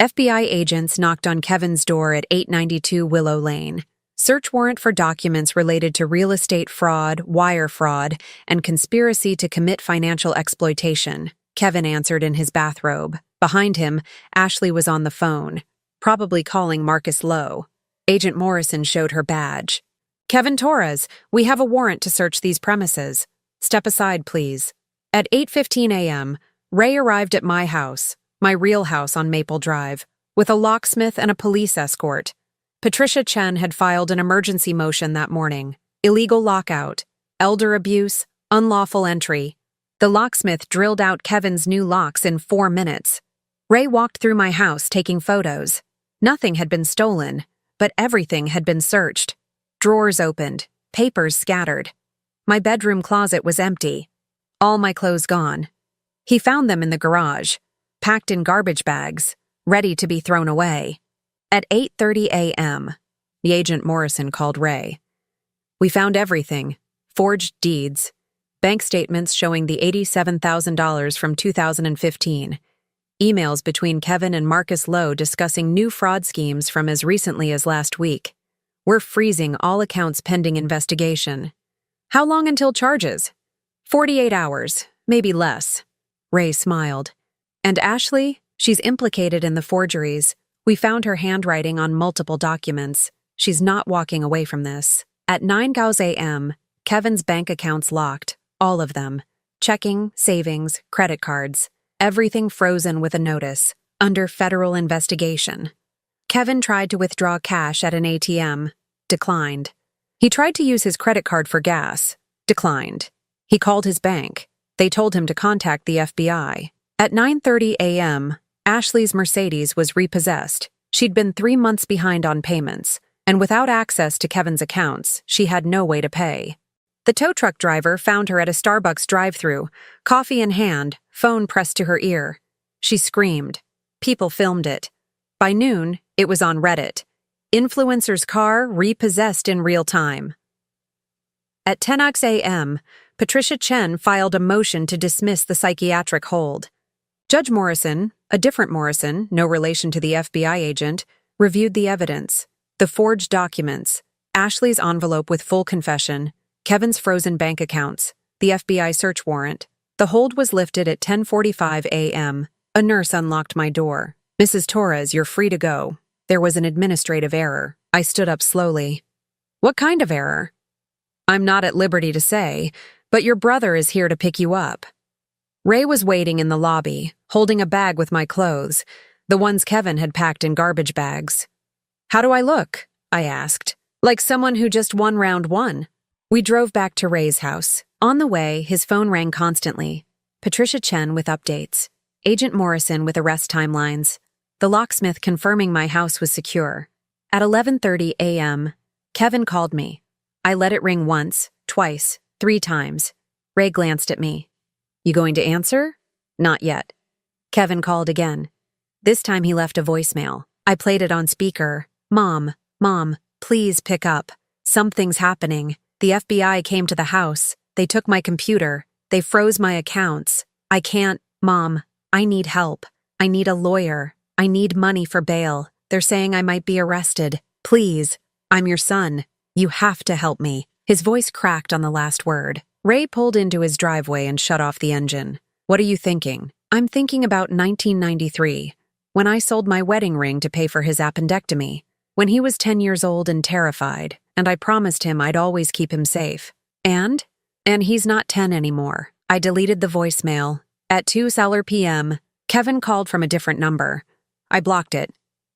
FBI agents knocked on Kevin's door at 892 Willow Lane. Search warrant for documents related to real estate fraud, wire fraud, and conspiracy to commit financial exploitation. Kevin answered in his bathrobe. Behind him, Ashley was on the phone, probably calling Marcus Lowe. Agent Morrison showed her badge. Kevin Torres, we have a warrant to search these premises. Step aside, please. At 8:15 a.m., Ray arrived at my house, my real house on Maple Drive, with a locksmith and a police escort. Patricia Chen had filed an emergency motion that morning. Illegal lockout, elder abuse, unlawful entry. The locksmith drilled out Kevin's new locks in 4 minutes. Ray walked through my house taking photos. Nothing had been stolen, but everything had been searched. Drawers opened, papers scattered. My bedroom closet was empty. All my clothes gone. He found them in the garage, packed in garbage bags, ready to be thrown away. At 8:30 a.m., the Agent Morrison called Ray. We found everything. Forged deeds, bank statements showing the $87,000 from 2015, emails between Kevin and Marcus Lowe discussing new fraud schemes from as recently as last week. We're freezing all accounts pending investigation. How long until charges? 48 hours, maybe less. Ray smiled. And Ashley? She's implicated in the forgeries. We found her handwriting on multiple documents. She's not walking away from this. At 9:00 a.m., Kevin's bank accounts locked, all of them. Checking, savings, credit cards. Everything frozen with a notice, under federal investigation. Kevin tried to withdraw cash at an ATM. Declined. He tried to use his credit card for gas. Declined. He called his bank. They told him to contact the FBI. At 9:30 a.m., Ashley's Mercedes was repossessed. She'd been 3 months behind on payments, and without access to Kevin's accounts, she had no way to pay. The tow truck driver found her at a Starbucks drive-thru, coffee in hand, phone pressed to her ear. She screamed. People filmed it. By noon, it was on Reddit. Influencer's car repossessed in real time. At 10:00 a.m., Patricia Chen filed a motion to dismiss the psychiatric hold. Judge Morrison, a different Morrison, no relation to the FBI agent, reviewed the evidence, the forged documents, Ashley's envelope with full confession, Kevin's frozen bank accounts, the FBI search warrant. The hold was lifted at 10:45 a.m. A nurse unlocked my door. "Mrs. Torres, you're free to go." There was an administrative error. I stood up slowly. "What kind of error?" "I'm not at liberty to say, but your brother is here to pick you up." Ray was waiting in the lobby, holding a bag with my clothes, the ones Kevin had packed in garbage bags. "How do I look?" I asked. "Like someone who just won round one." We drove back to Ray's house. On the way, his phone rang constantly. Patricia Chen with updates. Agent Morrison with arrest timelines. The locksmith confirming my house was secure. At 11:30 a.m., Kevin called me. I let it ring once, twice, 3 times. Ray glanced at me. "You going to answer?" "Not yet." Kevin called again. This time he left a voicemail. I played it on speaker. Mom, please pick up. Something's happening. The FBI came to the house. They took my computer. They froze my accounts. I can't, Mom. I need help. I need a lawyer. I need money for bail. They're saying I might be arrested. Please. I'm your son. You have to help me." His voice cracked on the last word. Ray pulled into his driveway and shut off the engine. "What are you thinking?" "I'm thinking about 1993, when I sold my wedding ring to pay for his appendectomy, when he was 10 years old and terrified, and I promised him I'd always keep him safe. And he's not 10 anymore." I deleted the voicemail. At 2:00 p.m., Kevin called from a different number. I blocked it.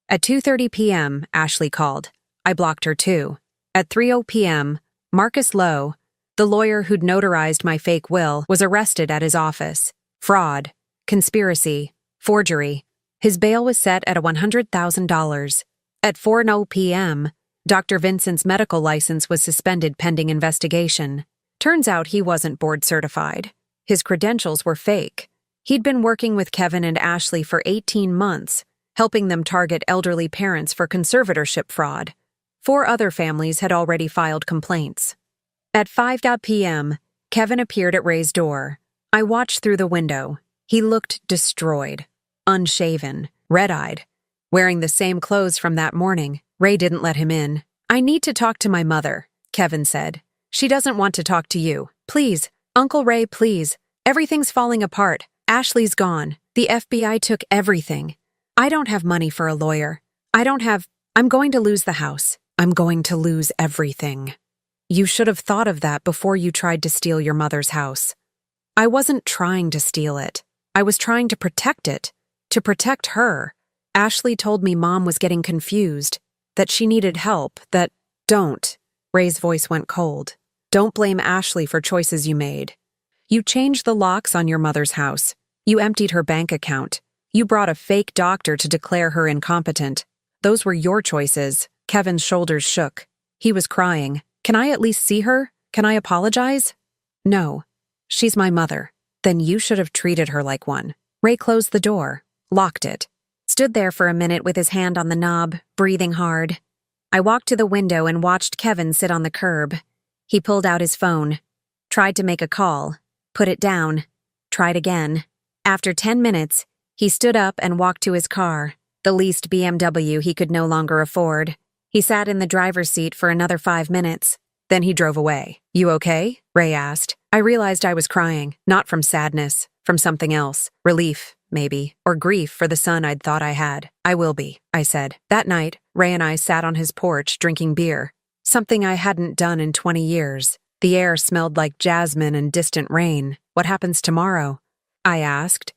At 2:30 p.m., Ashley called. I blocked her too. At 3:00 p.m., Marcus Lowe, the lawyer who'd notarized my fake will, was arrested at his office. Fraud, conspiracy, forgery. His bail was set at $100,000. At 4:00 p.m., Dr. Vincent's medical license was suspended pending investigation. Turns out he wasn't board certified. His credentials were fake. He'd been working with Kevin and Ashley for 18 months, helping them target elderly parents for conservatorship fraud. 4 other families had already filed complaints. At 5:00 p.m., Kevin appeared at Ray's door. I watched through the window. He looked destroyed, unshaven, red-eyed, wearing the same clothes from that morning. Ray didn't let him in. "I need to talk to my mother," Kevin said. "She doesn't want to talk to you. Please, Uncle Ray, please. Everything's falling apart. Ashley's gone. The FBI took everything. I don't have money for a lawyer. I'm going to lose the house. I'm going to lose everything." "You should have thought of that before you tried to steal your mother's house." "I wasn't trying to steal it. I was trying to protect it. To protect her. Ashley told me Mom was getting confused, that she needed help, that—" "Don't." Ray's voice went cold. "Don't blame Ashley for choices you made. You changed the locks on your mother's house. You emptied her bank account. You brought a fake doctor to declare her incompetent. Those were your choices." Kevin's shoulders shook. He was crying. "Can I at least see her? Can I apologize?" "No. She's my mother." "Then you should have treated her like one." Ray closed the door, locked it, stood there for a minute with his hand on the knob, breathing hard. I walked to the window and watched Kevin sit on the curb. He pulled out his phone, tried to make a call, put it down, tried again. After 10 minutes, he stood up and walked to his car, the leased BMW he could no longer afford. He sat in the driver's seat for another 5 minutes. Then he drove away. You okay? Ray asked. I realized I was crying, not from sadness, from something else. Relief, maybe, or grief for the son I'd thought I had. I will be, I said. That night, Ray and I sat on his porch drinking beer, something I hadn't done in 20 years. The air smelled like jasmine and distant rain. What happens tomorrow? I asked.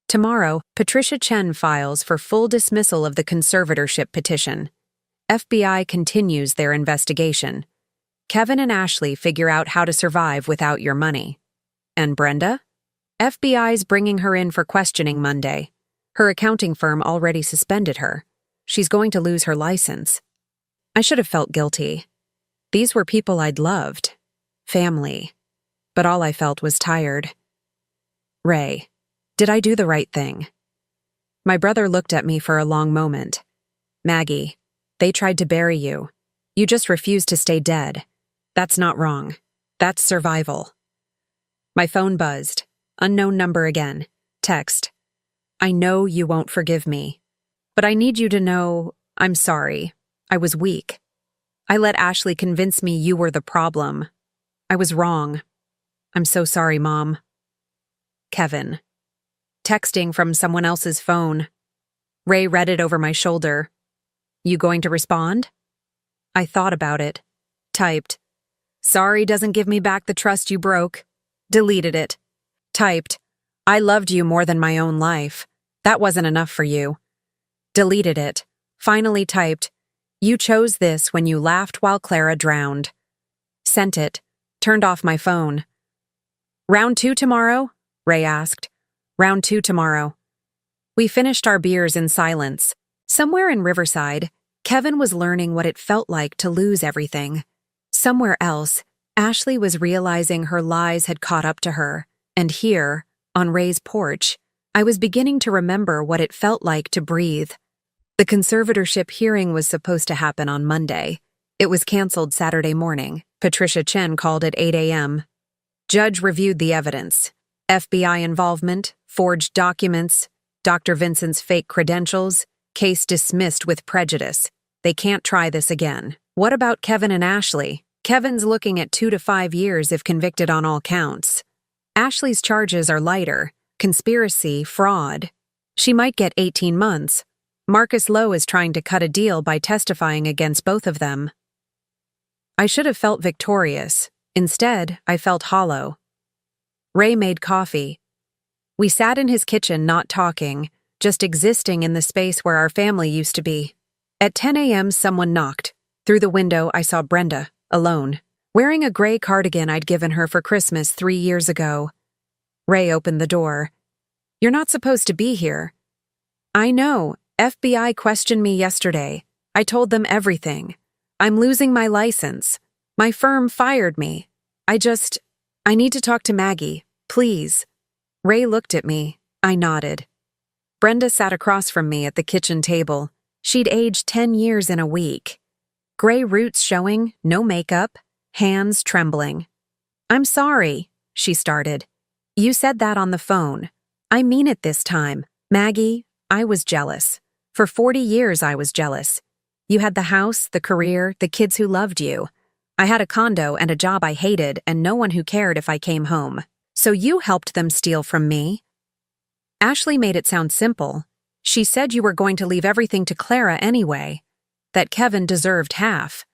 Tomorrow, Patricia Chen files for full dismissal of the conservatorship petition. FBI continues their investigation. Kevin and Ashley figure out how to survive without your money. And Brenda? FBI's bringing her in for questioning Monday. Her accounting firm already suspended her. She's going to lose her license. I should have felt guilty. These were people I'd loved. Family. But all I felt was tired. Ray, did I do the right thing? My brother looked at me for a long moment. Maggie, they tried to bury you. You just refused to stay dead. That's not wrong. That's survival. My phone buzzed. Unknown number again. Text. I know you won't forgive me, but I need you to know I'm sorry. I was weak. I let Ashley convince me you were the problem. I was wrong. I'm so sorry, Mom. Kevin. Texting from someone else's phone. Ray read it over my shoulder. You going to respond? I thought about it. Typed. Sorry doesn't give me back the trust you broke. Deleted it. Typed. I loved you more than my own life. That wasn't enough for you. Deleted it. Finally typed. You chose this when you laughed while Clara drowned. Sent it. Turned off my phone. Round 2 tomorrow? Ray asked. Round 2 tomorrow. We finished our beers in silence. Somewhere in Riverside, Kevin was learning what it felt like to lose everything. Somewhere else, Ashley was realizing her lies had caught up to her, and here, on Ray's porch, I was beginning to remember what it felt like to breathe. The conservatorship hearing was supposed to happen on Monday. It was canceled Saturday morning. Patricia Chen called at 8 a.m. Judge reviewed the evidence. FBI involvement, forged documents, Dr. Vincent's fake credentials, case dismissed with prejudice. They can't try this again. What about Kevin and Ashley? Kevin's looking at 2 to 5 years if convicted on all counts. Ashley's charges are lighter: conspiracy, fraud. She might get 18 months. Marcus Lowe is trying to cut a deal by testifying against both of them. I should have felt victorious. Instead, I felt hollow. Ray made coffee. We sat in his kitchen not talking, just existing in the space where our family used to be. At 10 a.m. someone knocked. Through the window I saw Brenda, alone, wearing a gray cardigan I'd given her for Christmas 3 years ago. Ray opened the door. You're not supposed to be here. I know. FBI questioned me yesterday. I told them everything. I'm losing my license. My firm fired me. I need to talk to Maggie, please. Ray looked at me. I nodded. Brenda sat across from me at the kitchen table. She'd aged 10 years in a week. Gray roots showing, no makeup, hands trembling. I'm sorry, she started. You said that on the phone. I mean it this time. Maggie, I was jealous. For 40 years I was jealous. You had the house, the career, the kids who loved you. I had a condo and a job I hated and no one who cared if I came home. So you helped them steal from me. Ashley made it sound simple. She said you were going to leave everything to Clara anyway, that Kevin deserved half.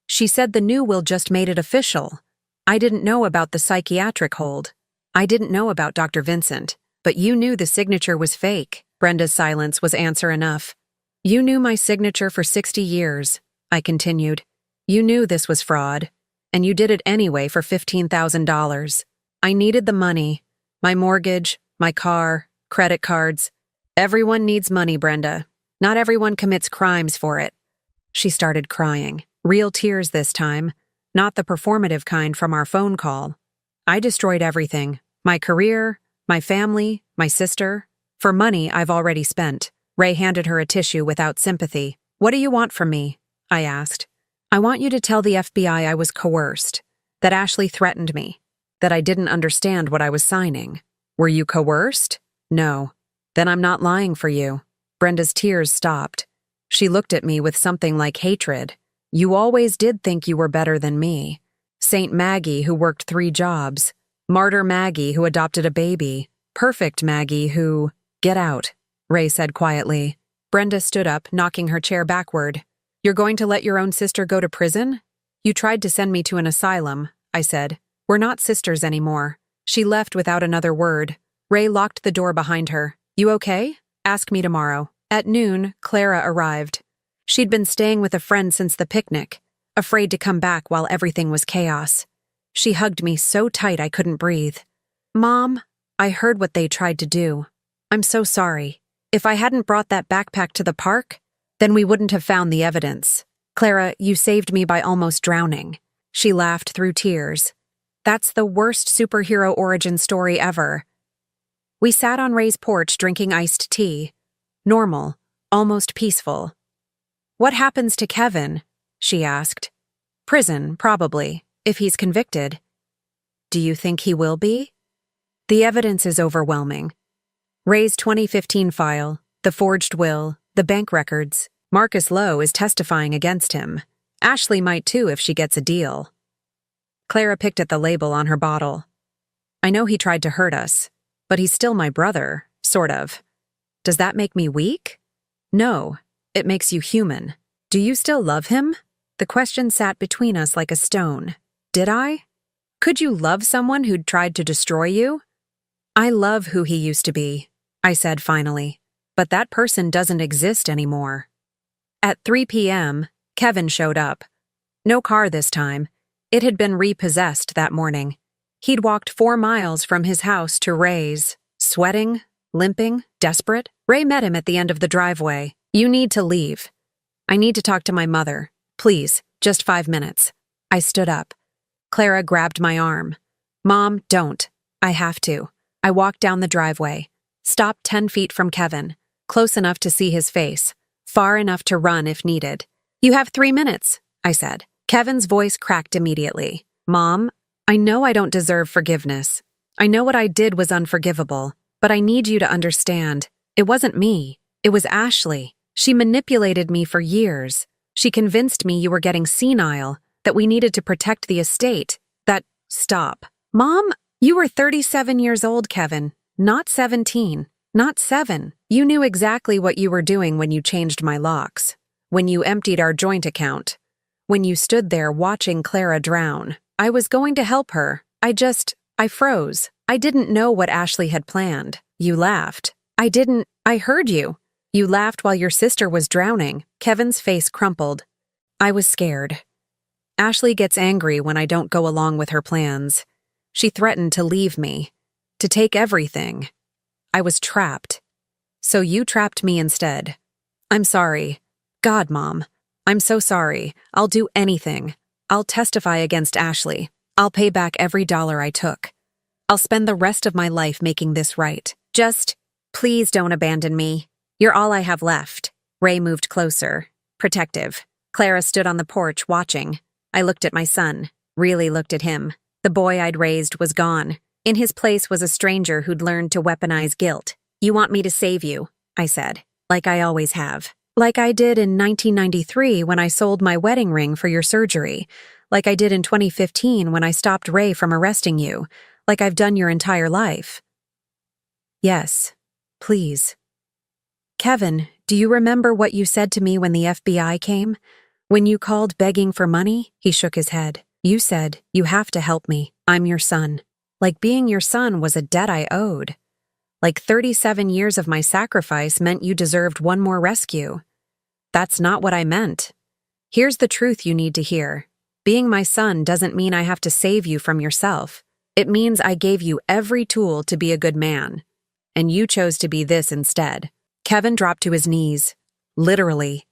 She said the new will just made it official. I didn't know about the psychiatric hold. I didn't know about Dr. Vincent, but you knew the signature was fake. Brenda's silence was answer enough. You knew my signature for 60 years, I continued. You knew this was fraud, and you did it anyway for $15,000. I needed the money. My mortgage, my car, credit cards. Everyone needs money, Brenda. Not everyone commits crimes for it. She started crying. Real tears this time, not the performative kind from our phone call. I destroyed everything. My career, my family, my sister. For money I've already spent. Ray handed her a tissue without sympathy. What do you want from me? I asked. I want you to tell the FBI I was coerced, that Ashley threatened me, that I didn't understand what I was signing. Were you coerced? No. Then I'm not lying for you. Brenda's tears stopped. She looked at me with something like hatred. You always did think you were better than me. Saint Maggie who worked 3 jobs. Martyr Maggie who adopted a baby. Perfect Maggie who… Get out, Ray said quietly. Brenda stood up, knocking her chair backward. You're going to let your own sister go to prison? You tried to send me to an asylum, I said. We're not sisters anymore. She left without another word. Ray locked the door behind her. You okay? Ask me tomorrow. At noon, Clara arrived. She'd been staying with a friend since the picnic, afraid to come back while everything was chaos. She hugged me so tight I couldn't breathe. Mom, I heard what they tried to do. I'm so sorry. If I hadn't brought that backpack to the park, then we wouldn't have found the evidence. Clara, you saved me by almost drowning. She laughed through tears. That's the worst superhero origin story ever. We sat on Ray's porch drinking iced tea. Normal, almost peaceful. What happens to Kevin? She asked. Prison, probably, if he's convicted. Do you think he will be? The evidence is overwhelming. Ray's 2015 file, the forged will, the bank records. Marcus Lowe is testifying against him. Ashley might too if she gets a deal. Clara picked at the label on her bottle. I know he tried to hurt us, but he's still my brother, sort of. Does that make me weak? No, it makes you human. Do you still love him? The question sat between us like a stone. Did I? Could you love someone who'd tried to destroy you? I love who he used to be, I said finally, but that person doesn't exist anymore. At 3 p.m., Kevin showed up. No car this time. It had been repossessed that morning. He'd walked 4 miles from his house to Ray's, sweating, limping, desperate. Ray met him at the end of the driveway. You need to leave. I need to talk to my mother. Please, just 5 minutes. I stood up. Clara grabbed my arm. Mom, don't. I have to. I walked down the driveway. Stopped 10 feet from Kevin, close enough to see his face, far enough to run if needed. You have 3 minutes, I said. Kevin's voice cracked immediately. Mom, I know I don't deserve forgiveness. I know what I did was unforgivable, but I need you to understand. It wasn't me. It was Ashley. She manipulated me for years. She convinced me you were getting senile, that we needed to protect the estate, that… Stop. Mom, you were 37 years old, Kevin. Not 17. Not 7. You knew exactly what you were doing when you changed my locks. When you emptied our joint account. When you stood there watching Clara drown. I was going to help her. I froze. I didn't know what Ashley had planned. You laughed. I heard you. You laughed while your sister was drowning. Kevin's face crumpled. I was scared. Ashley gets angry when I don't go along with her plans. She threatened to leave me. To take everything. I was trapped. So you trapped me instead. I'm sorry. God, Mom. I'm so sorry. I'll do anything. I'll testify against Ashley. I'll pay back every dollar I took. I'll spend the rest of my life making this right. Just, please don't abandon me. You're all I have left. Ray moved closer. Protective. Clara stood on the porch watching. I looked at my son. Really looked at him. The boy I'd raised was gone. In his place was a stranger who'd learned to weaponize guilt. You want me to save you, I said, like I always have. Like I did in 1993 when I sold my wedding ring for your surgery. Like I did in 2015 when I stopped Ray from arresting you. Like I've done your entire life. Yes, please. Kevin, do you remember what you said to me when the FBI came? When you called begging for money? He shook his head. You said, you have to help me. I'm your son. Like being your son was a debt I owed. Like 37 years of my sacrifice meant you deserved one more rescue. That's not what I meant. Here's the truth you need to hear. Being my son doesn't mean I have to save you from yourself. It means I gave you every tool to be a good man. And you chose to be this instead. Kevin dropped to his knees. Literally.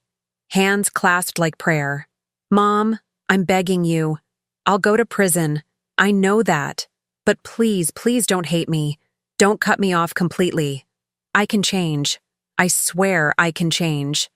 Hands clasped like prayer. Mom, I'm begging you. I'll go to prison. I know that. But please, please don't hate me. Don't cut me off completely. I can change. I swear I can change.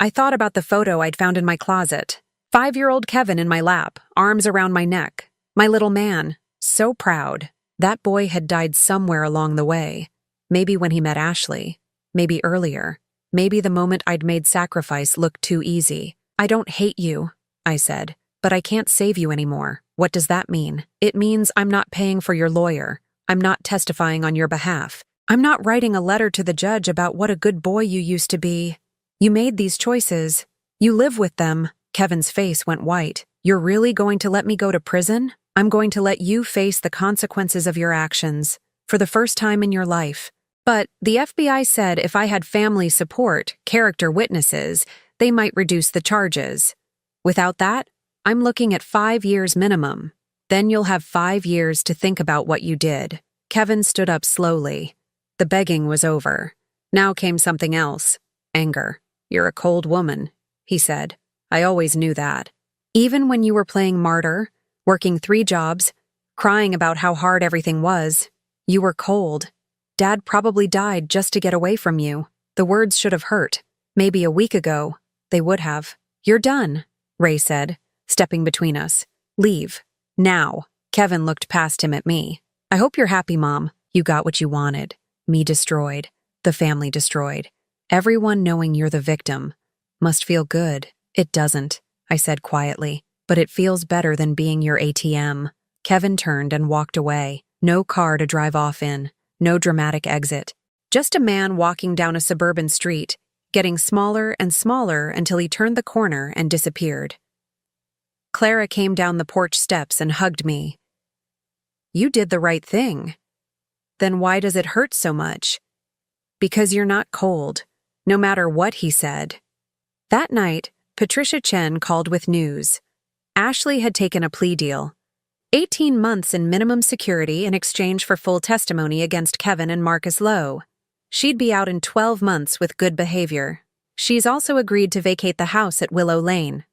I thought about the photo I'd found in my closet. 5-year-old Kevin in my lap, arms around my neck. My little man. So proud. That boy had died somewhere along the way. Maybe when he met Ashley. Maybe earlier. Maybe the moment I'd made sacrifice looked too easy. I don't hate you, I said, but I can't save you anymore. What does that mean? It means I'm not paying for your lawyer. I'm not testifying on your behalf. I'm not writing a letter to the judge about what a good boy you used to be. You made these choices. You live with them. Kevin's face went white. You're really going to let me go to prison? I'm going to let you face the consequences of your actions, for the first time in your life. But the FBI said if I had family support, character witnesses, they might reduce the charges. Without that, I'm looking at 5 years minimum. Then you'll have 5 years to think about what you did. Kevin stood up slowly. The begging was over. Now came something else. Anger. You're a cold woman, he said. I always knew that. Even when you were playing martyr, working 3 jobs, crying about how hard everything was, you were cold. Dad probably died just to get away from you. The words should have hurt. Maybe a week ago, they would have. You're done, Ray said, stepping between us. Leave. Now. Kevin looked past him at me. I hope you're happy, Mom. You got what you wanted. Me destroyed. The family destroyed. Everyone knowing you're the victim. Must feel good. It doesn't, I said quietly, but it feels better than being your ATM. Kevin turned and walked away. No car to drive off in. No dramatic exit. Just a man walking down a suburban street, getting smaller and smaller until he turned the corner and disappeared. Clara came down the porch steps and hugged me. You did the right thing. Then why does it hurt so much? Because you're not cold, no matter what he said. That night, Patricia Chen called with news. Ashley had taken a plea deal. 18 months in minimum security in exchange for full testimony against Kevin and Marcus Lowe. She'd be out in 12 months with good behavior. She's also agreed to vacate the house at Willow Lane.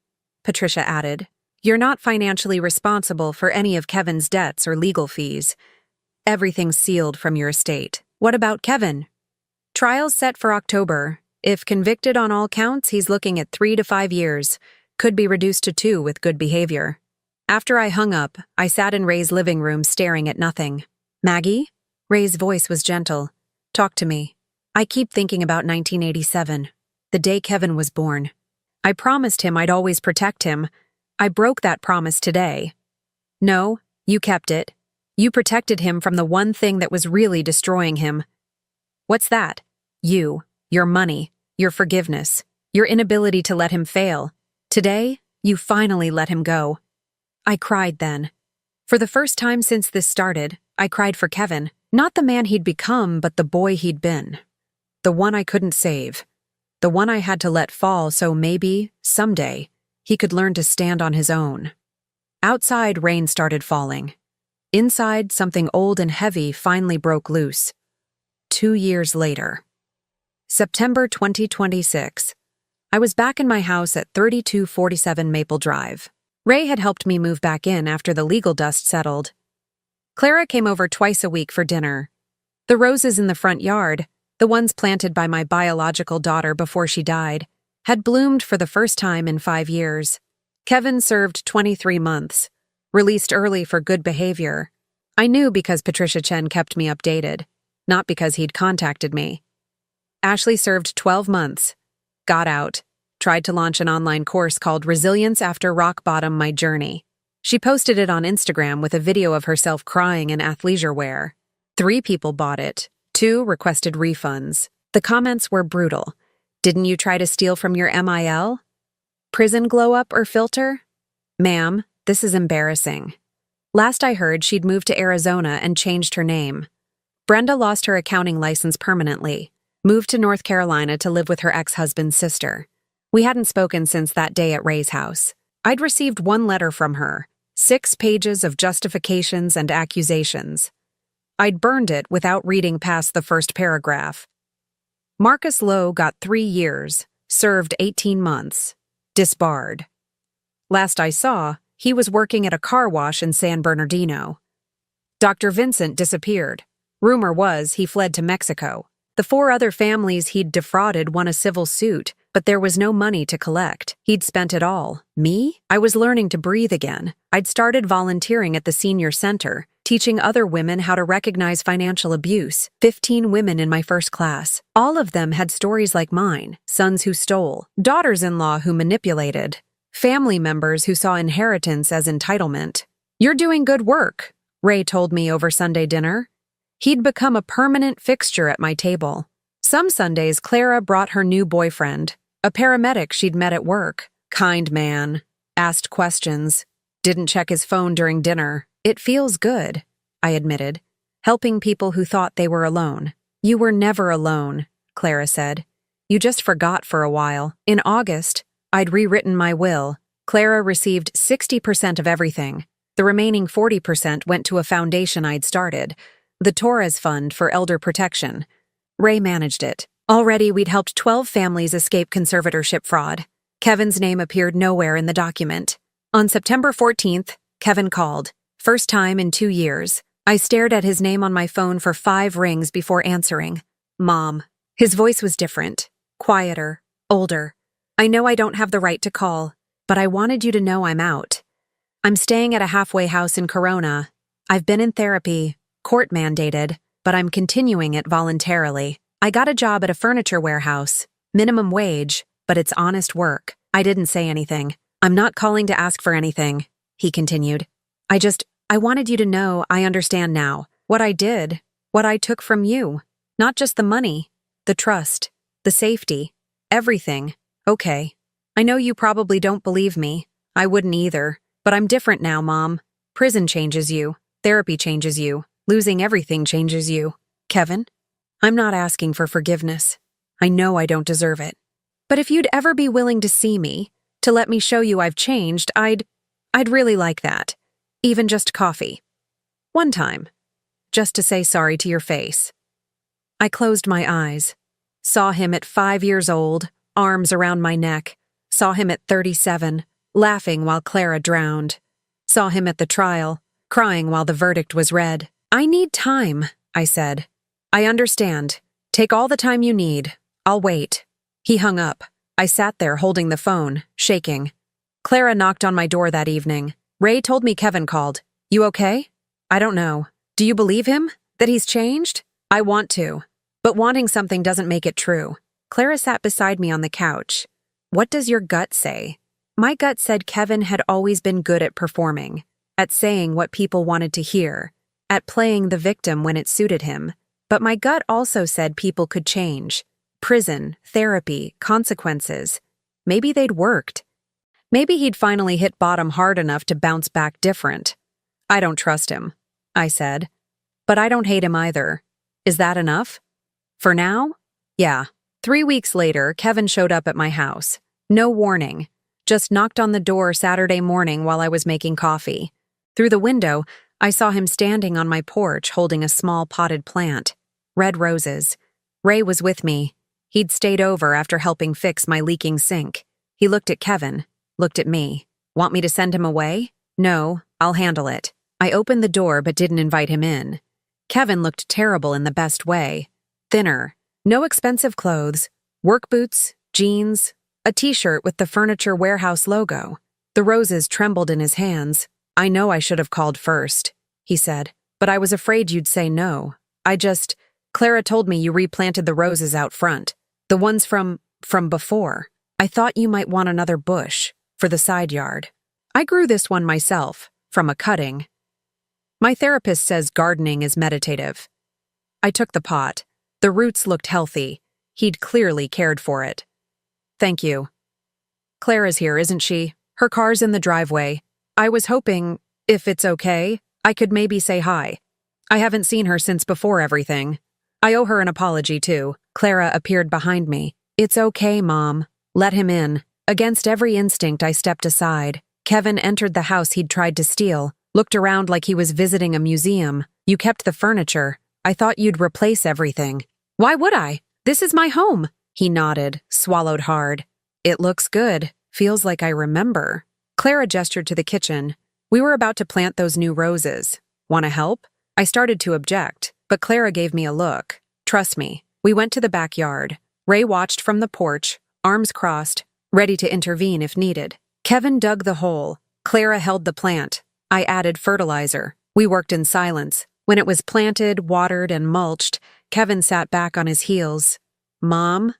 Patricia added, You're not financially responsible for any of Kevin's debts or legal fees. Everything's sealed from your estate. What about Kevin? Trial's set for October. If convicted on all counts, he's looking at 3 to 5 years. Could be reduced to 2 with good behavior. After I hung up, I sat in Ray's living room staring at nothing. Maggie? Ray's voice was gentle. Talk to me. I keep thinking about 1987, the day Kevin was born. I promised him I'd always protect him. I broke that promise today. No, you kept it. You protected him from the one thing that was really destroying him. What's that? You, your money, your forgiveness, your inability to let him fail. Today, you finally let him go. I cried then. For the first time since this started, I cried for Kevin, not the man he'd become, but the boy he'd been. The one I couldn't save. The one I had to let fall so maybe, someday, he could learn to stand on his own. Outside, rain started falling. Inside, something old and heavy finally broke loose. 2 years later. September 2026. I was back in my house at 3247 Maple Drive. Ray had helped me move back in after the legal dust settled. Clara came over twice a week for dinner. The roses in the front yard, the ones planted by my biological daughter before she died, had bloomed for the first time in 5 years. Kevin served 23 months, released early for good behavior. I knew because Patricia Chen kept me updated, not because he'd contacted me. Ashley served 12 months, got out, tried to launch an online course called Resilience After Rock Bottom: My Journey. She posted it on Instagram with a video of herself crying in athleisure wear. 3 people bought it. 2 requested refunds. The comments were brutal. Didn't you try to steal from your MIL? Prison glow-up or filter? Ma'am, this is embarrassing. Last I heard, she'd moved to Arizona and changed her name. Brenda lost her accounting license permanently, moved to North Carolina to live with her ex-husband's sister. We hadn't spoken since that day at Ray's house. I'd received 1 letter from her, 6 pages of justifications and accusations. I'd burned it without reading past the first paragraph. Marcus Lowe got 3 years, served 18 months, disbarred. Last I saw, he was working at a car wash in San Bernardino. Dr. Vincent disappeared. Rumor was he fled to Mexico. The 4 other families he'd defrauded won a civil suit, but there was no money to collect. He'd spent it all. Me? I was learning to breathe again. I'd started volunteering at the senior center, teaching other women how to recognize financial abuse. 15 women in my first class. All of them had stories like mine. Sons who stole, daughters-in-law who manipulated, family members who saw inheritance as entitlement. "You're doing good work," Ray told me over Sunday dinner. He'd become a permanent fixture at my table. Some Sundays, Clara brought her new boyfriend, a paramedic she'd met at work. Kind man. Asked questions. Didn't check his phone during dinner. "It feels good," I admitted. "Helping people who thought they were alone." "You were never alone," Clara said. "You just forgot for a while." In August, I'd rewritten my will. Clara received 60% of everything. The remaining 40% went to a foundation I'd started, the Torres Fund for Elder Protection. Ray managed it. Already, we'd helped 12 families escape conservatorship fraud. Kevin's name appeared nowhere in the document. On September 14th, Kevin called. First time in 2 years. I stared at his name on my phone for 5 rings before answering. Mom. His voice was different, quieter, older. "I know I don't have the right to call, but I wanted you to know I'm out. I'm staying at a halfway house in Corona. I've been in therapy, court mandated, but I'm continuing it voluntarily. I got a job at a furniture warehouse, minimum wage, but it's honest work." I didn't say anything. "I'm not calling to ask for anything," he continued. I wanted you to know I understand now. What I did, what I took from you. Not just the money, the trust, the safety, everything. Okay. I know you probably don't believe me. I wouldn't either. But I'm different now, Mom. Prison changes you. Therapy changes you. Losing everything changes you. Kevin, I'm not asking for forgiveness. I know I don't deserve it. But if you'd ever be willing to see me, to let me show you I've changed, I'd really like that. Even just coffee. One time. Just to say sorry to your face. I closed my eyes. Saw him at 5 years old, arms around my neck. Saw him at 37, laughing while Clara drowned. Saw him at the trial, crying while the verdict was read. "I need time," I said. "I understand. Take all the time you need. I'll wait." He hung up. I sat there holding the phone, shaking. Clara knocked on my door that evening. "Ray told me Kevin called. You okay?" "I don't know. Do you believe him? That he's changed?" "I want to. But wanting something doesn't make it true." Clara sat beside me on the couch. "What does your gut say?" My gut said Kevin had always been good at performing, at saying what people wanted to hear, at playing the victim when it suited him. But my gut also said people could change. Prison, therapy, consequences. Maybe they'd worked. Maybe he'd finally hit bottom hard enough to bounce back different. "I don't trust him," I said. "But I don't hate him either. Is that enough?" "For now?" "Yeah." 3 weeks later, Kevin showed up at my house. No warning. Just knocked on the door Saturday morning while I was making coffee. Through the window, I saw him standing on my porch holding a small potted plant. Red roses. Ray was with me. He'd stayed over after helping fix my leaking sink. He looked at Kevin. Looked at me. "Want me to send him away?" "No, I'll handle it." I opened the door but didn't invite him in. Kevin looked terrible in the best way. Thinner. No expensive clothes. Work boots, jeans, a t-shirt with the furniture warehouse logo. The roses trembled in his hands. "I know I should have called first," he said, "but I was afraid you'd say no. Clara told me you replanted the roses out front. The ones from before. I thought you might want another bush. For the side yard. I grew this one myself, from a cutting. My therapist says gardening is meditative." I took the pot. The roots looked healthy. He'd clearly cared for it. "Thank you." "Clara's here, isn't she? Her car's in the driveway. I was hoping, if it's okay, I could maybe say hi. I haven't seen her since before everything. I owe her an apology, too." Clara appeared behind me. "It's okay, Mom. Let him in." Against every instinct, I stepped aside. Kevin entered the house he'd tried to steal, looked around like he was visiting a museum. "You kept the furniture. I thought you'd replace everything." "Why would I? This is my home." He nodded, swallowed hard. "It looks good. Feels like I remember." Clara gestured to the kitchen. "We were about to plant those new roses. Want to help?" I started to object, but Clara gave me a look. "Trust me." We went to the backyard. Ray watched from the porch, arms crossed, ready to intervene if needed. Kevin dug the hole. Clara held the plant. I added fertilizer. We worked in silence. When it was planted, watered, and mulched, Kevin sat back on his heels. "Mom,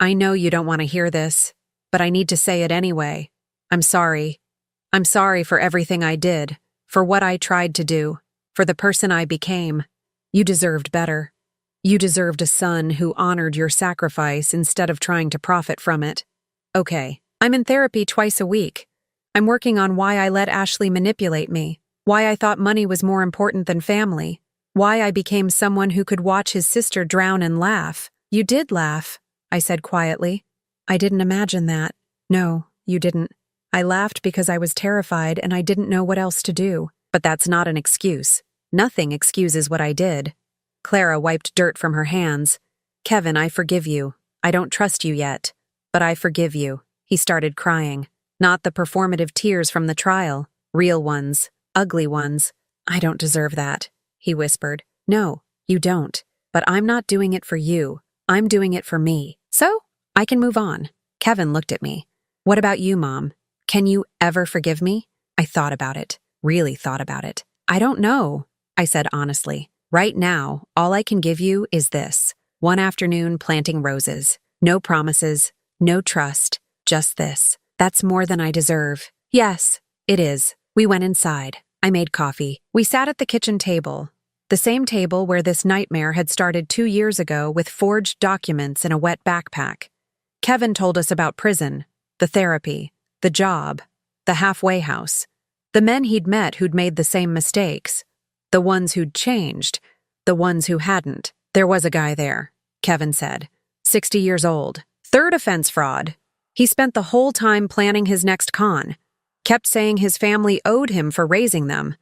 I know you don't want to hear this, but I need to say it anyway. I'm sorry. I'm sorry for everything I did, for what I tried to do, for the person I became. You deserved better. You deserved a son who honored your sacrifice instead of trying to profit from it. Okay, I'm in therapy twice a week. I'm working on why I let Ashley manipulate me, why I thought money was more important than family, why I became someone who could watch his sister drown and laugh. You did laugh, I said quietly. I didn't imagine that. No, you didn't. I laughed because I was terrified and I didn't know what else to do. But that's not an excuse. Nothing excuses what I did. Clara wiped dirt from her hands. Kevin, I forgive you. I don't trust you yet. But I forgive you. He started crying. Not the performative tears from the trial. Real ones. Ugly ones. I don't deserve that, he whispered. No, you don't. But I'm not doing it for you. I'm doing it for me. So, I can move on. Kevin looked at me. What about you, Mom? Can you ever forgive me? I thought about it. Really thought about it. I don't know, I said honestly. Right now, all I can give you is this. One afternoon planting roses. No promises, no trust, just this. That's more than I deserve. Yes, it is. We went inside. I made coffee. We sat at the kitchen table. The same table where this nightmare had started 2 years ago with forged documents in a wet backpack. Kevin told us about prison, the therapy, the job, the halfway house, the men he'd met who'd made the same mistakes, the ones who'd changed, the ones who hadn't. There was a guy there, Kevin said, 60 years old, third offense fraud. He spent the whole time planning his next con, kept saying his family owed him for raising them,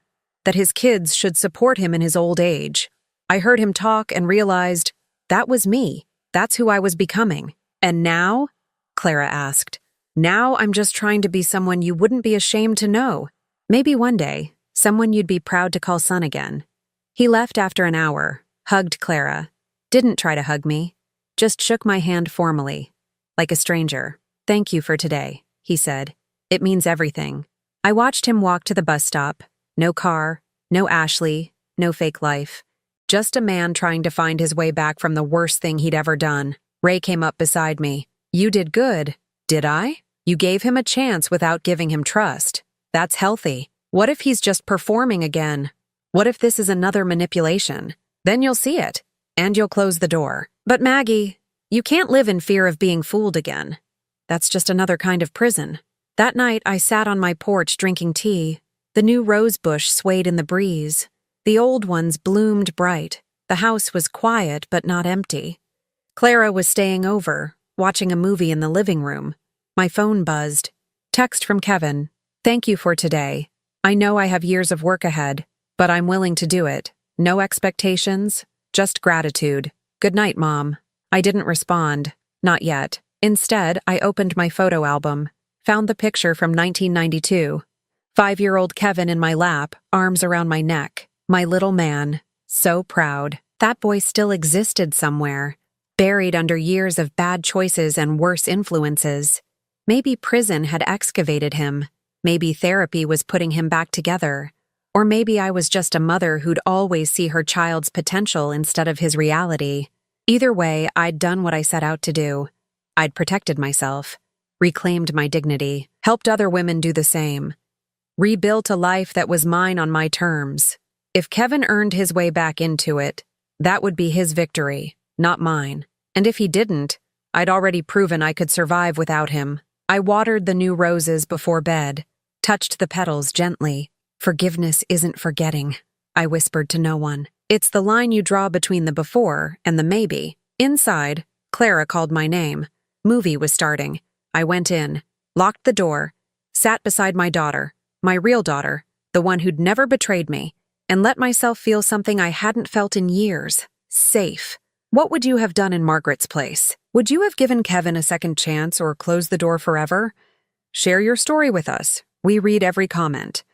that his kids should support him in his old age. I heard him talk and realized that was me. That's who I was becoming. And now? Clara asked. Now I'm just trying to be someone you wouldn't be ashamed to know. Maybe one day, someone you'd be proud to call son again. He left after an hour, hugged Clara, didn't try to hug me, just shook my hand formally, like a stranger. Thank you for today, he said. It means everything. I watched him walk to the bus stop. No car, no Ashley, no fake life. Just a man trying to find his way back from the worst thing he'd ever done. Ray came up beside me. You did good. Did I? You gave him a chance without giving him trust. That's healthy. What if he's just performing again? What if this is another manipulation? Then you'll see it, and you'll close the door. But Maggie, you can't live in fear of being fooled again. That's just another kind of prison. That night, I sat on my porch drinking tea. The new rose bush swayed in the breeze. The old ones bloomed bright. The house was quiet but not empty. Clara was staying over, watching a movie in the living room. My phone buzzed. Text from Kevin. Thank you for today. I know I have years of work ahead, but I'm willing to do it. No expectations, just gratitude. Good night, Mom. I didn't respond. Not yet. Instead, I opened my photo album, found the picture from 1992. 5-year-old Kevin in my lap, arms around my neck. My little man. So proud. That boy still existed somewhere, buried under years of bad choices and worse influences. Maybe prison had excavated him. Maybe therapy was putting him back together. Or maybe I was just a mother who'd always see her child's potential instead of his reality. Either way, I'd done what I set out to do. I'd protected myself, reclaimed my dignity, helped other women do the same. Rebuilt a life that was mine on my terms. If Kevin earned his way back into it, that would be his victory, not mine. And if he didn't, I'd already proven I could survive without him. I watered the new roses before bed, touched the petals gently. Forgiveness isn't forgetting, I whispered to no one. It's the line you draw between the before and the maybe. Inside, Clara called my name. Movie was starting. I went in, locked the door, sat beside my daughter, my real daughter, the one who'd never betrayed me, and let myself feel something I hadn't felt in years. Safe. What would you have done in Margaret's place? Would you have given Kevin a second chance or closed the door forever? Share your story with us. We read every comment.